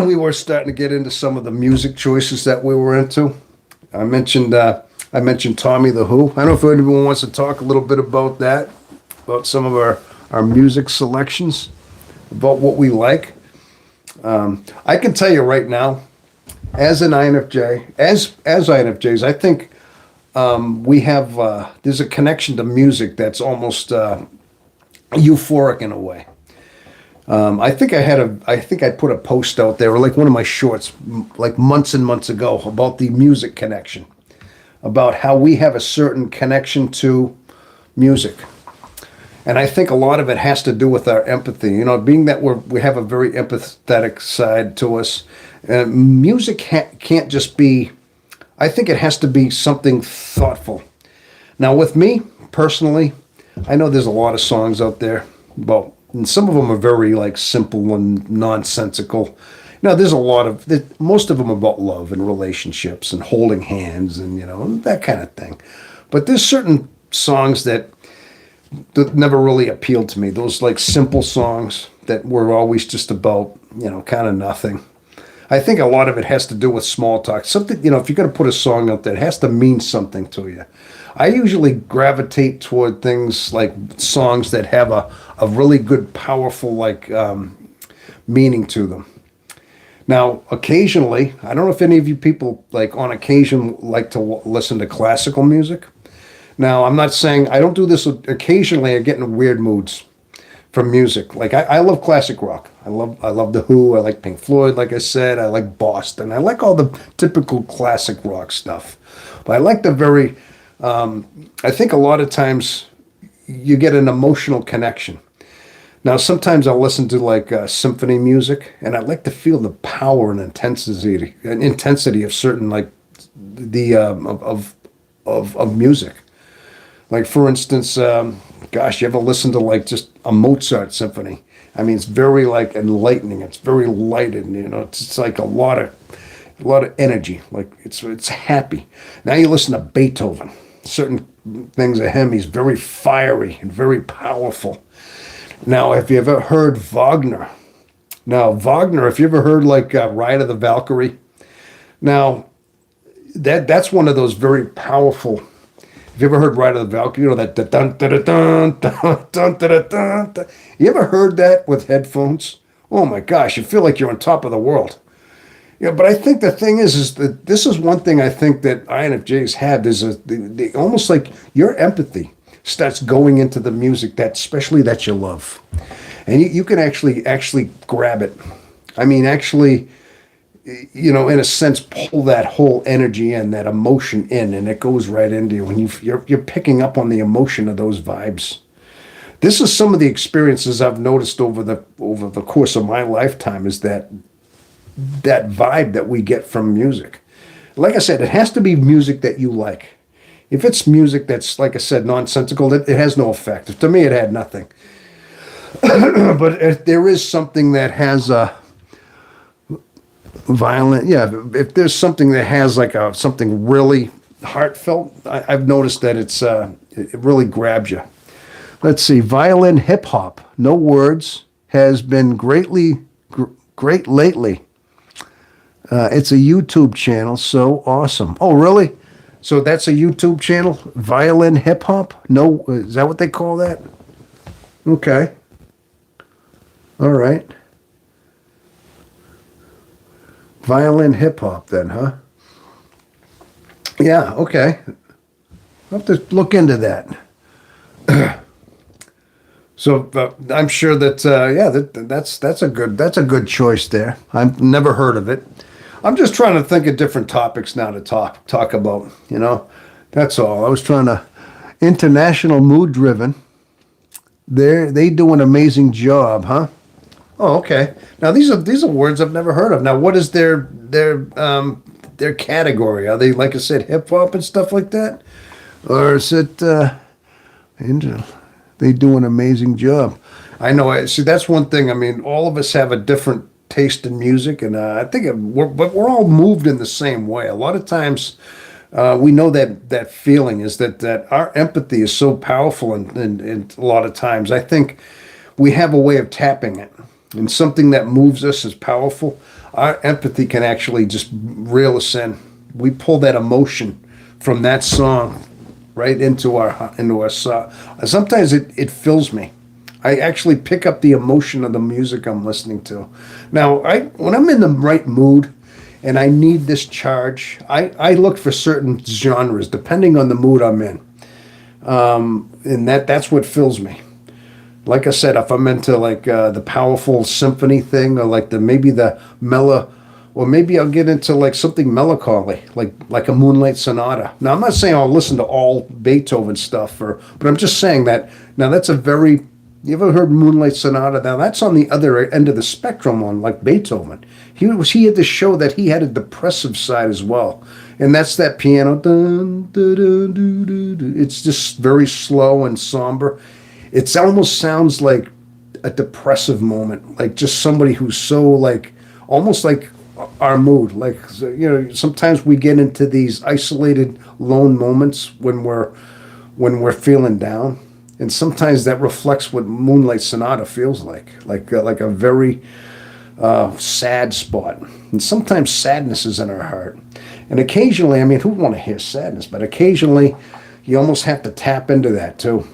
We were starting to get into some of the music choices that we were into. I mentioned Tommy the Who. I don't know if anyone wants to talk a little bit about that, about some of our music selections, about what we like. I can tell you right now, as an INFJ, as INFJs, I think we have there's a connection to music that's almost euphoric in a way. I think I put a post out there, or like one of my shorts, like months and months ago, about the music connection, about how we have a certain connection to music. And I think a lot of it has to do with our empathy. You know, being that we have a very empathetic side to us, music can't just be, I think it has to be something thoughtful. Now, with me, personally, I know there's a lot of songs out there, and some of them are very, like, simple and nonsensical. Now, there's most of them are about love and relationships and holding hands and, that kind of thing. But there's certain songs that never really appealed to me. Those, like, simple songs that were always just about, kind of nothing. I think a lot of it has to do with small talk. Something, if you're going to put a song out there, it has to mean something to you. I usually gravitate toward things like songs that have a really good, powerful, like, meaning to them. Now, occasionally, I don't know if any of you people, like, on occasion, like to listen to classical music. Now, I'm not saying, I don't do this occasionally. I get in weird moods for music. Like, I love classic rock. I love The Who. I like Pink Floyd, like I said. I like Boston. I like all the typical classic rock stuff. But I like the very, I think a lot of times you get an emotional connection. Now, sometimes I'll listen to, like, symphony music, and I like to feel the power and intensity of certain, like, the of music. Like, for instance, you ever listen to, like, just a Mozart symphony? I mean, it's very, like, enlightening. It's very lighted. It's like a lot of energy. Like, it's happy. Now you listen to Beethoven. Certain things of him, he's very fiery and very powerful. Now, have you ever heard Wagner? Now, Wagner, if you ever heard, like, Ride of the Valkyrie, now that's one of those very powerful. Have you ever heard Ride of the Valkyrie? That dun dun dun dun dun dun dun dun dun. You ever heard that with headphones? Oh my gosh, you feel like you're on top of the world. Yeah, but I think the thing is that this is one thing I think that INFJs have. There's almost like your empathy starts going into the music especially that you love, and you can actually grab it. I mean, actually, in a sense, pull that whole energy in, that emotion in, and it goes right into you. When you're picking up on the emotion of those vibes. This is some of the experiences I've noticed over the course of my lifetime, is that vibe that we get from music. Like I said, it has to be music that you like. If it's music that's, like I said, nonsensical, it has no effect. To me, it had nothing. But if there is something that has a violent, if there's something that has like something really heartfelt, I've noticed that it really grabs you. Let's see, violin hip hop, no words, has been great lately. It's a YouTube channel, so awesome. Oh, really? So that's a YouTube channel? Violin hip hop? No, is that what they call that? Okay. All right. Violin hip hop then, huh? Yeah, okay. I'll have to look into that. So I'm sure that yeah, that's a good choice there. I've never heard of it. I'm just trying to think of different topics now to talk about. That's all. I was trying to international mood driven. They do an amazing job, huh? Oh, okay. Now these are words I've never heard of. Now, what is their category? Are they, like I said, hip hop and stuff like that, or is it? Angel? They do an amazing job. I know. See, that's one thing. I mean, all of us have a different taste in music, and I think but we're all moved in the same way. A lot of times, we know that feeling is that our empathy is so powerful, and a lot of times, I think we have a way of tapping it, and something that moves us is powerful. Our empathy can actually just reel us in. We pull that emotion from that song right into our song. Sometimes it fills me. I actually pick up the emotion of the music I'm listening to. Now, when I'm in the right mood and I need this charge, I look for certain genres depending on the mood I'm in, and that's what fills me. Like I said, if I'm into like the powerful symphony thing, or like maybe the mellow, or maybe I'll get into like something melancholy, like a Moonlight Sonata. Now I'm not saying I'll listen to all Beethoven stuff, but I'm just saying that now that's a very. You ever heard Moonlight Sonata? Now that's on the other end of the spectrum on like Beethoven. He had to show that he had a depressive side as well, and that's that piano. Dun, dun, dun, dun, dun, dun. It's just very slow and somber. It almost sounds like a depressive moment, like just somebody who's so like almost like our mood. Like sometimes we get into these isolated, lone moments when we're feeling down, and sometimes that reflects what Moonlight Sonata feels like a very sad spot. And sometimes sadness is in our heart, and occasionally, I mean, who would want to hear sadness? But occasionally, you almost have to tap into that too.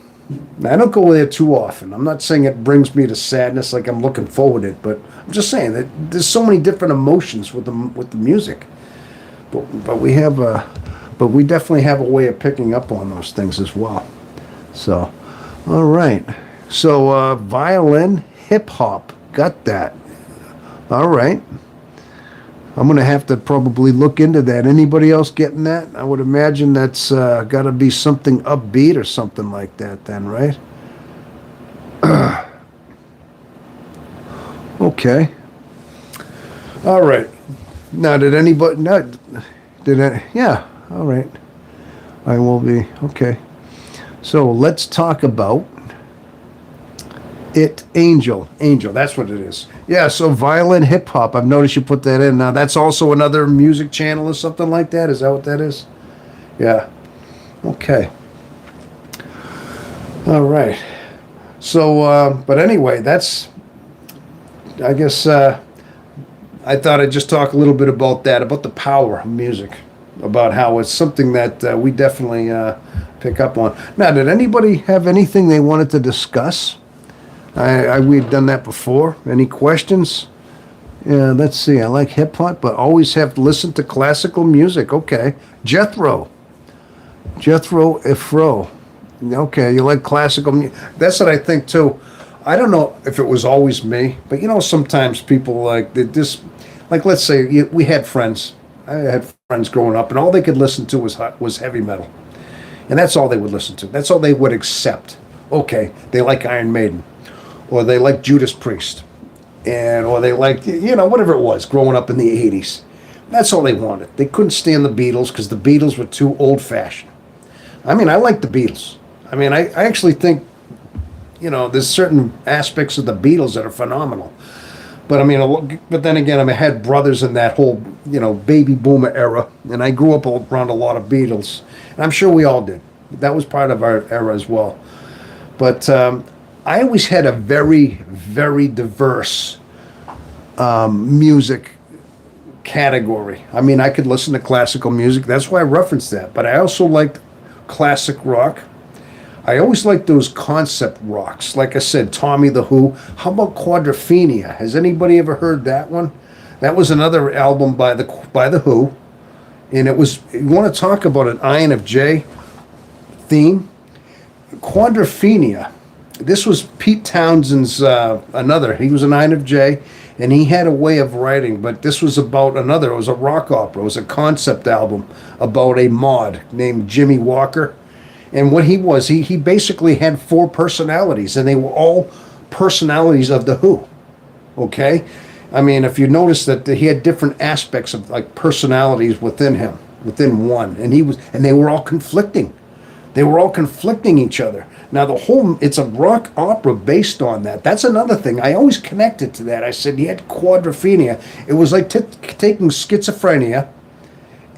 I don't go there too often. I'm not saying it brings me to sadness like I'm looking forward to it, but I'm just saying that there's so many different emotions with the music. But we definitely have a way of picking up on those things as well. So, all right. So violin, hip hop, got that. All right. I'm going to have to probably look into that. Anybody else getting that? I would imagine that's got to be something upbeat or something like that then, right? Okay. All right. Now, did anybody... Yeah. All right. I will be... Okay. So, let's talk about... Angel, that's what it is. Yeah, so violin hip hop. I've noticed you put that in. Now that's also another music channel or something like that. Is that what that is? Yeah. Okay. All right. So, but anyway, I guess, I thought I'd just talk a little bit about that, about the power of music, about how it's something that we definitely pick up on. Now, did anybody have anything they wanted to discuss? We've done that before. Any questions? Yeah, let's see. I like hip hop, but always have to listen to classical music. Okay. Jethro Ifro. Okay, you like classical music. That's what I think too. I don't know if it was always me, but sometimes people like they just like let's say we had friends. I had friends growing up, and all they could listen to was heavy metal, and that's all they would listen to. That's all they would accept. Okay, they like Iron Maiden, or they like Judas Priest, or they liked whatever it was growing up in the '80s. That's all they wanted. They couldn't stand the Beatles because the Beatles were too old-fashioned. I mean, I like the Beatles. I mean, I actually think there's certain aspects of the Beatles that are phenomenal. But I mean, but then again, I had brothers in that whole baby boomer era, and I grew up around a lot of Beatles, and I'm sure we all did. That was part of our era as well. But I always had a very, very diverse music category. I mean, I could listen to classical music. That's why I referenced that. But I also liked classic rock. I always liked those concept rocks. Like I said, Tommy the Who. How about Quadrophenia? Has anybody ever heard that one? That was another album by the Who. And it was, you want to talk about an INFJ theme? Quadrophenia this was Pete Townsend's another. He was an INFJ, and he had a way of writing. But this was about another. It was a rock opera. It was a concept album about a mod named Jimmy Walker. And what he was, he basically had four personalities, and they were all personalities of the Who. Okay, I mean, if you notice that he had different aspects of like personalities within him, within one, and they were all conflicting. They were all conflicting each other. Now it's a rock opera based on that. That's another thing. I always connected to that. I said he had quadrophenia. It was like taking schizophrenia,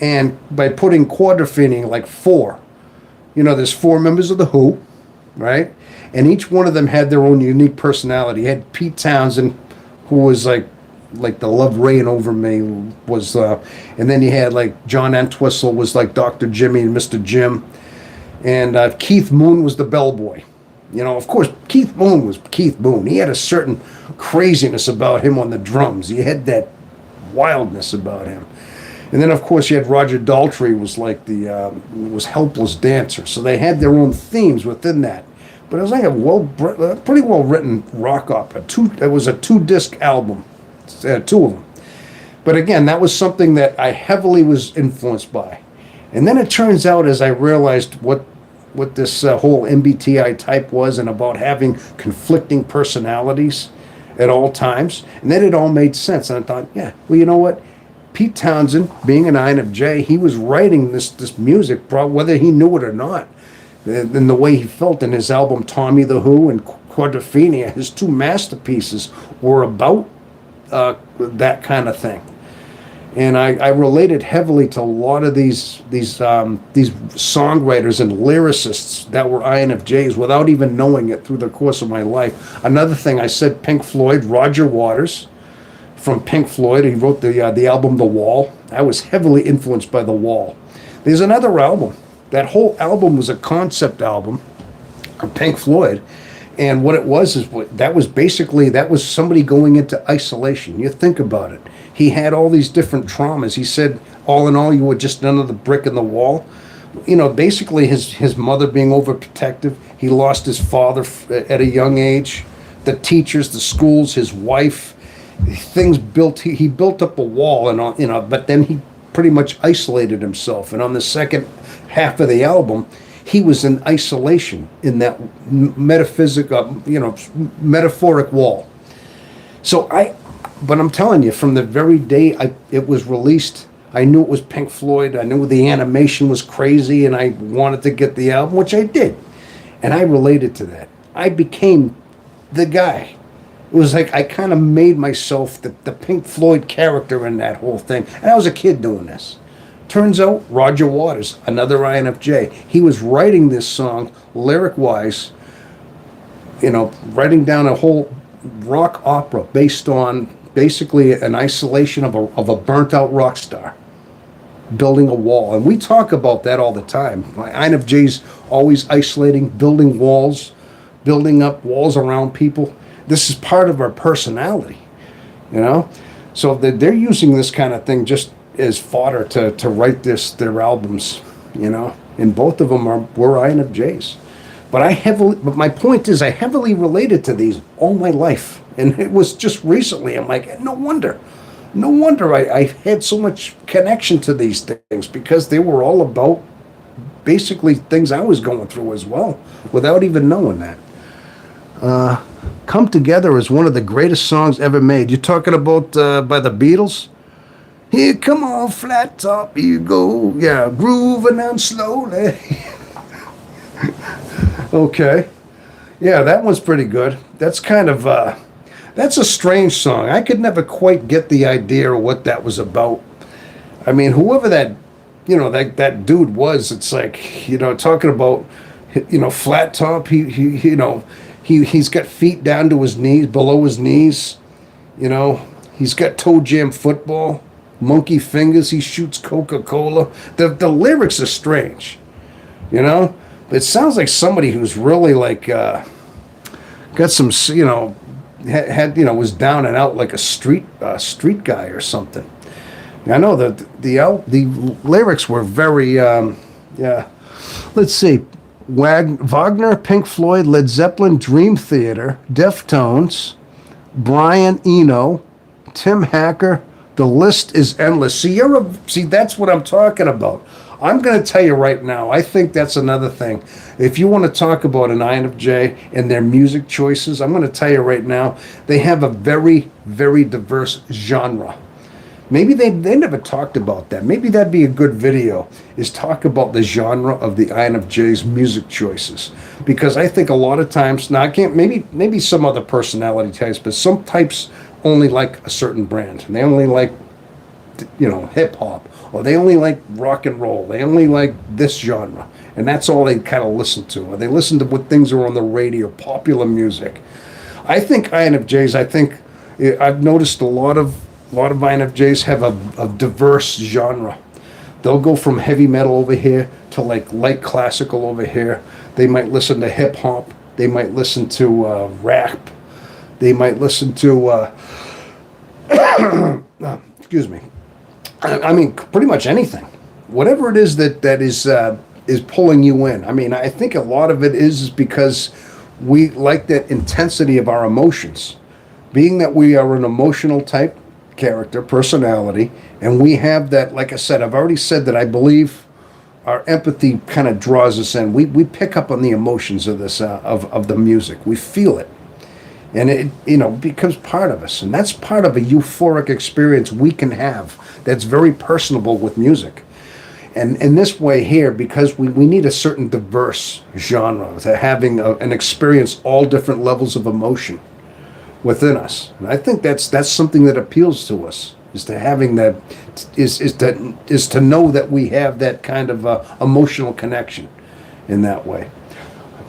and by putting quadrophenia, like four. There's four members of the Who, right? And each one of them had their own unique personality. You had Pete Townsend, who was like the love rain over me was, and then you had like John Entwistle was like Dr. Jimmy and Mr. Jim. And Keith Moon was the bellboy. Of course, Keith Moon was Keith Moon. He had a certain craziness about him on the drums. He had that wildness about him. And then, of course, you had Roger Daltrey was like was Helpless Dancer. So they had their own themes within that. But it was like a pretty well written rock opera. It was a 2-disc album, two of them. But again, that was something that I heavily was influenced by. And then it turns out, as I realized what this whole MBTI type was, and about having conflicting personalities at all times, and then it all made sense. And I thought, yeah, well, you know what? Pete Townsend, being an INFJ, he was writing this music, whether he knew it or not. And the way he felt in his album Tommy the Who and Quadrophenia, his two masterpieces were about that kind of thing. And I related heavily to a lot of these songwriters and lyricists that were INFJs without even knowing it through the course of my life. Another thing, I said Pink Floyd, Roger Waters from Pink Floyd. He wrote the album The Wall. I was heavily influenced by The Wall. There's another album. That whole album was a concept album of Pink Floyd. And what it was that was somebody going into isolation. You think about it. He had all these different traumas. He said, all in all, you were just another brick in the wall. Basically his mother being overprotective. He lost his father at a young age. The teachers, the schools, his wife, things built. He built up a wall, and but then he pretty much isolated himself. And on the second half of the album, he was in isolation in that metaphoric wall. But I'm telling you, from the very day it was released, I knew it was Pink Floyd. I knew the animation was crazy, and I wanted to get the album, which I did. And I related to that. I became the guy. It was like I kind of made myself the Pink Floyd character in that whole thing. And I was a kid doing this. Turns out, Roger Waters, another INFJ, he was writing this song lyric-wise, writing down a whole rock opera based on basically an isolation of a burnt-out rock star building a wall. And we talk about that all the time. INFJ's always isolating, building walls, building up walls around people. This is part of our personality, So they're using this kind of thing just as fodder to write their albums, And both of them were INFJs. But my point is, I heavily related to these all my life. And it was just recently, I'm like, no wonder I had so much connection to these things, because they were all about basically things I was going through as well, without even knowing that. Come Together is one of the greatest songs ever made. You're talking about by the Beatles? Here, come on, flat top, you go. Yeah, grooving on slowly. Okay. Yeah, that one's pretty good. That's kind of, that's a strange song. I could never quite get the idea of what that was about. I mean, whoever that, that dude was, it's like, talking about, flat top, he's got feet down to his knees, below his knees, he's got toe jam football, monkey fingers, he shoots Coca-Cola. The lyrics are strange, It sounds like somebody who's really like, got some, had was down and out like a street guy or something. I know that the lyrics were very, yeah. Let's see. Wagner, Pink Floyd, Led Zeppelin, Dream Theater, Deftones, Brian Eno, Tim Hacker. The list is endless. See, that's what I'm talking about. I'm going to tell you right now, I think that's another thing. If you want to talk about an INFJ and their music choices, I'm going to tell you right now, they have a very, very diverse genre. Maybe they never talked about that. Maybe that'd be a good video, is talk about the genre of the INFJ's music choices. Because I think a lot of times, now I can't, maybe some other personality types, but some types only like a certain brand. And they only like, hip hop, or they only like rock and roll. They only like this genre. And that's all they kind of listen to. Or they listen to what things are on the radio, popular music. I think INFJs, I've noticed a lot of INFJs have a diverse genre. They'll go from heavy metal over here to like light classical over here. They might listen to hip hop. They might listen to rap. They might listen to, excuse me. I mean, pretty much anything. Whatever it is that is pulling you in. I mean, I think a lot of it is because we like that intensity of our emotions. Being that we are an emotional type character, personality, and we have that, like I said, I've already said that I believe our empathy kind of draws us in. We pick up on the emotions of this, of the music. We feel it. And it, becomes part of us. And that's part of a euphoric experience we can have that's very personable with music. And in this way here, because we need a certain diverse genre to having an experience all different levels of emotion within us. And I think that's something that appeals to us, is to having that, is to know that we have that kind of emotional connection in that way.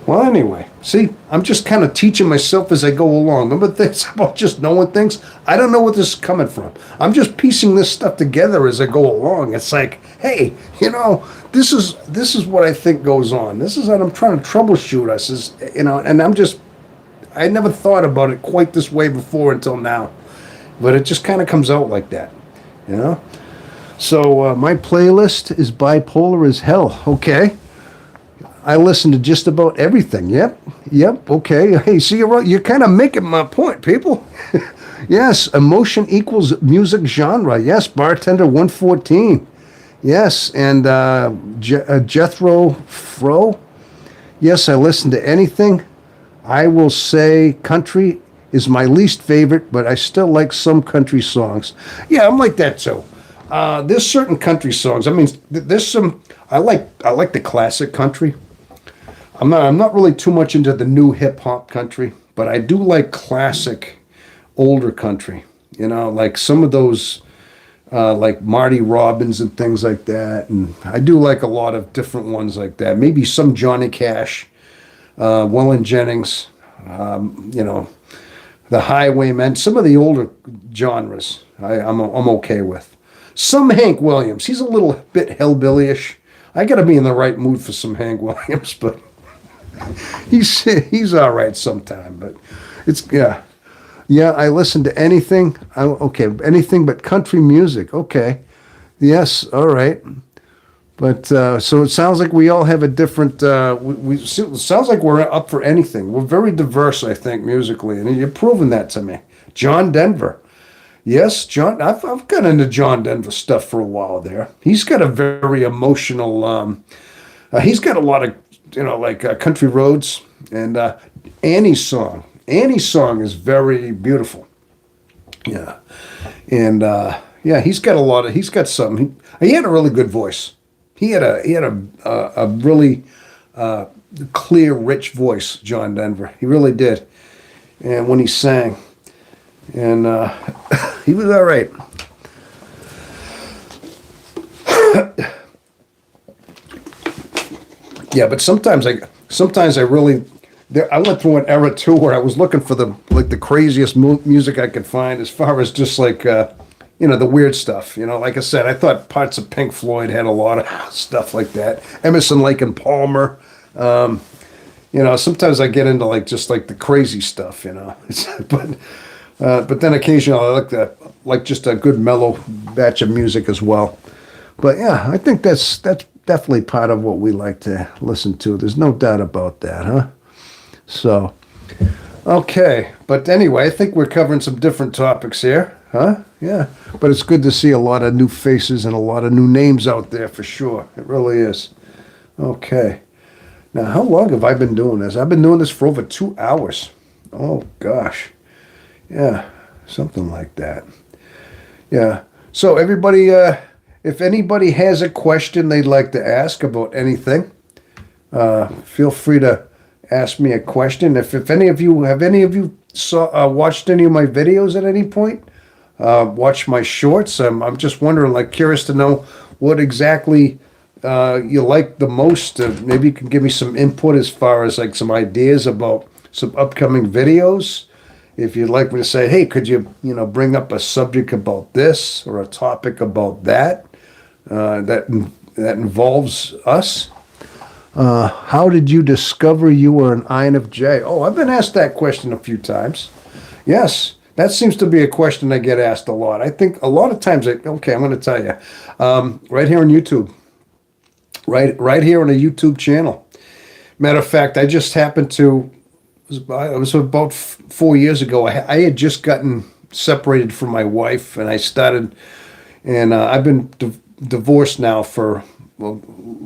Well, anyway, see, I'm just kind of teaching myself as I go along. Remember things about just knowing things? I don't know where this is coming from. I'm just piecing this stuff together as I go along. It's like, hey, this is what I think goes on. This is what I'm trying to troubleshoot us, and I never thought about it quite this way before until now. But it just kind of comes out like that, So my playlist is bipolar as hell, okay? I listen to just about everything. Yep, okay. Hey, see, you're kind of making my point, people. Yes, emotion equals music genre. Yes, Bartender 114. Yes, and Jethro Fro. Yes, I listen to anything. I will say country is my least favorite, but I still like some country songs. Yeah, I'm like that too. There's certain country songs. I mean, there's some. I like the classic country. I'm not really too much into the new hip hop country, but I do like classic, older country. Like some of those, like Marty Robbins and things like that. And I do like a lot of different ones like that. Maybe some Johnny Cash, Waylon Jennings, the Highwaymen. Some of the older genres I'm okay with. Some Hank Williams. He's a little bit hillbilly-ish. I got to be in the right mood for some Hank Williams, but he's all right sometime. But it's I listen to anything. Anything but country music. Okay, yes, all right. But so it sounds like we all have a different. It sounds like we're up for anything. We're very diverse, I think, musically, and you're proving that to me. John Denver. Yes, John. I've got into John Denver stuff for a while there. He's got a very emotional. He's got a lot of like Country Roads and Annie's song. Annie's song is very beautiful. Yeah, and he's got a lot of. He's got something. He had a really good voice. He had a really clear, rich voice. John Denver. He really did. And when he sang. And he was all right. Yeah, but sometimes I really, I went through an era too where I was looking for the craziest music I could find, as far as just like the weird stuff. Like I said, I thought parts of Pink Floyd had a lot of stuff like that. Emerson, Lake and Palmer. Sometimes I get into just the crazy stuff. But then occasionally I like just a good mellow batch of music as well. But yeah, I think that's definitely part of what we like to listen to. There's no doubt about that, huh? So, okay. But anyway, I think we're covering some different topics here, huh? Yeah. But it's good to see a lot of new faces and a lot of new names out there for sure. It really is. Okay. Now, how long have I been doing this? I've been doing this for over 2 hours. Oh, gosh. Yeah, something like that. Yeah. So, everybody, if anybody has a question they'd like to ask about anything, feel free to ask me a question. If any of you watched any of my videos at any point, watched my shorts, I'm just wondering, like, curious to know what exactly you like the most. Maybe you can give me some input as far as like some ideas about some upcoming videos. If you'd like me to say, hey, could you bring up a subject about this or a topic about that that involves us. How did you discover you were an INFJ? Oh, I've been asked that question a few times. Yes, that seems to be a question I get asked a lot. I think a lot of times, okay, I'm going to tell you, right here on YouTube, right here on a YouTube channel. Matter of fact, I just happened to, it was about 4 years ago, I had just gotten separated from my wife, and I started, and I've been divorced now for, well,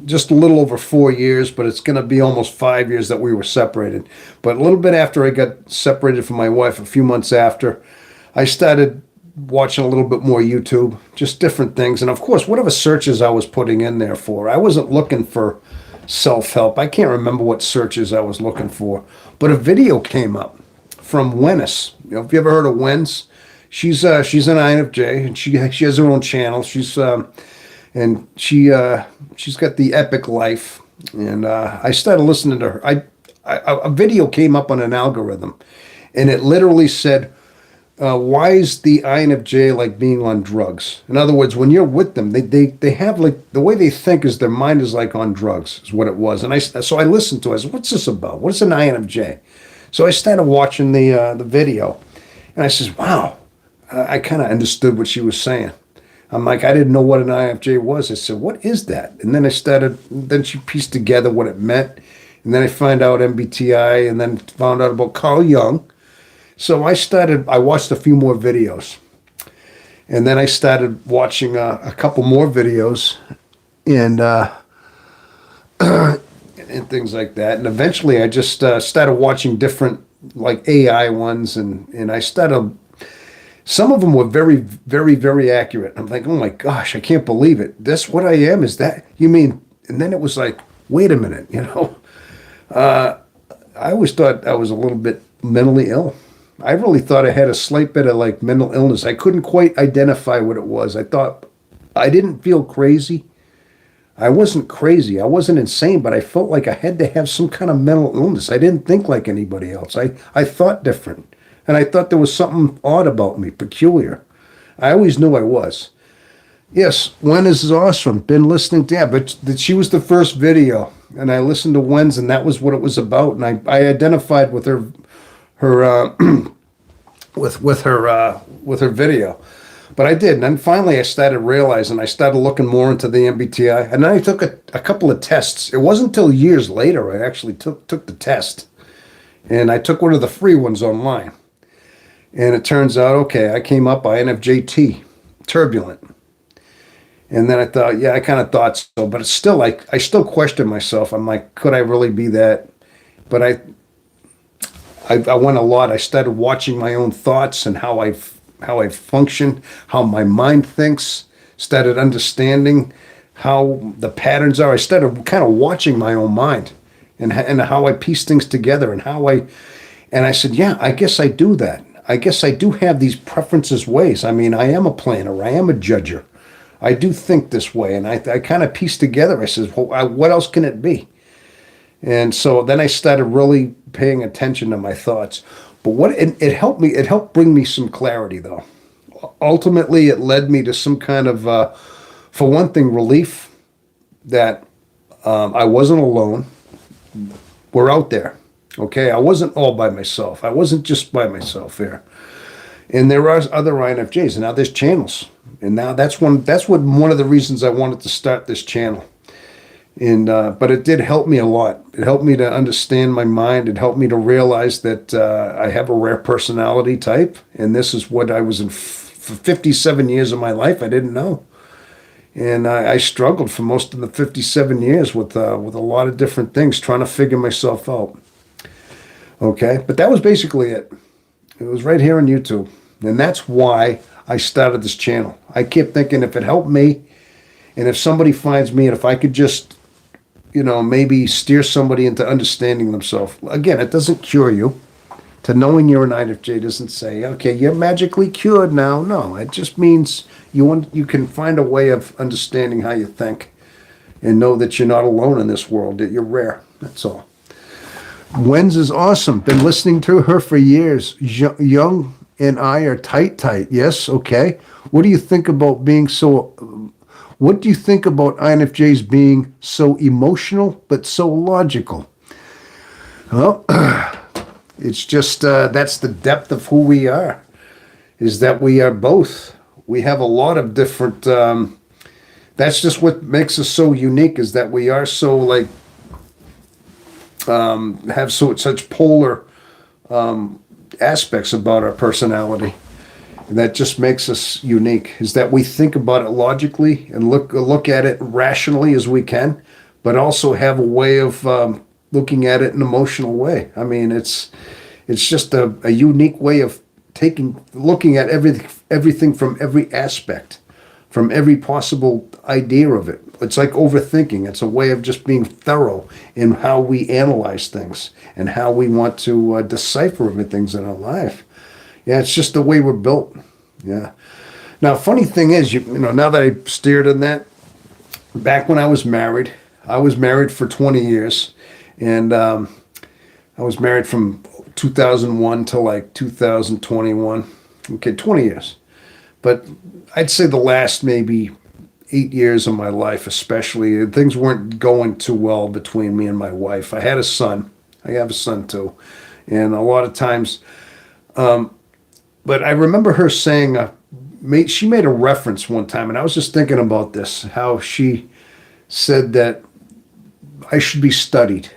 just a little over 4 years, but it's going to be almost 5 years that we were separated. But a little bit after I got separated from my wife, a few months after, I started watching a little bit more YouTube, just different things. And of course, whatever searches I was putting in there for, I wasn't looking for self-help. I can't remember what searches I was looking for, but a video came up from Wennis. Have you ever heard of Wen's? She's an INFJ, and she has her own channel. She's got the epic life, and I started listening to her. A video came up on an algorithm, and it literally said, why is the INFJ like being on drugs? In other words, when you're with them, they have like, the way they think is their mind is like on drugs, is what it was. And so I listened to it. I said, what's this about? What's an INFJ? So I started watching the video, and I says, wow, I kind of understood what she was saying. I'm like, I didn't know what an INFJ was. I said, what is that? And then she pieced together what it meant. And then I found out MBTI, and then found out about Carl Jung. So I watched a few more videos, and then I started watching a couple more videos, and and things like that. And eventually I just started watching different like AI ones, and I started, some of them were very, very, very accurate. I'm like, oh my gosh, I can't believe it. That's what I am? Is that, you mean? And then it was like, wait a minute, I always thought I was a little bit mentally ill. I really thought I had a slight bit of like mental illness. I couldn't quite identify what it was. I thought I didn't feel crazy. I wasn't crazy. I wasn't insane, but I felt like I had to have some kind of mental illness. I didn't think like anybody else. I thought different. And I thought there was something odd about me, peculiar. I always knew I was. Yes, Wen is awesome. Been listening to, yeah, but she was the first video. And I listened to Wen's, and that was what it was about. And I identified with her with her video, but I did. And then finally I started realizing, I started looking more into the MBTI, and then I took a couple of tests. It wasn't until years later I actually took the test, and I took one of the free ones online, and it turns out, okay, I came up INFJT, turbulent. And then I thought, yeah, I kind of thought so, but it's still like, I still question myself. I'm like, could I really be that? But I went a lot. I started watching my own thoughts and how I function, how my mind thinks. Started understanding how the patterns are. I started kind of watching my own mind and how I piece things together, and I said, yeah, I guess I do that. I guess I do have these preferences, ways. I mean, I am a planner. I am a judger. I do think this way, and I kind of pieced together. I said, well, what else can it be? And so then I started really paying attention to my thoughts. But it helped me, it helped bring me some clarity, though. Ultimately, it led me to some kind of, for one thing, relief that I wasn't alone. We're out there, okay? I wasn't all by myself. I wasn't just by myself here. And there are other INFJs, and now there's channels. And now that's one of the reasons I wanted to start this channel. And but it did help me a lot. It helped me to understand my mind. It helped me to realize that I have a rare personality type, and this is what I was in for 57 years of my life. I didn't know, and I struggled for most of the 57 years with a lot of different things, trying to figure myself out. Okay, but that was basically it. It was right here on YouTube, and that's why I started this channel. I kept thinking if it helped me, and if somebody finds me, and if I could just maybe steer somebody into understanding themselves. Again, it doesn't cure you. To knowing you're an INFJ doesn't say, okay, you're magically cured now. No, it just means you can find a way of understanding how you think and know that you're not alone in this world, that you're rare. That's all. Wenz is awesome. Been listening to her for years. Young and I are tight. Yes, okay. What do you think about What do you think about INFJs being so emotional but so logical? Well, it's just that's the depth of who we are, is that we are both. We have a lot of different, that's just what makes us so unique, is that we are so have such polar aspects about our personality. That just makes us unique, is that we think about it logically and look at it rationally as we can, but also have a way of looking at it in an emotional way. I mean, it's just a unique way of looking at everything from every aspect, from every possible idea of it. It's like overthinking. It's a way of just being thorough in how we analyze things and how we want to decipher things in our life. Yeah, it's just the way we're built. Yeah. Now, funny thing is, now that I steered in that, back when I was married for 20 years, and I was married from 2001 to like 2021. Okay, 20 years. But I'd say the last maybe 8 years of my life, especially, things weren't going too well between me and my wife. I had a son. I have a son too. And a lot of times, but I remember her saying, she made a reference one time, and I was just thinking about this, how she said that I should be studied.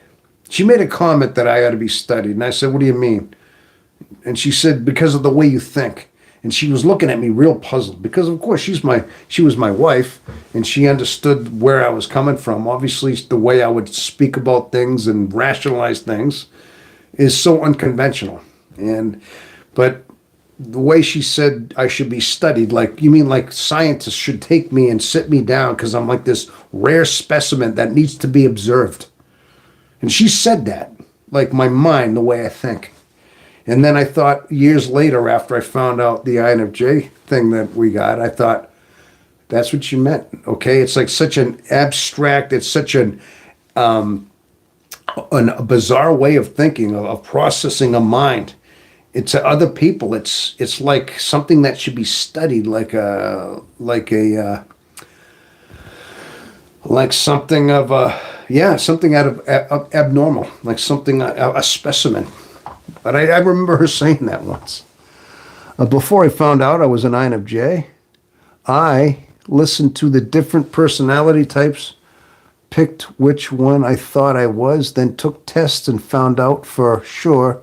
She made a comment that I ought to be studied. And I said, what do you mean? And she said, because of the way you think. And she was looking at me real puzzled, because of course she was my wife, and she understood where I was coming from. Obviously, the way I would speak about things and rationalize things is so unconventional. But the way she said I should be studied, like, you mean like scientists should take me and sit me down because I'm like this rare specimen that needs to be observed. And she said that, like my mind, the way I think. And then I thought years later, after I found out the INFJ thing that we got, I thought, that's what you meant, okay? It's like such an abstract, it's such a bizarre way of thinking, of processing a mind. It's to other people. It's like something that should be studied, like something of something out of abnormal, like something a specimen. But I remember her saying that once. Before I found out I was an INFJ, I listened to the different personality types, picked which one I thought I was, then took tests and found out for sure.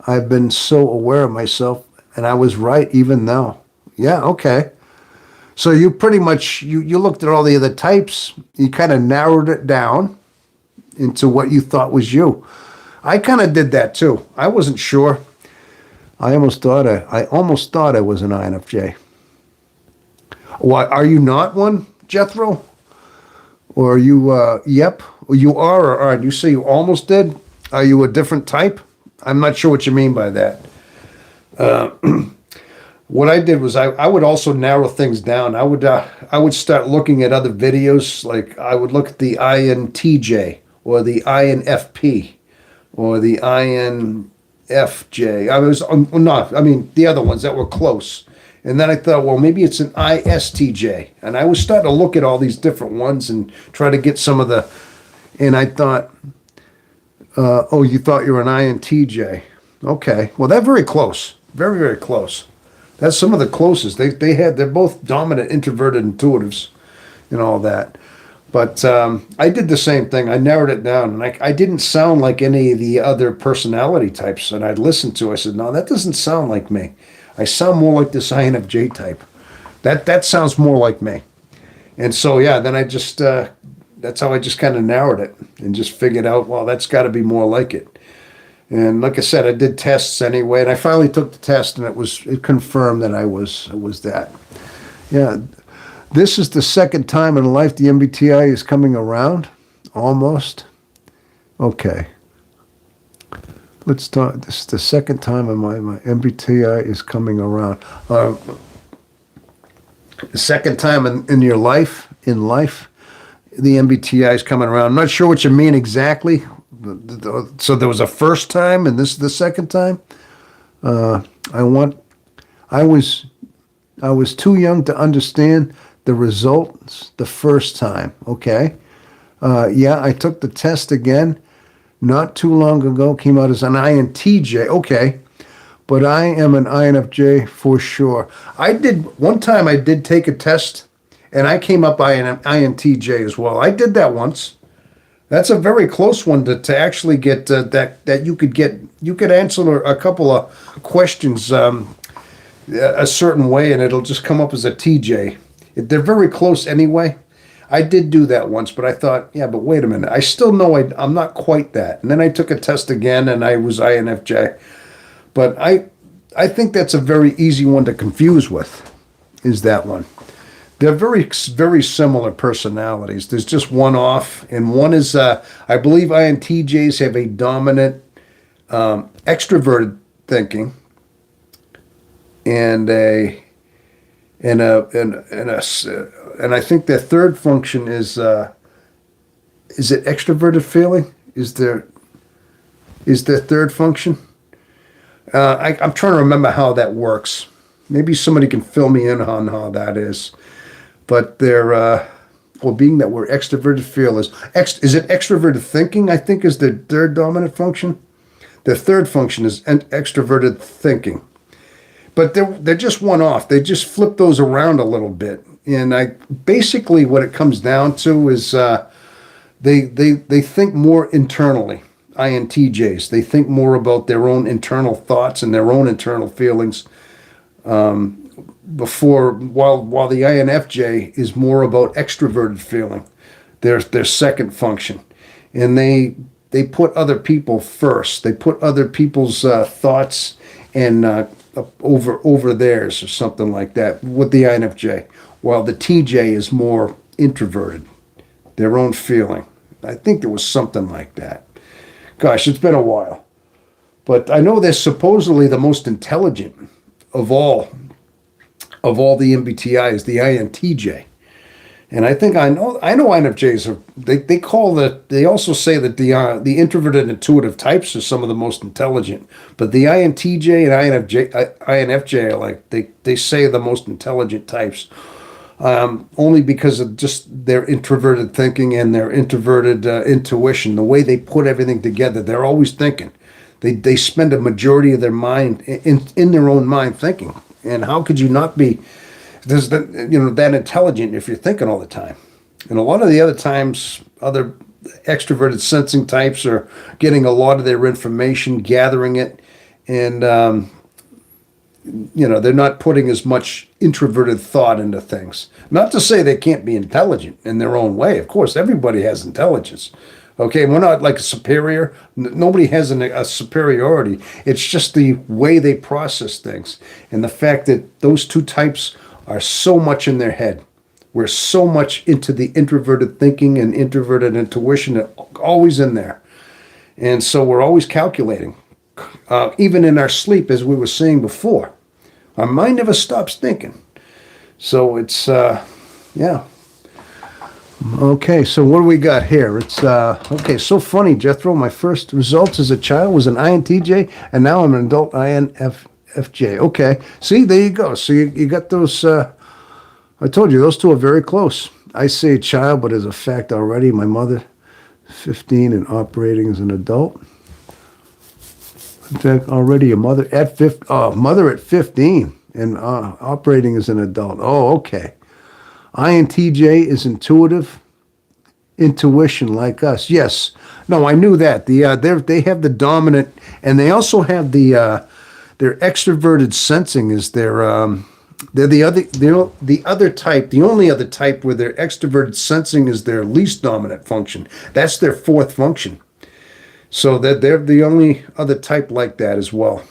I've been so aware of myself, and I was right even though. Yeah, okay. So you pretty much, you looked at all the other types, you kind of narrowed it down into what you thought was you. I kind of did that too. I wasn't sure. I almost thought I was an INFJ. Why, are you not one, Jethro? Or are you, yep, you are or aren't? You say you almost did? Are you a different type? I'm not sure what you mean by that. What I did was I would also narrow things down. I would start looking at other videos. Like I would look at the INTJ or the INFP or the INFJ. The other ones that were close. And then I thought, well, maybe it's an ISTJ. And I was starting to look at all these different ones and try to get some of the, and I thought, oh, you thought you were an INTJ. Okay. Well, they're very close. Very, very close. That's some of the closest. They're both dominant, introverted intuitives and all that. But I did the same thing. I narrowed it down, and I didn't sound like any of the other personality types. And I'd listened to. I said, "No, that doesn't sound like me. I sound more like this INFJ type. That sounds more like me." And so yeah, then I just that's how I just kind of narrowed it and just figured out, well, that's got to be more like it. And like I said, I did tests anyway, and I finally took the test, and it confirmed that I was that. Yeah, this is the second time in life the MBTI is coming around, almost. Okay, let's start. This is the second time my MBTI is coming around. The second time in your life, the MBTI is coming around. I'm not sure what you mean exactly. So there was a first time, and this is the second time. I was too young to understand the results the first time. Okay. Yeah, I took the test again not too long ago. Came out as an INTJ. Okay. But I am an INFJ for sure. One time I did take a test, and I came up INTJ as well. I did that once. That's a very close one to actually get that you could get. You could answer a couple of questions a certain way, and it'll just come up as a TJ. They're very close anyway. I did do that once, but I thought, yeah, but wait a minute. I still know I'm not quite that. And then I took a test again, and I was INFJ. But I think that's a very easy one to confuse with, is that one. They're very similar personalities. There's just one off, and one is, I believe INTJs have a dominant extroverted thinking, and I think their third function is it extroverted feeling? Is their third function? I'm trying to remember how that works. Maybe somebody can fill me in on how that is. But being that we're extroverted feel is it extroverted thinking? I think is the third dominant function. The third function is extroverted thinking. But they're just one off. They just flip those around a little bit. And basically what it comes down to is they think more internally. INTJs. They think more about their own internal thoughts and their own internal feelings. While the INFJ is more about extroverted feeling, their second function, and they put other people first. They put other people's thoughts and over theirs or something like that with the INFJ. While the TJ is more introverted, their own feeling. I think there was something like that. Gosh, it's been a while. But I know they're supposedly the most intelligent of all the MBTIs, the INTJ. And I think I know INFJs are they also say that the introverted intuitive types are some of the most intelligent. But the INTJ and INFJ are like they say the most intelligent types. Only because of just their introverted thinking and their introverted intuition, the way they put everything together. They're always thinking. They spend a majority of their mind in their own mind thinking. And how could you not be that intelligent if you're thinking all the time? And a lot of the other times, other extroverted sensing types are getting a lot of their information, gathering it, and they're not putting as much introverted thought into things. Not to say they can't be intelligent in their own way. Of course, everybody has intelligence. Okay, we're not like a superior. Nobody has a superiority. It's just the way they process things. And the fact that those two types are so much in their head. We're so much into the introverted thinking and introverted intuition, always in there. And so we're always calculating. Even in our sleep, as we were saying before. Our mind never stops thinking. So it's, yeah. Okay, so what do we got here? It's, okay, so funny, Jethro. My first results as a child was an INTJ, and now I'm an adult INFJ. Okay, see, there you go. So you got those, I told you, those two are very close. I say a child, but as a fact already, my mother, 15 and operating as an adult. In fact, already a mother at 15 and operating as an adult. Oh, okay. INTJ is intuitive, intuition like us. Yes. No, I knew that. They have the dominant, and they also have their extroverted sensing is they're the other type, the only other type where their extroverted sensing is their least dominant function. That's their fourth function. So that they're the only other type like that as well,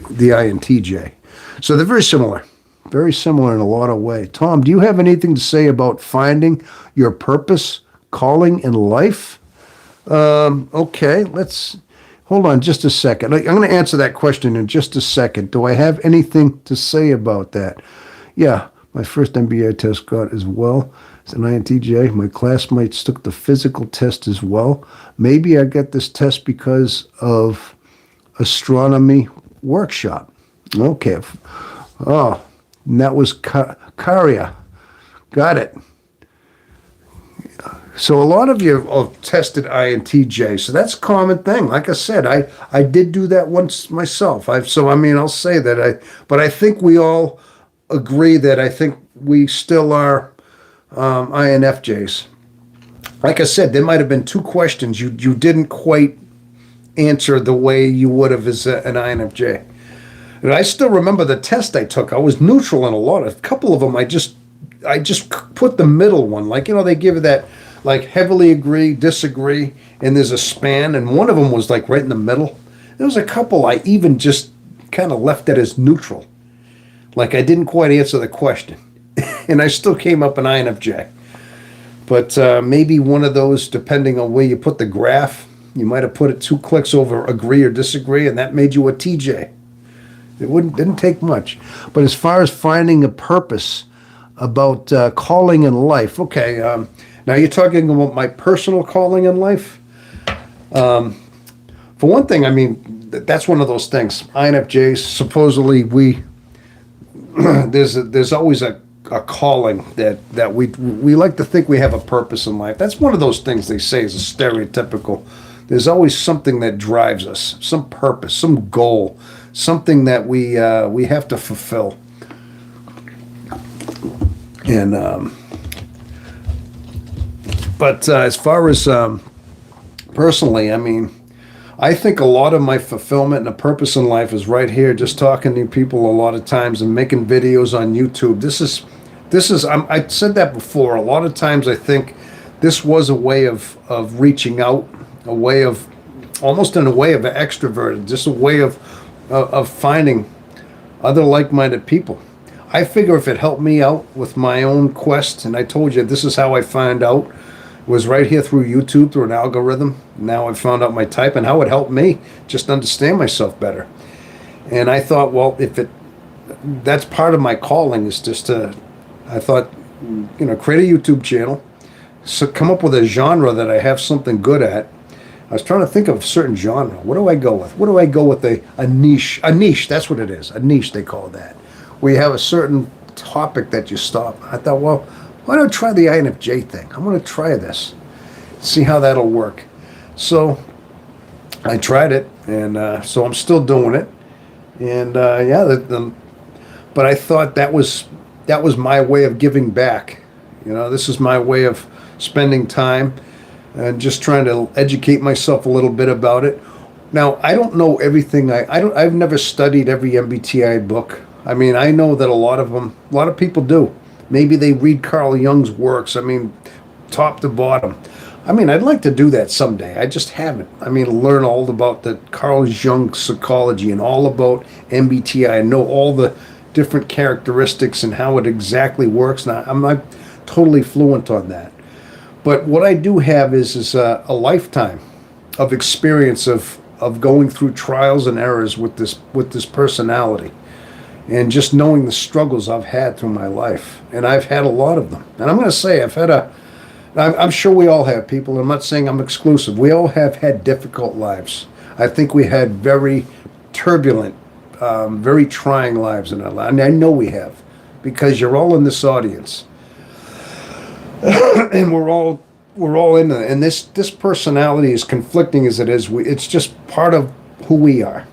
the INTJ. So they're very similar in a lot of ways. Tom, do you have anything to say about finding your purpose, calling in life? Okay, let's hold on just a second. I'm going to answer that question in just a second. Do I have anything to say about that? Yeah, my first MBA test got as well. As an INTJ, my classmates took the physical test as well. Maybe I got this test because of astronomy workshop. Okay. Oh, and that was Karia. Got it. So a lot of you have tested INTJ, so that's a common thing. Like I said, I did do that once myself. I'll say that but I think we all agree that I think we still are INFJs. Like I said, there might have been two questions you didn't quite answer the way you would have as an INFJ. And I still remember the test I took. I was neutral in a couple of them. I just put the middle one. Like, they give you that, like, heavily agree, disagree, and there's a span, and one of them was like right in the middle. There was a couple I even just kind of left it as neutral. Like I didn't quite answer the question. And I still came up an INFJ. But maybe one of those, depending on where you put the graph, you might have put it 2 clicks over agree or disagree, and that made you a TJ. It didn't take much. But as far as finding a purpose about calling in life, okay, now you're talking about my personal calling in life. For one thing, I mean, that's one of those things. INFJs, supposedly there's always a calling that we like to think we have a purpose in life. That's one of those things they say is a stereotypical. There's always something that drives us, some purpose, some goal, something that we have to fulfill. And but as far as personally, I mean, I think a lot of my fulfillment and a purpose in life is right here, just talking to people a lot of times and making videos on YouTube. This is I said that before. A lot of times I think this was a way of reaching out, a way of almost in a way of extroverted, just a way of finding other like-minded people. I figure if it helped me out with my own quest, and I told you this is how I found out, was right here through YouTube, through an algorithm. Now I've found out my type and how it helped me just understand myself better. And I thought, well, that's part of my calling is just I thought, create a YouTube channel, so come up with a genre that I have something good at. I was trying to think of a certain genre. What do I go with? What do I go with? A niche. A niche, that's what it is. A niche, they call that. Where you have a certain topic that you stop. I thought, well, why don't I try the INFJ thing? I'm going to try this, see how that'll work. So I tried it, and so I'm still doing it. And but I thought that was my way of giving back. This is my way of spending time and just trying to educate myself a little bit about it. Now, I don't know everything. I've never studied every MBTI book. I mean, I know that a lot of people do. Maybe they read Carl Jung's works. I mean, top to bottom. I mean, I'd like to do that someday. I just haven't. I mean, learn all about the Carl Jung psychology and all about MBTI and know all the different characteristics and how it exactly works. Now, I'm not totally fluent on that. But what I do have is a lifetime of experience of going through trials and errors with this personality. And just knowing the struggles I've had through my life. And I've had a lot of them. And I'm going to say I'm sure we all have people. I'm not saying I'm exclusive. We all have had difficult lives. I think we had very turbulent, very trying lives in our life. And I know we have. Because you're all in this audience. And we're all in it. And this personality, as conflicting as it is, it's just part of who we are.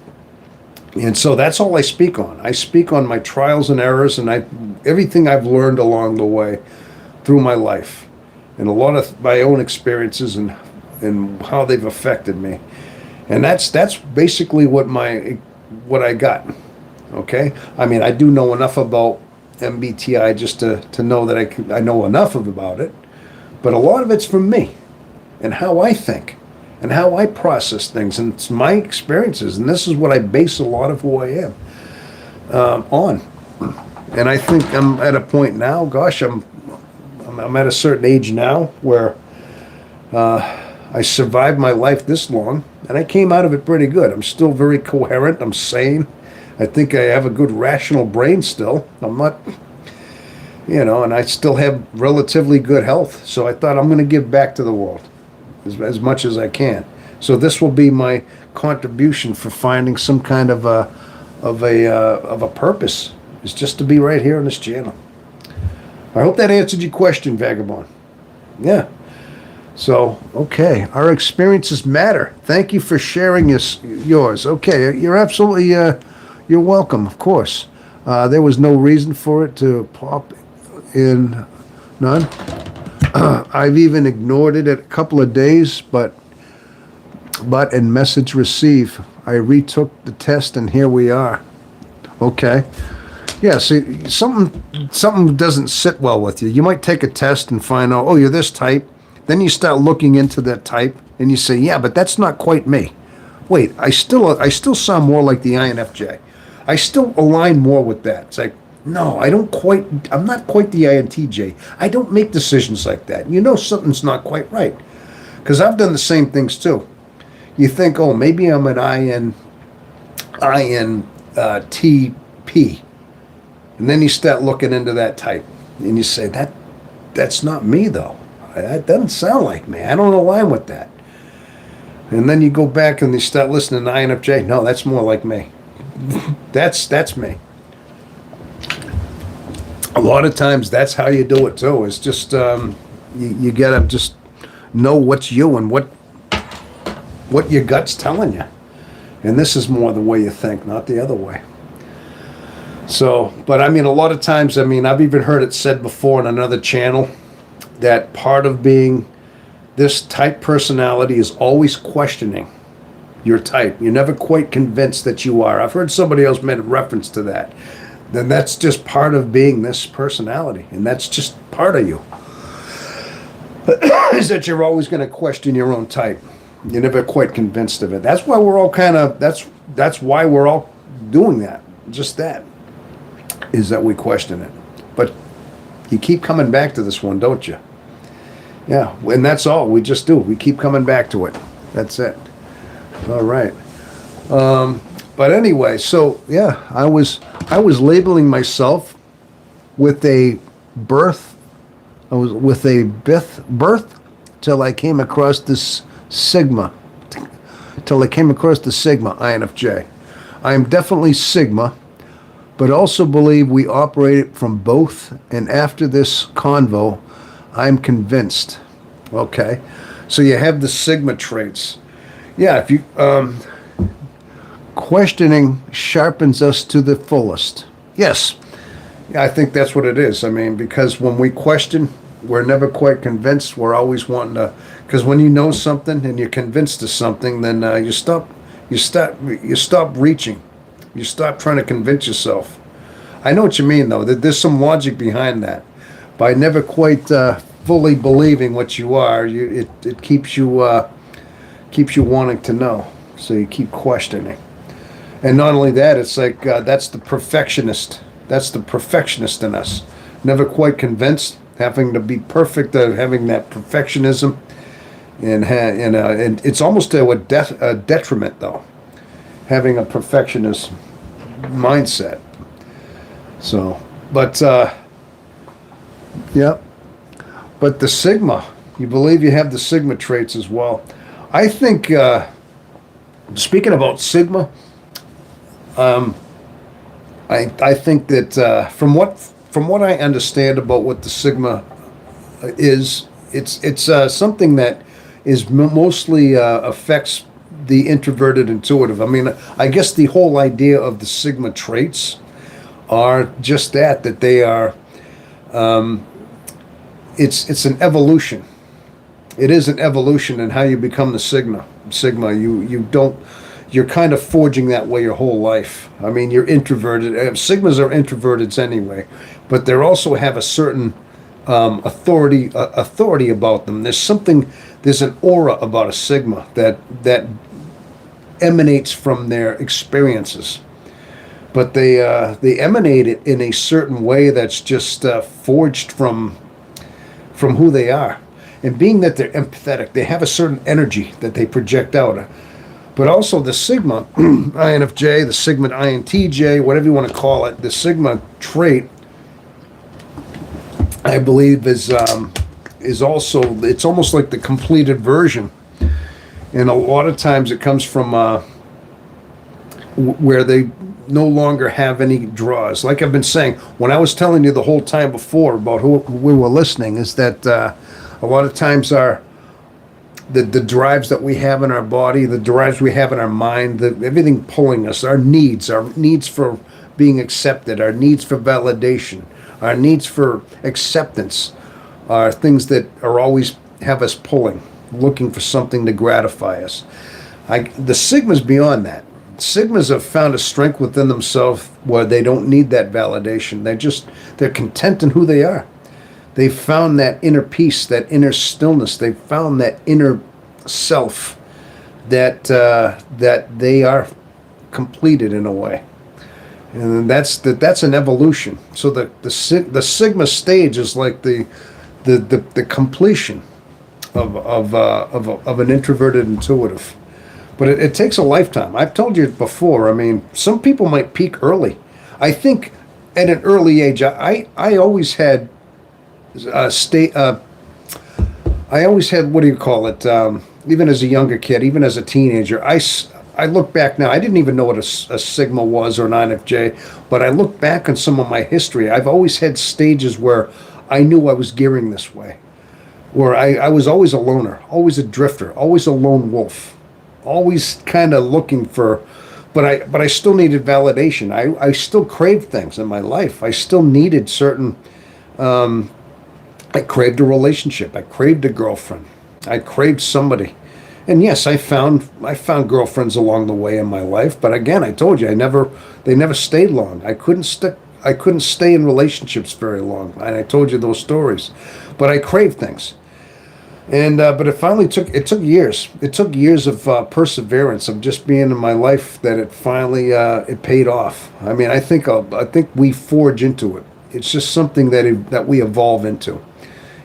And so that's all I speak on. I speak on my trials and errors and everything I've learned along the way through my life. and a lot of my own experiences and how they've affected me. And that's basically what I got. Okay? I mean, I do know enough about MBTI just to know that I know enough about it, but a lot of it's from me and how I think and how I process things, and it's my experiences, and this is what I base a lot of who I am on. And I think I'm at a point now. Gosh, I'm at a certain age now where I survived my life this long, and I came out of it pretty good. I'm still very coherent. I'm sane. I think I have a good rational brain still. I'm not, and I still have relatively good health. So I thought I'm going to give back to the world as much as I can. So this will be my contribution for finding some kind of a purpose. Is just to be right here on this channel. I hope that answered your question, Vagabond. Yeah. So, okay, our experiences matter. Thank you for sharing yours. Okay, you're absolutely, you're welcome, of course. There was no reason for it to pop in, none. I've even ignored it a couple of days, but in message receive, I retook the test and here we are. Okay. Yeah, see, something doesn't sit well with you. You might take a test and find out, oh, you're this type. Then you start looking into that type, and you say, yeah, but that's not quite me. Wait, I still sound more like the INFJ. I still align more with that. It's like, no, I'm not quite the INTJ. I don't make decisions like that. You know something's not quite right. Because I've done the same things too. You think, oh, maybe I'm an INTP. And then you start looking into that type, and you say, that's not me, though. That doesn't sound like me. I don't align with that. And then you go back and you start listening to INFJ. No, that's more like me. That's me. A lot of times, that's how you do it, too. It's just, you got to just know what's you and what your gut's telling you. And this is more the way you think, not the other way. So, but I mean, a lot of times, I've even heard it said before on another channel that part of being this type personality is always questioning your type. You're never quite convinced that you are. I've heard somebody else made a reference to that. Then that's just part of being this personality, and that's just part of you. Is that you're always going to question your own type. You're never quite convinced of it. That's why we're all that's why we're all doing that. Just that. Is that we question it. But you keep coming back to this one, don't you? Yeah, and that's all we just do. We keep coming back to it. That's it. All right. But anyway, so yeah, I was labeling myself with a birth. I was with a birth till I came across this Sigma. Till I came across the Sigma INFJ. I am definitely Sigma, but also believe we operate from both. And after this convo, I'm convinced. Okay, so you have the Sigma traits. Yeah, if you questioning sharpens us to the fullest. Yes, yeah, I think that's what it is. Because when we question, we're never quite convinced. We're always wanting to. Because when you know something and you're convinced of something, then you stop reaching. You stop trying to convince yourself. I know what you mean, though. There's some logic behind that. By never quite fully believing what you are, it keeps you wanting to know. So you keep questioning. And not only that, it's like that's the perfectionist. That's the perfectionist in us. Never quite convinced, having to be perfect, having that perfectionism, and it's almost to a detriment, though, having a perfectionist mindset. So, but yeah, but the Sigma, you believe you have the Sigma traits as well. I think, speaking about Sigma, I think that from what I understand about what the Sigma is, it's something that is mostly affects the introverted intuitive. I guess the whole idea of the Sigma traits are just that they are it's an evolution. It is an evolution in how you become the Sigma. You don't. You're kind of forging that way your whole life. I mean, you're introverted. Sigmas are introverteds anyway, but they also have a certain authority about them. There's something. There's an aura about a Sigma that emanates from their experiences, but they emanate it in a certain way that's just forged from who they are. And being that they're empathetic, they have a certain energy that they project out. But also the Sigma, INFJ, the Sigma INTJ, whatever you want to call it, the Sigma trait, I believe, is also, it's almost like the completed version. And a lot of times it comes from where they no longer have any draws. Like I've been saying, when I was telling you the whole time before about who we were listening, is that a lot of times the drives that we have in our body, the drives we have in our mind, everything pulling us, our needs for being accepted, our needs for validation, our needs for acceptance, are things that are always have us pulling, looking for something to gratify us. The Sigmas beyond that. Sigmas have found a strength within themselves where they don't need that validation. They're content in who they are. They've found that inner peace, that inner stillness. They've found that inner self that they are completed in a way, and that's an evolution. So the Sigma stage is like the completion of an introverted intuitive, but it takes a lifetime. I've told you before. I mean, some people might peak early. I think at an early age, I always had. I always had, what do you call it? Even as a younger kid, even as a teenager, I look back now. I didn't even know what a Sigma was or an INFJ, but I look back on some of my history. I've always had stages where I knew I was gearing this way, where I was always a loner, always a drifter, always a lone wolf, always kind of looking for. But I still needed validation. I still craved things in my life. I still needed certain. I craved a relationship. I craved a girlfriend. I craved somebody. And yes, I found girlfriends along the way in my life. But again, I told you, they never stayed long. I couldn't stay in relationships very long. And I told you those stories. But I craved things. And but it took years. It took years of perseverance of just being in my life that it finally it paid off. I mean, I think we forge into it. It's just something that we evolve into.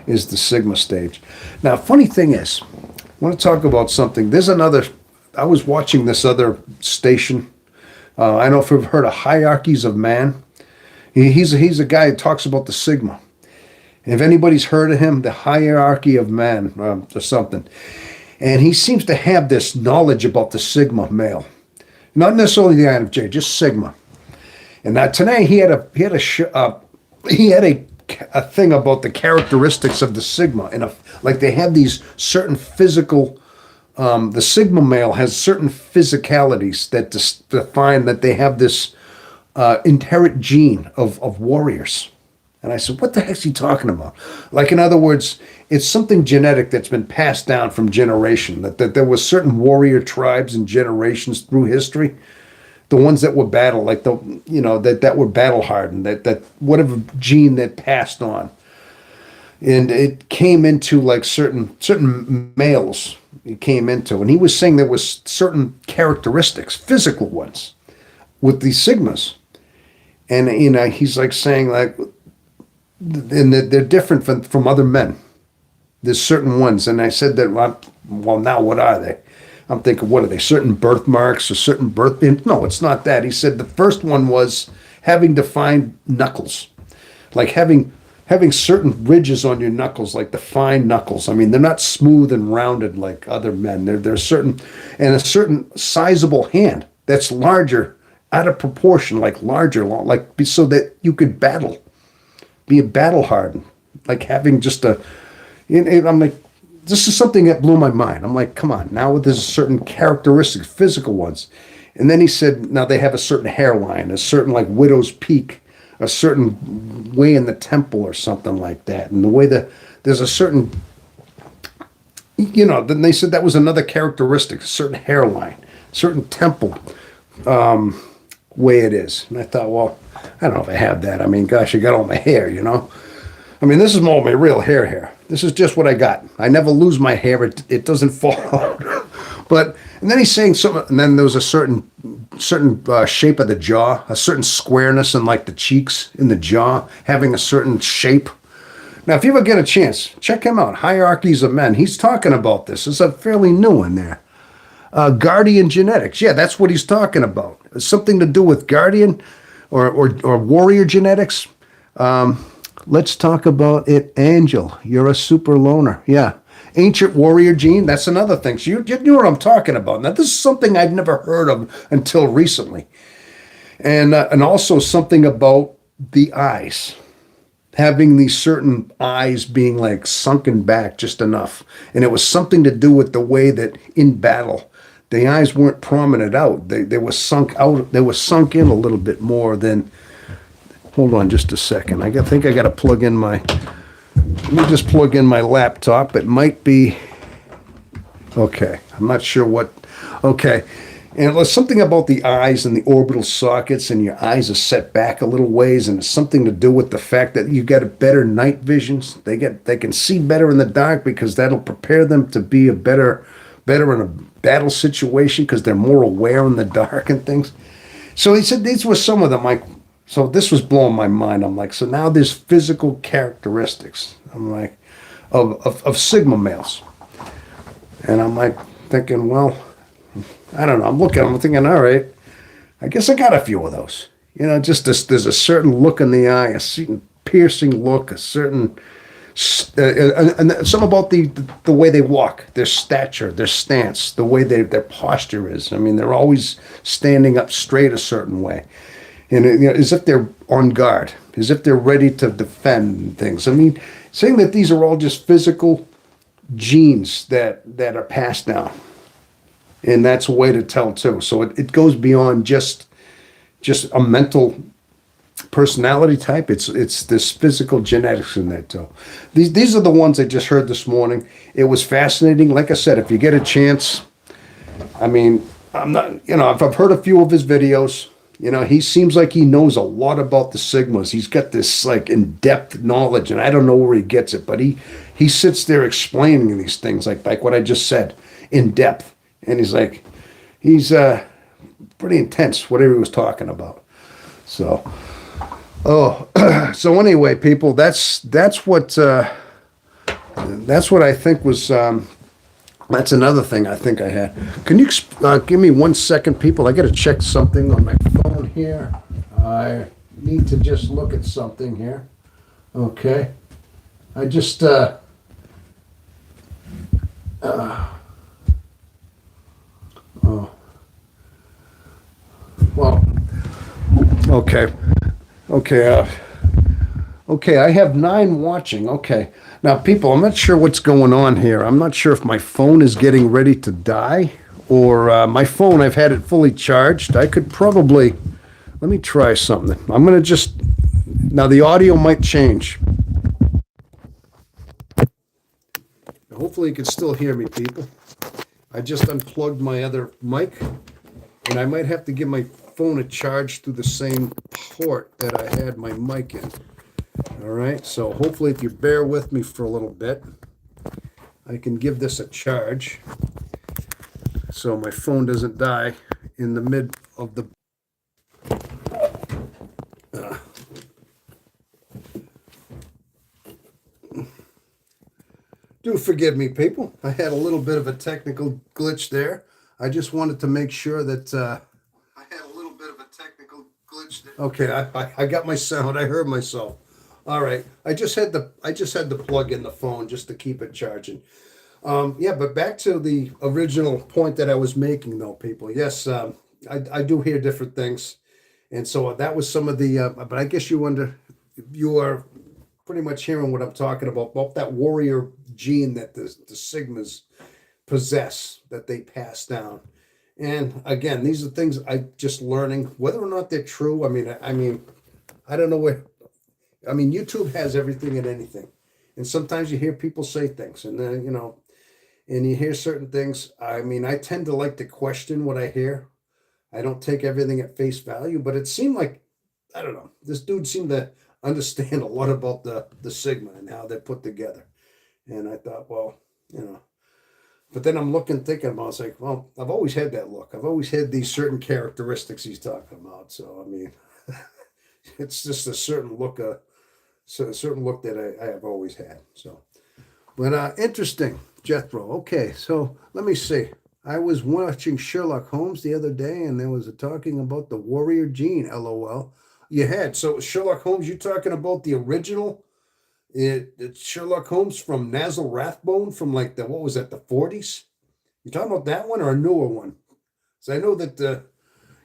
Is the Sigma stage. Now, funny thing is, I want to talk about something. I was watching this other station. I don't know if you've heard of Hierarchies of Man. He's a guy who talks about the Sigma. If anybody's heard of him, the Hierarchy of Man or something. And he seems to have this knowledge about the Sigma male. Not necessarily the INFJ, just Sigma. And now today he had a thing about the characteristics of the Sigma, and like they have these certain physical. The Sigma male has certain physicalities that define that they have this inherent gene of warriors. And I said, "What the heck's he talking about?" Like, in other words, it's something genetic that's been passed down from generation. That there was certain warrior tribes and generations through history. The ones that were that were battle hardened, that whatever gene that passed on, and it came into like certain males. It came into, and he was saying there was certain characteristics, physical ones, with these Sigmas, and he's like saying like, and they're different from other men. There's certain ones, and I said that. Well, now what are they? I'm thinking, what are they? Certain birthmarks or certain birth? No, it's not that. He said the first one was having defined knuckles, like having certain ridges on your knuckles, like defined knuckles. I mean, they're not smooth and rounded like other men. They're certain, and a certain sizable hand that's larger, out of proportion, like larger, like so that you could be a battle hardened, like having just a. And I'm like. This is something that blew my mind. I'm like, come on, now there's certain characteristics, physical ones. And then he said, now they have a certain hairline, a certain like widow's peak, a certain way in the temple or something like that. And the way the there's a certain, then they said that was another characteristic, a certain hairline, certain temple way it is. And I thought, well, I don't know if I have that. I mean, gosh, I got all my hair. I mean, this is more my real hair. This is just what I got. I never lose my hair. It doesn't fall out. And then he's saying something, and then there was a certain shape of the jaw, a certain squareness in like the cheeks in the jaw, having a certain shape. Now, if you ever get a chance, check him out. Hierarchies of Men. He's talking about this. It's a fairly new one there. Guardian genetics. Yeah, that's what he's talking about. It's something to do with guardian or warrior genetics. Let's talk about it, Angel. You're a super loner. Yeah. Ancient warrior gene. That's another thing. So you know what I'm talking about. Now, this is something I've never heard of until recently. And also something about the eyes. Having these certain eyes being like sunken back just enough. And it was something to do with the way that in battle, the eyes weren't prominent out. They were sunk out. They were sunk in a little bit more than, hold on just a second. I think I got to plug in let me just plug in my laptop. It might be, okay. I'm not sure what, okay. And it was something about the eyes and the orbital sockets, and your eyes are set back a little ways, and it's something to do with the fact that you got a better night visions. They can see better in the dark because that'll prepare them to be better in a battle situation because they're more aware in the dark and things. So he said these were some of them. So this was blowing my mind. I'm like, so now there's physical characteristics. I'm like, of Sigma males, and I'm like thinking, well, I don't know. I'm thinking, all right, I guess I got a few of those. Just there's a certain look in the eye, a certain piercing look, a certain, and some about the way they walk, their stature, their stance, the way their posture is. I mean, they're always standing up straight a certain way. And as if they're on guard, as if they're ready to defend things. I mean, saying that these are all just physical genes that are passed down. And that's a way to tell too. So it goes beyond just a mental personality type. It's this physical genetics in there too. These are the ones I just heard this morning. It was fascinating. Like I said, if you get a chance, I mean, I'm not, if I've heard a few of his videos, he seems like he knows a lot about the Sigmas. He's got this like in-depth knowledge, and I don't know where he gets it, but he sits there explaining these things like what I just said, in depth. And he's pretty intense, whatever he was talking about. So, so anyway, people, that's what I think was, that's another thing I think I had. Can you give me 1 second, people? I got to check something on my phone here. I need to just look at something here. Okay. I just, well, okay. Okay, I have 9 watching. Okay. Now, people, I'm not sure what's going on here. I'm not sure if my phone is getting ready to die or my phone, I've had it fully charged. I could probably, let me try something. I'm going to now the audio might change. Hopefully you can still hear me, people. I just unplugged my other mic, and I might have to give my phone a charge through the same port that I had my mic in. All right, so hopefully if you bear with me for a little bit, I can give this a charge so my phone doesn't die in the mid of the... Do forgive me, people. I had a little bit of a technical glitch there. I just wanted to make sure that... I had a little bit of a technical glitch there. Okay, I got my sound. I heard myself. All right. I just had to plug in the phone just to keep it charging. Yeah, but back to the original point that I was making, though, people. Yes, I do hear different things, and so that was some of the. But I guess you are pretty much hearing what I'm talking about that warrior gene that the Sigmas possess, that they pass down. And again, these are things I'm just learning whether or not they're true. I mean, I don't know where. I mean, YouTube has everything and anything. And sometimes you hear people say things, and then and you hear certain things. I mean, I tend to like to question what I hear. I don't take everything at face value, but it seemed like, I don't know, this dude seemed to understand a lot about the Sigma and how they're put together. And I thought, well, but then I'm looking, thinking about, it's like, well, I've always had that look. I've always had these certain characteristics he's talking about. So I mean, it's just a certain look, a certain look that I have always had. So, but interesting, Jethro. Okay, so let me see. I was watching Sherlock Holmes the other day, and there was a talking about the warrior gene. LOL. You had so Sherlock Holmes. You talking about the original? It's Sherlock Holmes from Nazel Rathbone from like what was that, the 40s? You talking about that one or a newer one? So I know that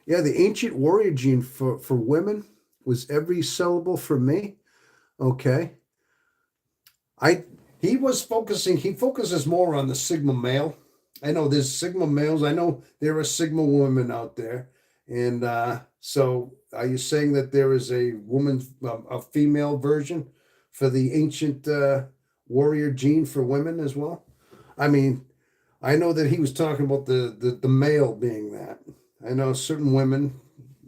yeah, the ancient warrior gene for women was every syllable for me. Okay. I he focuses more on the Sigma male. I know there's Sigma males. I know there are Sigma women out there. And so are you saying that there is a woman, a female version for the ancient warrior gene for women as well? I mean, I know that he was talking about the male being that. I know certain women,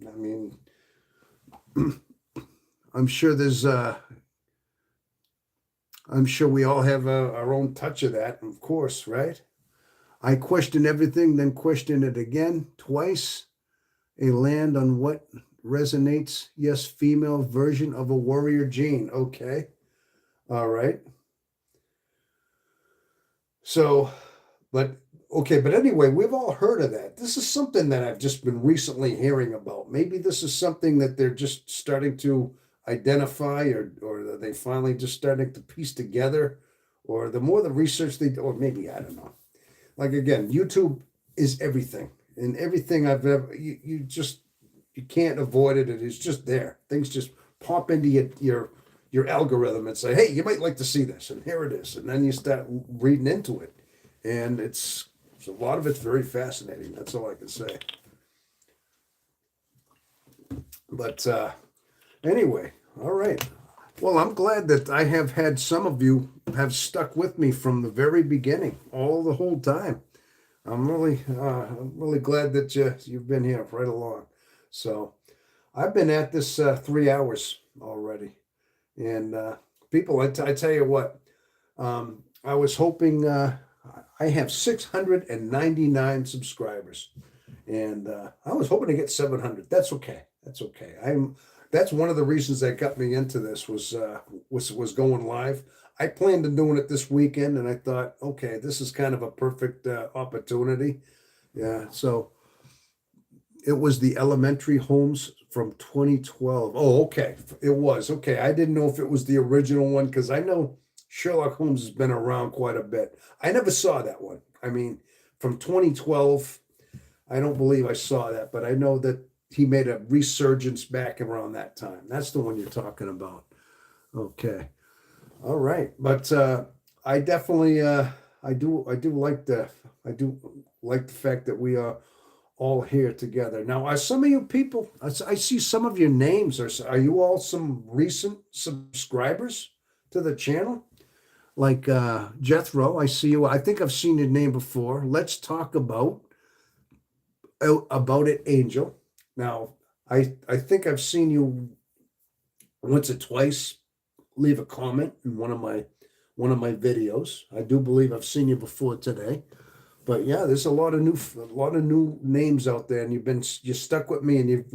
I mean, I'm sure there's I'm sure we all have our own touch of that, of course, right? I question everything, then question it again twice. A land on what resonates. Yes, female version of a warrior gene. Okay. All right. So, but okay, but anyway, we've all heard of that. This is something that I've just been recently hearing about. Maybe this is something that they're just starting to identify, or are they finally just starting to piece together, or the more the research they do, or maybe I don't know. Like again, YouTube is everything, and everything I've ever you can't avoid it. It is just there. Things just pop into your algorithm and say, hey, you might like to see this, and here it is, and then you start reading into it, and it's a lot of it's very fascinating. That's all I can say. But anyway, all right. Well, I'm glad that I have had some of you have stuck with me from the very beginning, all the whole time. I'm really glad that you've been here right along. So I've been at this 3 hours already, and people, I tell you what, I was hoping I have 699 subscribers, and I was hoping to get 700. That's okay. That's okay. That's one of the reasons that got me into this was going live. I planned on doing it this weekend, and I thought, okay, this is kind of a perfect opportunity. Yeah, so it was the Elementary Homes from 2012. Oh, okay, it was okay. I didn't know if it was the original one because I know Sherlock Holmes has been around quite a bit. I never saw that one. I mean, from 2012, I don't believe I saw that, but I know that he made a resurgence back around that time. That's the one you're talking about. Okay. All right. But I definitely I do like the fact that we are all here together. Now, are some of you people, I see some of your names, are you all some recent subscribers to the channel? Like Jethro, I see you. I think I've seen your name before. Let's talk about it, Angel. Now, I think I've seen you once or twice leave a comment in one of my videos. I do believe I've seen you before today. But yeah, there's a lot of new names out there, and you stuck with me, and you've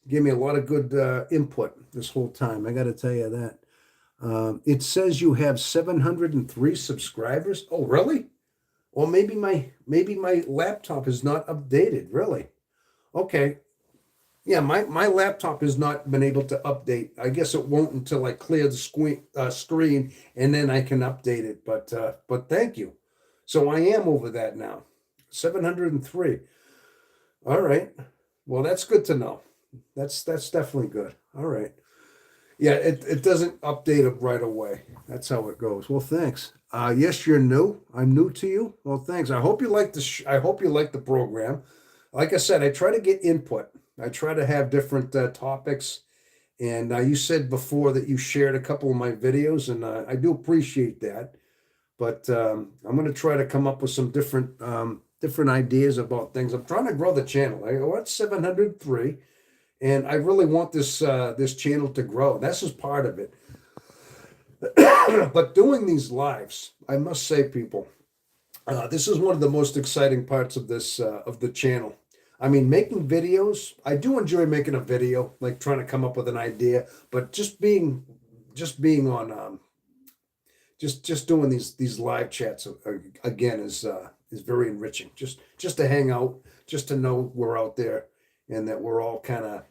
gave me a lot of good input this whole time. I got to tell you that. It says you have 703 subscribers. Oh, really? Well, maybe my laptop is not updated. Really? Okay. Yeah, my laptop has not been able to update. I guess it won't until I clear the screen, and then I can update it. But thank you. So I am over that now. 703. All right. Well, that's good to know. That's definitely good. All right. Yeah, it doesn't update it right away. That's how it goes. Well, thanks. Yes, you're new. I'm new to you. Well, thanks. I hope you like I hope you like the program. Like I said, I try to get input. I try to have different topics, And you said before that you shared a couple of my videos, and I do appreciate that. But I'm going to try to come up with some different ideas about things. I'm trying to grow the channel. We're at 703, and I really want this channel to grow. This is part of it. But doing these lives, I must say, people, this is one of the most exciting parts of the channel. I mean, making videos. I do enjoy making a video, like trying to come up with an idea. But just being on just doing these live chats again is very enriching. Just to hang out, just to know we're out there, and that we're all kind of,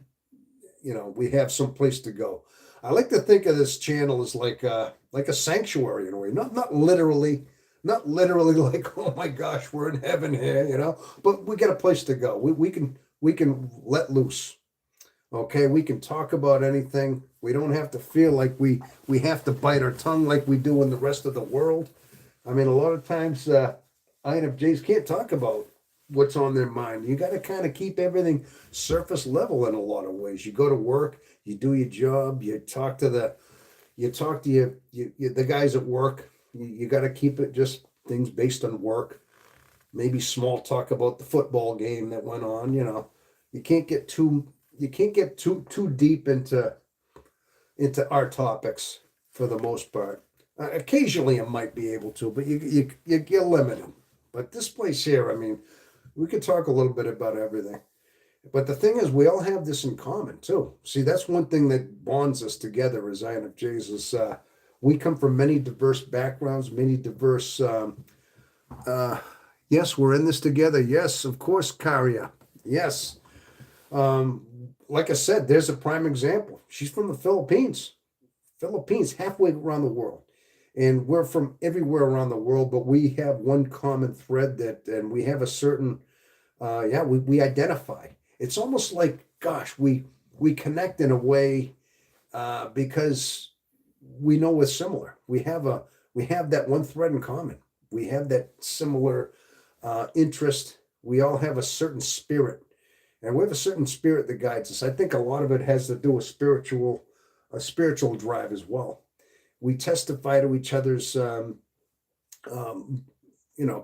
we have some place to go. I like to think of this channel as like a sanctuary in a way, not literally like, oh my gosh, we're in heaven here, but we got a place to go. We can let loose. Okay, we can talk about anything. We don't have to feel like we have to bite our tongue like we do in the rest of the world. I mean, a lot of times INFJs can't talk about what's on their mind. You got to kind of keep everything surface level in a lot of ways. You go to work, you do your job, you talk to the guys at work. You got to keep it just things based on work. Maybe small talk about the football game that went on. You can't get too deep into our topics for the most part. Occasionally, I might be able to, but you're limited. But this place here, I mean, we could talk a little bit about everything. But the thing is, we all have this in common too. See, that's one thing that bonds us together as INFJs is we come from many diverse backgrounds, many diverse. Uh, yes, we're in this together. Yes, of course, Karia. Yes. Like I said, there's a prime example. She's from the Philippines. Philippines, halfway around the world. And we're from everywhere around the world, but we have one common thread and we have a certain, we identify. It's almost like, gosh, we connect in a way because we know we're similar. We have that one thread in common. We have that similar interest. We all have a certain spirit, and we have a certain spirit that guides us. I think a lot of it has to do with a spiritual drive as well. We testify to each other's, um,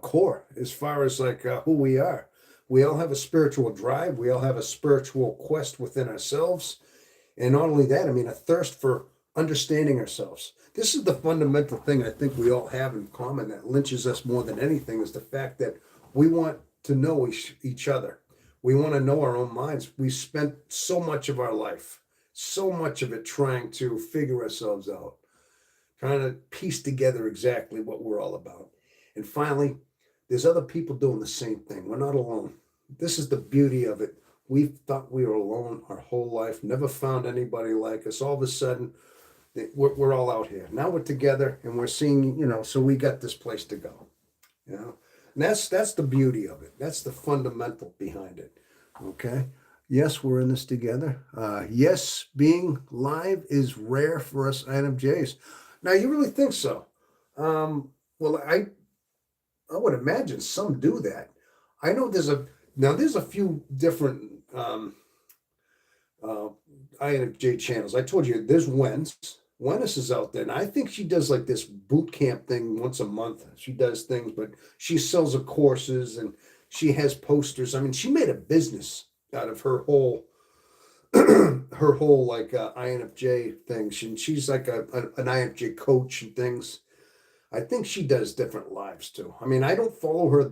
core as far as like who we are. We all have a spiritual drive. We all have a spiritual quest within ourselves. And not only that, I mean, a thirst for understanding ourselves. This is the fundamental thing I think we all have in common that lynches us more than anything is the fact that we want to know each other. We want to know our own minds. We spent so much of our life, so much of it trying to figure ourselves out, trying to piece together exactly what we're all about. And finally, there's other people doing the same thing. We're not alone. This is the beauty of it. We thought we were alone our whole life, never found anybody like us. All of a sudden, we're all out here. Now we're together and we're seeing, so we got this place to go. And that's the beauty of it. That's the fundamental behind it. Okay. Yes, we're in this together. Yes, being live is rare for us INFJs. Now, you really think so? Well, I would imagine some do that. I know there's a few different uh, INFJ channels. I told you there's Wen's. Wennis is out there, and I think she does like this boot camp thing once a month. She does things, but she sells her courses and she has posters. I mean, she made a business out of her whole her whole like INFJ thing. She's like an INFJ coach and things. I think she does different lives too. I mean, I don't follow her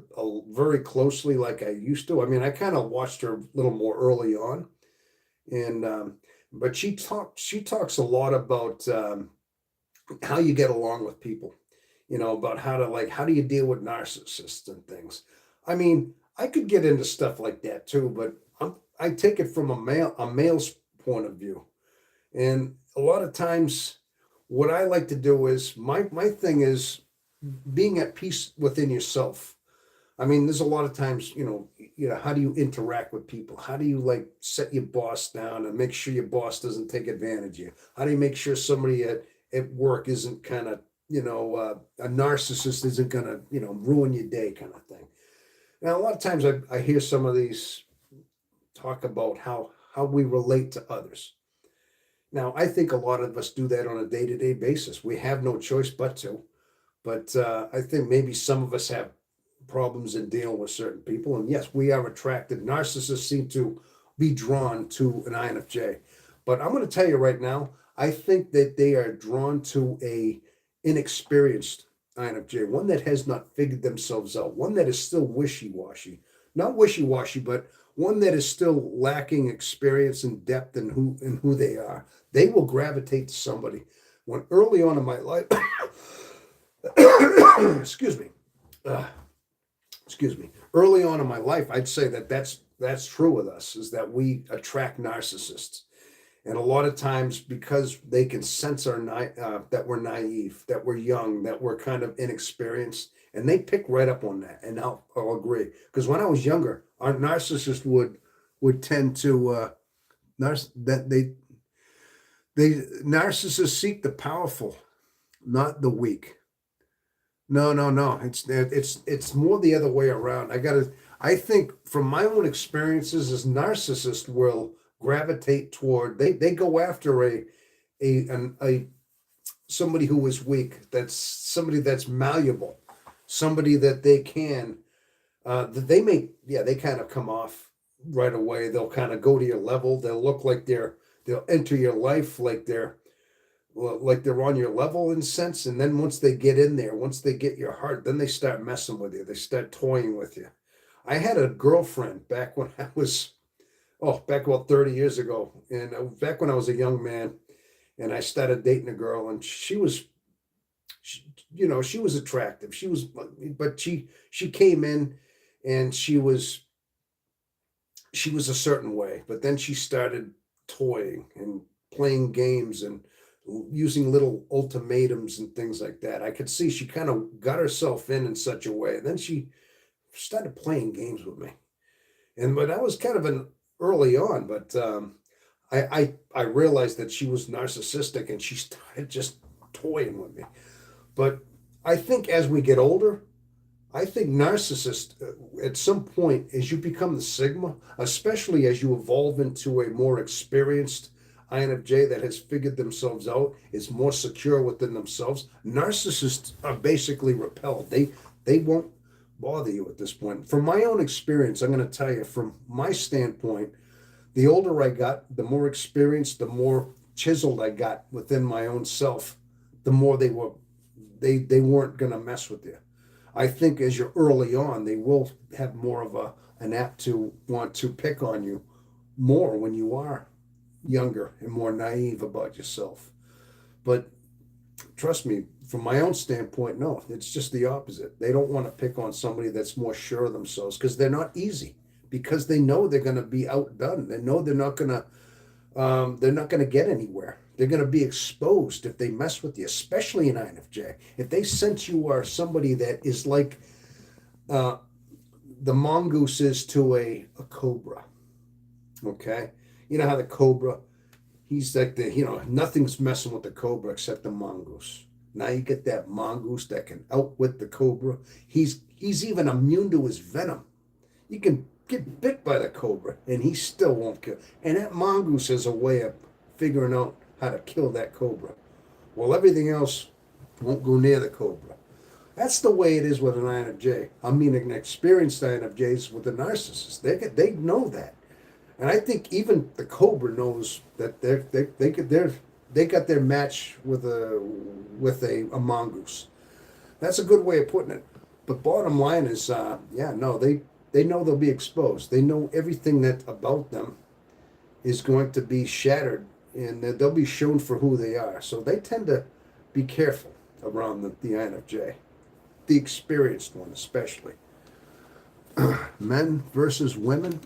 very closely like I used to. I mean, I kind of watched her a little more early on, and but she talks a lot about how you get along with people. About how do you deal with narcissists and things. I mean, I could get into stuff like that too, but I take it from a male's point of view. And a lot of times, what I like to do is my thing is being at peace within yourself. I mean, there's a lot of times, how do you interact with people? How do you like set your boss down and make sure your boss doesn't take advantage of you? How do you make sure somebody at work isn't kind of, a narcissist isn't gonna, ruin your day kind of thing. Now, a lot of times I hear some of these talk about how we relate to others. Now, I think a lot of us do that on a day-to-day basis. We have no choice but to. But I think maybe some of us have problems in dealing with certain people. And yes, we are attracted. Narcissists seem to be drawn to an INFJ. But I'm going to tell you right now, I think that they are drawn to a inexperienced INFJ, one that has not figured themselves out, one that is still wishy-washy. Not wishy-washy, but one that is still lacking experience and depth in who they are. They will gravitate to somebody. When early on in my life, excuse me, uh, excuse me, early on in my life, I'd say that that's true with us, is that we attract narcissists. And a lot of times, because they can sense that we're naive, that we're young, that we're kind of inexperienced, and they pick right up on that. And I'll agree, because when I was younger, our narcissists would tend to that they narcissists seek the powerful, not the weak. No, no, no. It's more the other way around. I think from my own experiences, as narcissists will gravitate toward, they go after a somebody who is weak, that's somebody that's malleable, somebody that they can that they may, yeah, they kind of come off right away. They'll kind of go to your level. They'll look like they'll enter your life like they're, well, like they're on your level in sense. And then once they get in there, once they get your heart, then they start messing with you. They start toying with you. I had a girlfriend back when I was, back about 30 years ago. And back when I was a young man and I started dating a girl, and she was attractive. But she came in and she was a certain way, but then she started toying and playing games and using little ultimatums and things like that. I could see she kind of got herself in such a way. And then she started playing games with me. But I was kind of an early on, but I realized that she was narcissistic and she started just toying with me. But I think as we get older, I think narcissists, at some point, as you become the Sigma, especially as you evolve into a more experienced INFJ that has figured themselves out, is more secure within themselves, narcissists are basically repelled. They won't bother you at this point. From my own experience, I'm going to tell you, from my standpoint, the older I got, the more experienced, the more chiseled I got within my own self, the more they weren't going to mess with you. I think as you're early on, they will have more of an apt to want to pick on you more when you are younger and more naive about yourself. But trust me, from my own standpoint, no, it's just the opposite. They don't want to pick on somebody that's more sure of themselves, because they're not easy, because they know they're going to be outdone. They know they're not going to get anywhere. They're going to be exposed if they mess with you, especially an INFJ. If they sense you are somebody that is like uh, the mongoose is to a cobra, okay? You know how the cobra, he's like nothing's messing with the cobra except the mongoose. Now you get that mongoose that can outwit the cobra. He's even immune to his venom. You can get bit by the cobra and he still won't kill. And that mongoose has a way of figuring out how to kill that cobra. Well, everything else won't go near the cobra. That's the way it is with an INFJ. I mean, an experienced INFJs with a narcissist. They know that, and I think even the cobra knows that they got their match with a mongoose. That's a good way of putting it. But bottom line is, they know they'll be exposed. They know everything that about them is going to be shattered, and they'll be shown for who they are. So they tend to be careful around the INFJ, the experienced one especially. Men versus women.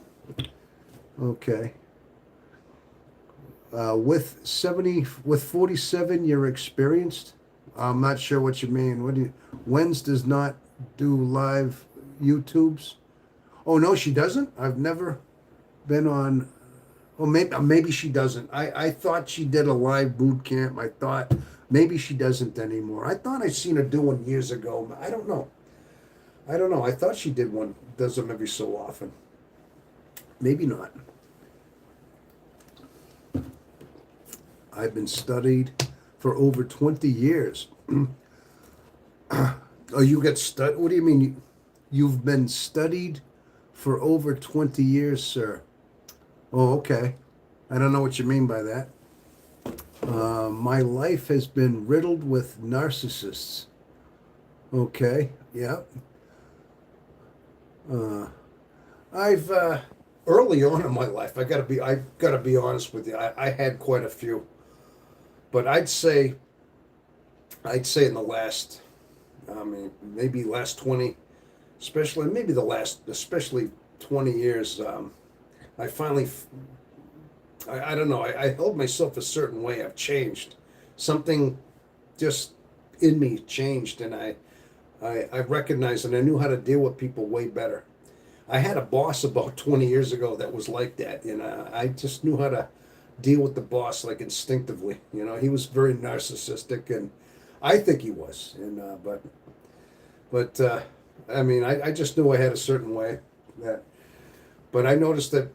Okay. With 47, you're experienced. I'm not sure what you mean. Wenz does not do live YouTubes. Oh no, she doesn't. I've never been on. Oh, maybe she doesn't. I thought she did a live boot camp. I thought maybe she doesn't anymore. I thought I'd seen her do one years ago. I don't know. I thought she did one. Does them every so often. Maybe not. I've been studied for over 20 years. Oh, you get stud? What do you mean? You've been studied for over 20 years, sir. Oh, okay. I don't know what you mean by that. My life has been riddled with narcissists. Okay, yeah. I've early on in my life, I gotta be honest with you. I had quite a few, but I'd say in the last, I mean, maybe last 20, especially maybe the last, especially 20 years. I finally, I don't know. I held myself a certain way. I've changed. Something just in me changed, and I recognized and I knew how to deal with people way better. I had a boss about 20 years ago that was like that, and I just knew how to deal with the boss like instinctively. He was very narcissistic, and I think he was, and but I mean, I just knew I had a certain way that, but I noticed that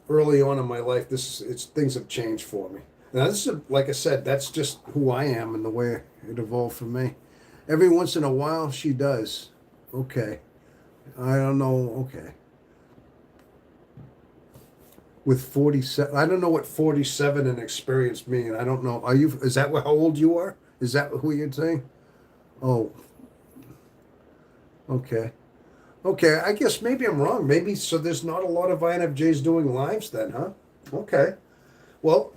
early on in my life, things have changed for me. Now, this is like I said, that's just who I am and the way it evolved for me. Every once in a while, she does. Okay, I don't know. Okay, with 47, I don't know what 47 and experience mean. I don't know. Are you? Is that how old you are? Is that who you're saying? Oh, okay. Okay, I guess maybe I'm wrong. Maybe so. There's not a lot of INFJs doing lives then, huh? Okay. Well,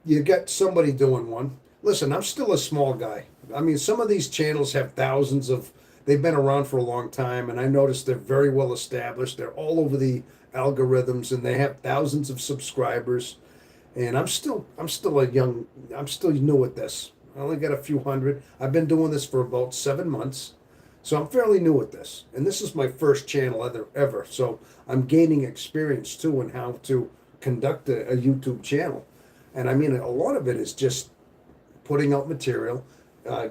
you get somebody doing one. Listen, I'm still a small guy. I mean, some of these channels have thousands of. They've been around for a long time, and I noticed they're very well established. They're all over the algorithms, and they have thousands of subscribers. And I'm still a young. I'm still new at this. I only got a few hundred. I've been doing this for about 7 months. So I'm fairly new at this, and this is my first channel ever. So I'm gaining experience too in how to conduct a YouTube channel, and I mean a lot of it is just putting out material, uh,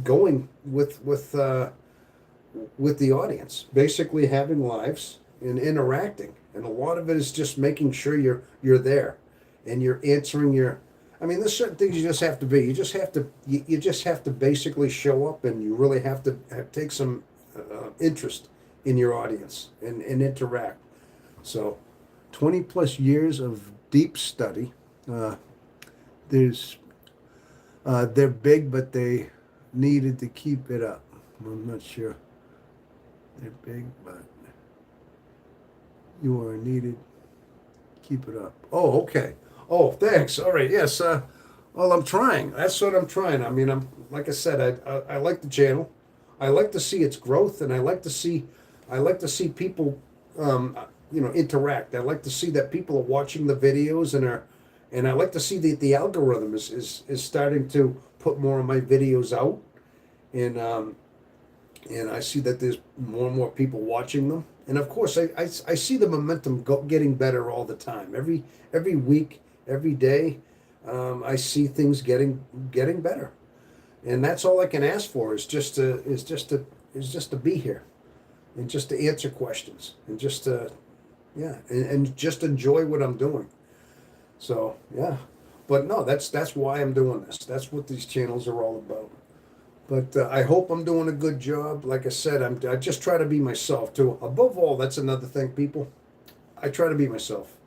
going with the audience, basically having lives and interacting, and a lot of it is just making sure you're there, and you're answering your. I mean, there's certain things you just have to be. You just have to basically show up, and you really have to take some interest in your audience and interact. So, 20 plus years of deep study. Uh, there's they're big, but they needed to keep it up. I'm not sure. They're big, but you are needed. Keep it up. Oh, okay. Oh, thanks. All right. Yes. Well, I'm trying. That's what I'm trying. I mean, I'm like I said. I like the channel. I like to see its growth, and I like to see people, interact. I like to see that people are watching the videos and I like to see that the algorithm is starting to put more of my videos out, and and I see that there's more and more people watching them. And of course, I see the momentum getting better all the time. Every week, every day, I see things getting better, and that's all I can ask for is just to be here, and just to answer questions, and just to yeah, and just enjoy what I'm doing. So yeah, but no, that's why I'm doing this. That's what these channels are all about. But I hope I'm doing a good job. Like I said, I just try to be myself too. Above all, that's another thing, people. I try to be myself.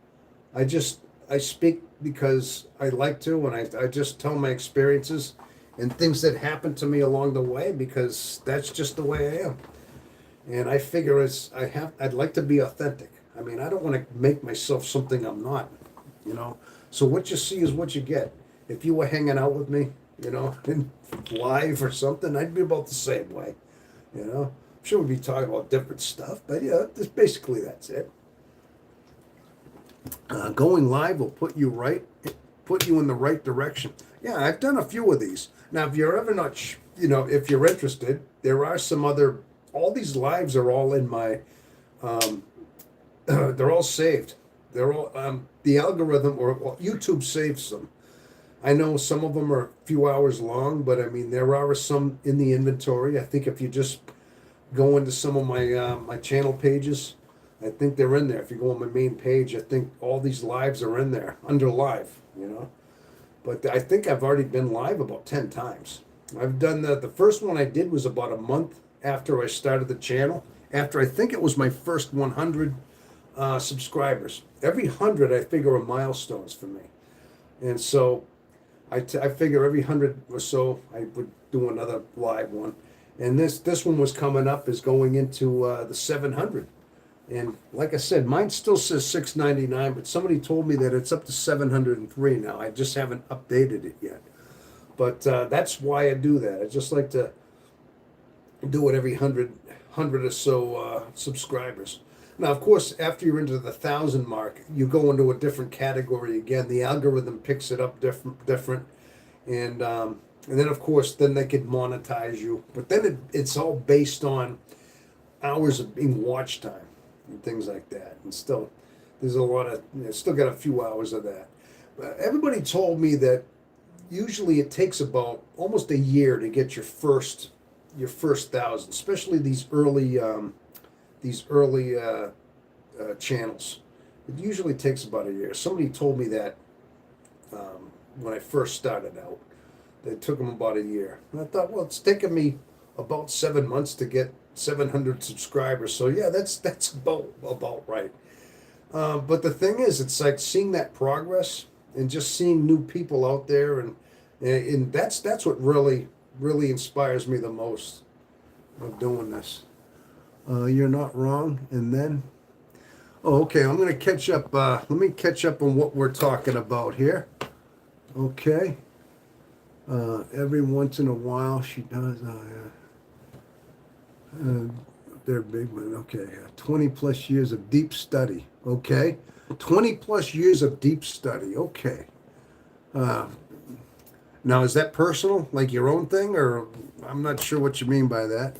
I just I speak because I like to, and I just tell my experiences and things that happened to me along the way because that's just the way I am. And I figure I'd like to be authentic. I mean, I don't want to make myself something I'm not, you know. So what you see is what you get. If you were hanging out with me, in live or something, I'd be about the same way, you know. I'm sure we'd be talking about different stuff, but yeah, that's it. Going live will put you in the right direction. Yeah, I've done a few of these. Now, if you're ever not, if you're interested, there are some other. All these lives are all in my. Um, they're all saved. They're all the algorithm or YouTube saves them. I know some of them are a few hours long, but I mean there are some in the inventory. I think if you just go into some of my channel pages, I think they're in there. If you go on my main page, I think all these lives are in there under live. But I think I've already been live about 10 times. I've done the first one I did was about a month after I started the channel. After I think it was my first 100 subscribers. Every 100 I figure are milestones for me. And so I figure every 100 or so I would do another live one. And this one was coming up is going into the 700. And like I said, mine still says 699, but somebody told me that it's up to 703 now. I just haven't updated it yet. But that's why I do that. I just like to do it every 100 or so subscribers. Now, of course, after you're into the 1,000 mark, you go into a different category again. The algorithm picks it up different, and then of course, then they could monetize you. But then it's all based on hours of being watch time and things like that. And still, there's a lot of still got a few hours of that. Everybody told me that usually it takes about almost a year to get your first 1,000, especially these early channels. It usually takes about a year. Somebody told me that when I first started out. It took them about a year. And I thought, well, it's taken me about 7 months to get 700 subscribers. So yeah, that's about right. But the thing is, it's like seeing that progress and just seeing new people out there, and that's what really inspires me the most of doing this. You're not wrong. And then, oh, okay, I'm going to catch up. Let me catch up on what we're talking about here. Okay. Every once in a while she does. They're big, but okay. 20 plus years of deep study. Okay. 20 plus years of deep study. Okay. Now, is that personal, like your own thing, or I'm not sure what you mean by that?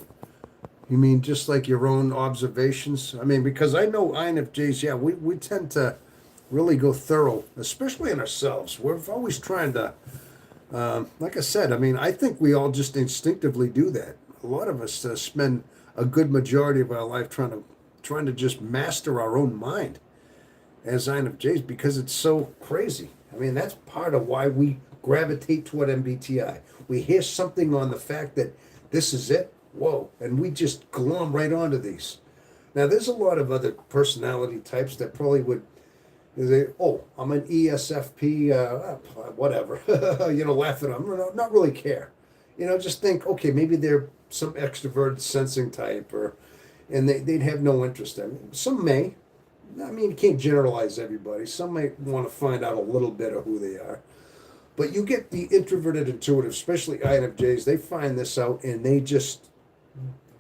You mean just like your own observations? I mean, because I know INFJs, yeah, we tend to really go thorough, especially in ourselves. We're always trying to, like I said, I mean, I think we all just instinctively do that. A lot of us spend a good majority of our life trying to just master our own mind as INFJs because it's so crazy. I mean, that's part of why we gravitate toward MBTI. We hear something on the fact that this is it, whoa, and we just glom right onto these. Now, there's a lot of other personality types that probably would say, oh, I'm an ESFP, whatever, laugh at them, not really care. Just think, okay, maybe they're some extroverted sensing type, and they'd have no interest in it. Some may. I mean, you can't generalize everybody. Some may want to find out a little bit of who they are. But you get the introverted intuitive, especially INFJs, they find this out and they just,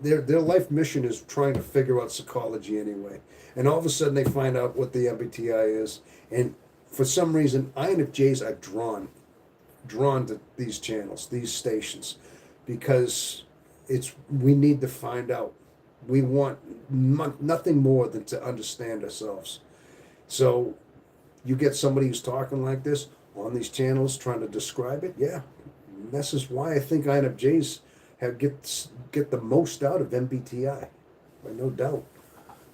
their life mission is trying to figure out psychology anyway. And all of a sudden they find out what the MBTI is. And for some reason, INFJs are drawn to these channels, these stations, because we need to find out. We want nothing more than to understand ourselves. So you get somebody who's talking like this on these channels trying to describe it. Yeah, and this is why I think INFJs get the most out of MBTI, by no doubt.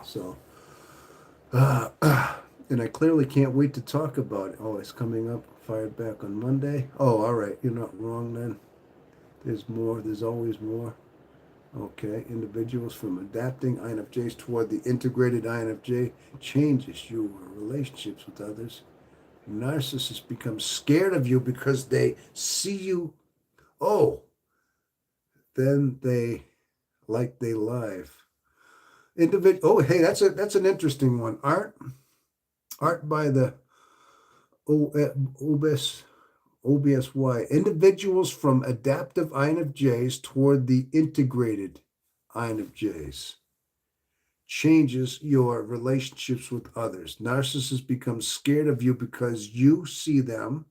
So, and I clearly can't wait to talk about it. Oh, it's coming up. Fired back on Monday. Oh, all right. You're not wrong then. There's more. There's always more. Okay. Individuals from adapting INFJs toward the integrated INFJ changes your relationships with others. Narcissists become scared of you because they see you. Oh, then they live. Oh, hey, that's an interesting one. Art by the OBSY. Individuals from adaptive INFJs toward the integrated INFJs changes your relationships with others. Narcissists become scared of you because you see them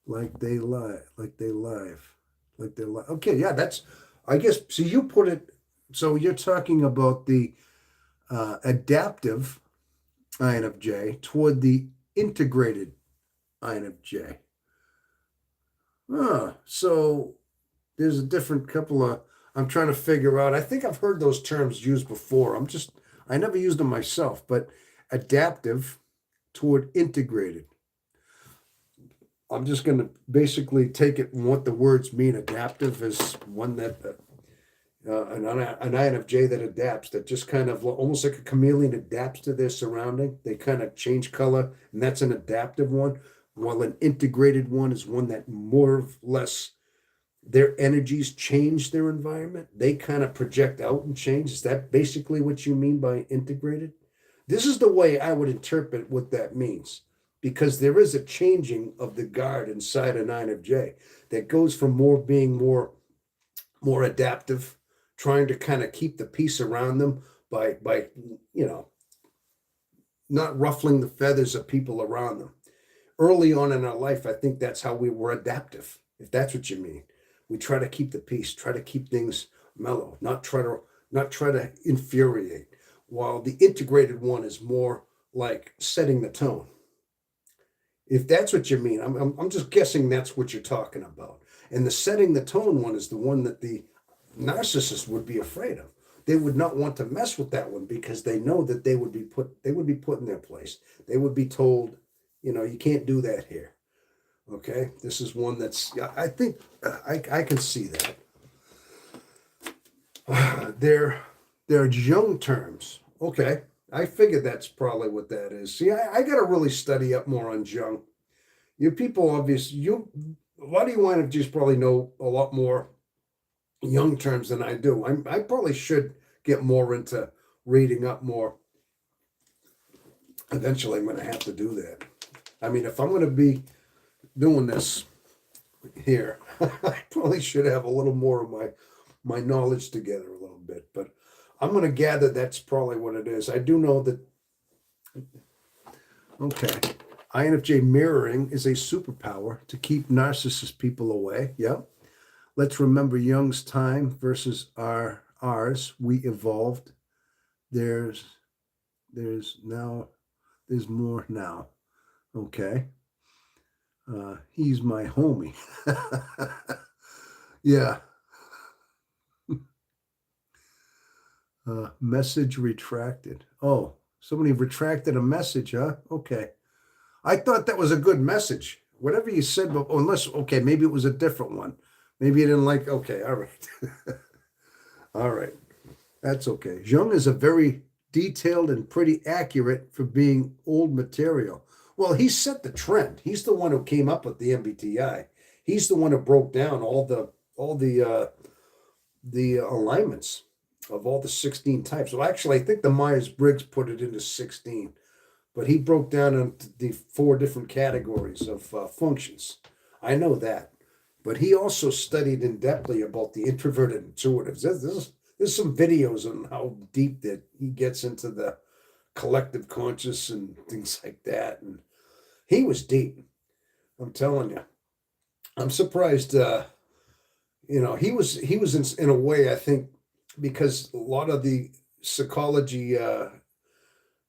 like they lie, like they live, like they're live. Okay, yeah, I guess, so you put it, so you're talking about the adaptive INFJ toward the integrated INFJ. So there's a different couple of, I'm trying to figure out, I think I've heard those terms used before. I never used them myself, but adaptive toward integrated. I'm just going to basically take it and what the words mean. Adaptive is one that an INFJ that adapts, that just kind of almost like a chameleon adapts to their surrounding. They kind of change color, and that's an adaptive one. While an integrated one is one that more or less their energies change their environment. They kind of project out and change. Is that basically what you mean by integrated? This is the way I would interpret what that means, because there is a changing of the guard inside an INFJ that goes from being more adaptive, trying to kind of keep the peace around them by you know not ruffling the feathers of people around them. Early on in our life, I think that's how we were adaptive, if that's what you mean. We try to keep the peace, try to keep things mellow, not try to infuriate. While the integrated one is more like setting the tone. If that's what you mean, I'm just guessing that's what you're talking about. And the setting the tone one is the one that the narcissist would be afraid of. They would not want to mess with that one because they know that they would be put in their place. They would be told, you can't do that here. Okay, this is one that's I think I can see that. They're young terms. Okay, I figured that's probably what that is. See, I got to really study up more on Jung. You people, obviously, a lot of you INFJs probably know a lot more young terms than I do. I probably should get more into reading up more. Eventually, I'm going to have to do that. I mean, if I'm going to be doing this here, I probably should have a little more of my knowledge together a little bit. But I'm going to gather that's probably what it is. I do know that. Okay. INFJ mirroring is a superpower to keep narcissist people away. Yep. Let's remember Jung's time versus ours. We evolved. There's more now. Okay. He's my homie. Yeah. Message retracted. Oh, somebody retracted a message, huh? Okay. I thought that was a good message. Whatever you said, but unless, okay, maybe it was a different one. Maybe you didn't like, okay, all right. All right. That's okay. Jung is a very detailed and pretty accurate for being old material. Well, he set the trend. He's the one who came up with the MBTI. He's the one who broke down all the alignments of all the 16 types. Well, actually, I think the Myers-Briggs put it into 16, but he broke down into the 4 different categories of functions. I know that. But he also studied in depthly about the introverted intuitives. There's some videos on how deep that he gets into the collective conscious and things like that. And he was deep. I'm telling you. I'm surprised. He was in a way, I think, because a lot of the psychology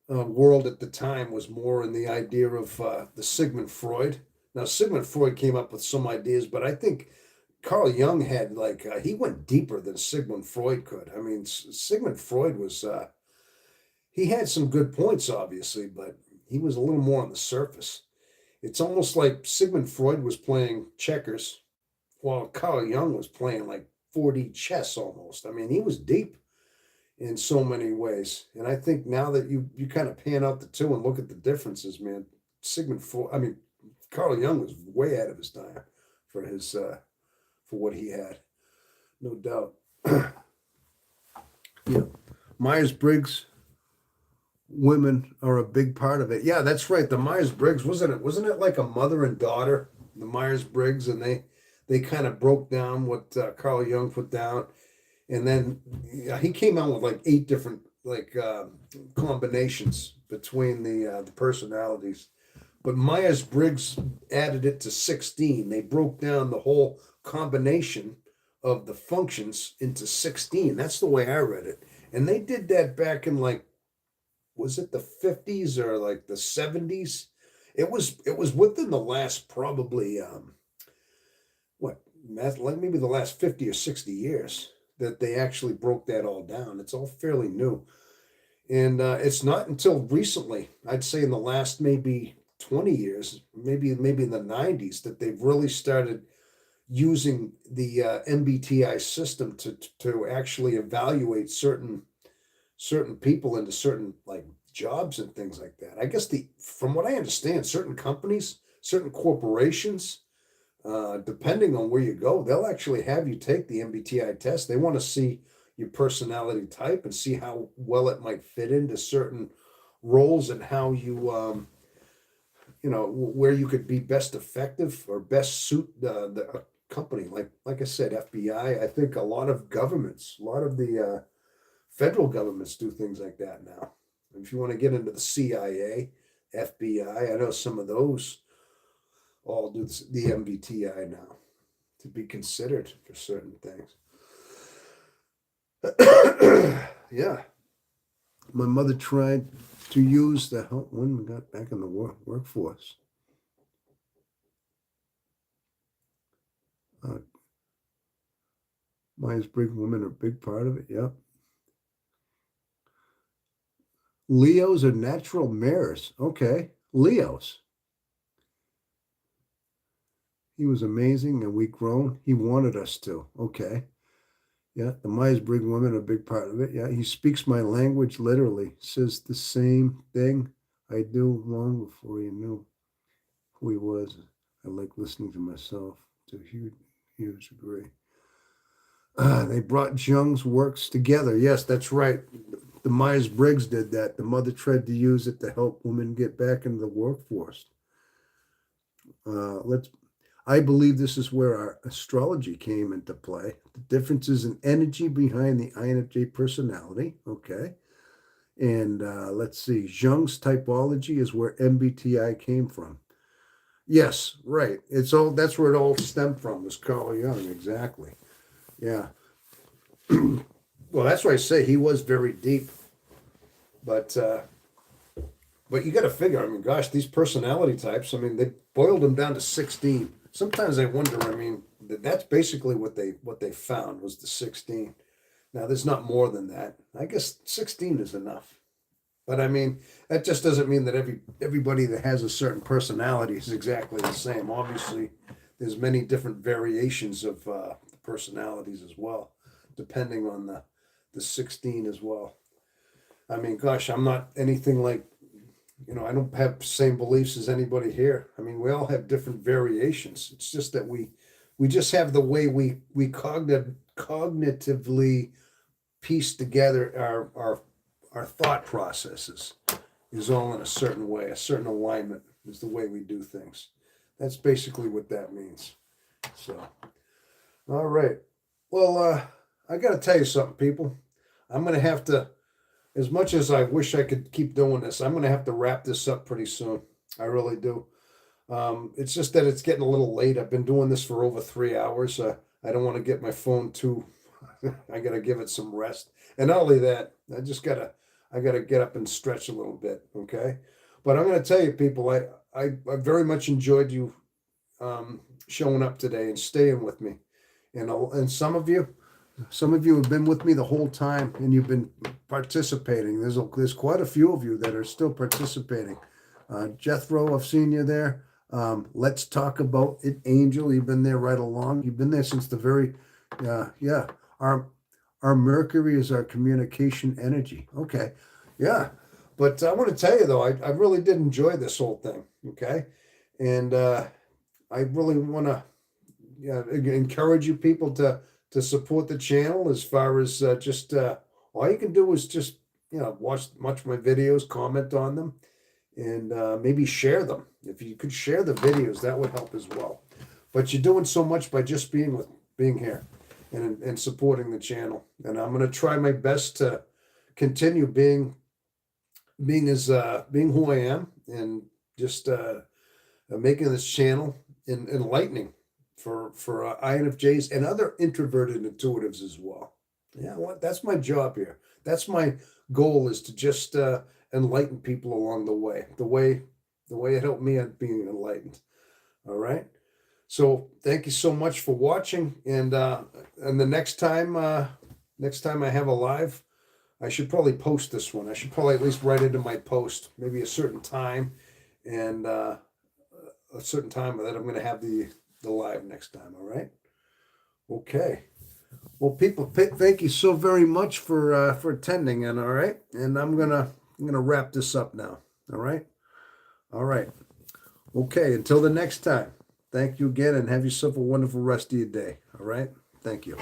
world at the time was more in the idea of the Sigmund Freud. Now, Sigmund Freud came up with some ideas, but I think Carl Jung had he went deeper than Sigmund Freud could. I mean, Sigmund Freud was he had some good points, obviously, but he was a little more on the surface. It's almost like Sigmund Freud was playing checkers while Carl Jung was playing like 4D chess almost. I mean, he was deep in so many ways. And I think now that you kind of pan out the two and look at the differences, man, Carl Jung was way ahead of his time for his for what he had, no doubt. Yeah, Myers-Briggs women are a big part of it. Yeah, that's right. The Myers-Briggs wasn't it like a mother and daughter, the Myers-Briggs, and they kind of broke down what Carl Jung put down, and then he came out with like 8 different combinations between the personalities. But Myers-Briggs added it to 16. They broke down the whole combination of the functions into 16. That's the way I read it. And they did that back in was it the 50s or like the 70s? It was within the last probably like maybe the last 50 or 60 years that they actually broke that all down. It's all fairly new. And it's not until recently, I'd say in the last maybe 20 years, maybe in the 90s, that they've really started using the MBTI system to actually evaluate certain people into certain like jobs and things like that. I guess the from what I understand, certain companies, certain corporations, depending on where you go, they'll actually have you take the MBTI test. They want to see your personality type and see how well it might fit into certain roles and how you where you could be best effective or best suit the company. Like I said, FBI. I think a lot of governments, a lot of the federal governments do things like that now. If you want to get into the CIA, FBI, I know some of those all do the MBTI now to be considered for certain things. Yeah, my mother tried to use the help when we got back in the workforce. Uh, Myers-Briggs women are a big part of it. Yep. Leos are natural mirrors. Okay, Leos. He was amazing and we grown. He wanted us to. Okay. Yeah, the Myers-Briggs women are a big part of it. Yeah, he speaks my language literally. Says the same thing I do long before he knew who he was. I like listening to myself. To huge degree. They brought Jung's works together. Yes, that's right. The Myers-Briggs did that. The mother tried to use it to help women get back into the workforce. Let's I believe this is where our astrology came into play. The differences in energy behind the INFJ personality. Okay. And let's see, Jung's typology is where MBTI came from. Yes, right. It's all that's where it all stemmed from, was Carl Jung, exactly. Yeah. Well, that's why I say he was very deep. But you got to figure. I mean, gosh, these personality types. I mean, they boiled them down to 16. Sometimes I wonder. I mean, that's basically what they found was the 16. Now, there's not more than that. I guess 16 is enough. But I mean, that just doesn't mean that everybody that has a certain personality is exactly the same. Obviously, there's many different variations of the personalities as well, depending on the 16 as well. I mean, gosh, I'm not anything like, I don't have the same beliefs as anybody here. I mean, we all have different variations. It's just that we just have the way we cognitively piece together our thought processes is all in a certain way, a certain alignment is the way we do things. That's basically what that means. So, all right. Well, I got to tell you something, people. I'm going to have to, as much as I wish I could keep doing this, I'm going to have to wrap this up pretty soon. I really do. It's just that it's getting a little late. I've been doing this for over 3 hours. I don't want to get my phone too, I got to give it some rest. And not only that, I got to get up and stretch a little bit. Okay. But I'm going to tell you, people, I very much enjoyed you showing up today and staying with me. And some of you have been with me the whole time, and you've been participating. There's quite a few of you that are still participating. Jethro, I've seen you there. Let's talk about it, Angel. You've been there right along. You've been there since the very, yeah. Our Mercury is our communication energy. Okay, yeah. But I want to tell you though, I really did enjoy this whole thing. Okay, and I really want to encourage you people to support the channel as far as just all you can do is just watch my videos, comment on them, and maybe share them. If you could share the videos, that would help as well. But you're doing so much by just being here and supporting the channel. And I'm going to try my best to continue being who I am and just making this channel enlightening for INFJs and other introverted intuitives as well. Yeah, that's my job here. That's my goal, is to just enlighten people along the way it helped me at being enlightened. All right. So thank you so much for watching. And the next time I have a live, I should probably post this one. I should probably at least write it in my post, maybe a certain time, and a certain time that I'm going to have the live next time. All right. Okay. Well, people, thank you so very much for attending, and all right, and I'm gonna wrap this up now. All right. All right. Okay. Until the next time. Thank you again, and have yourself a wonderful rest of your day. All right. Thank you.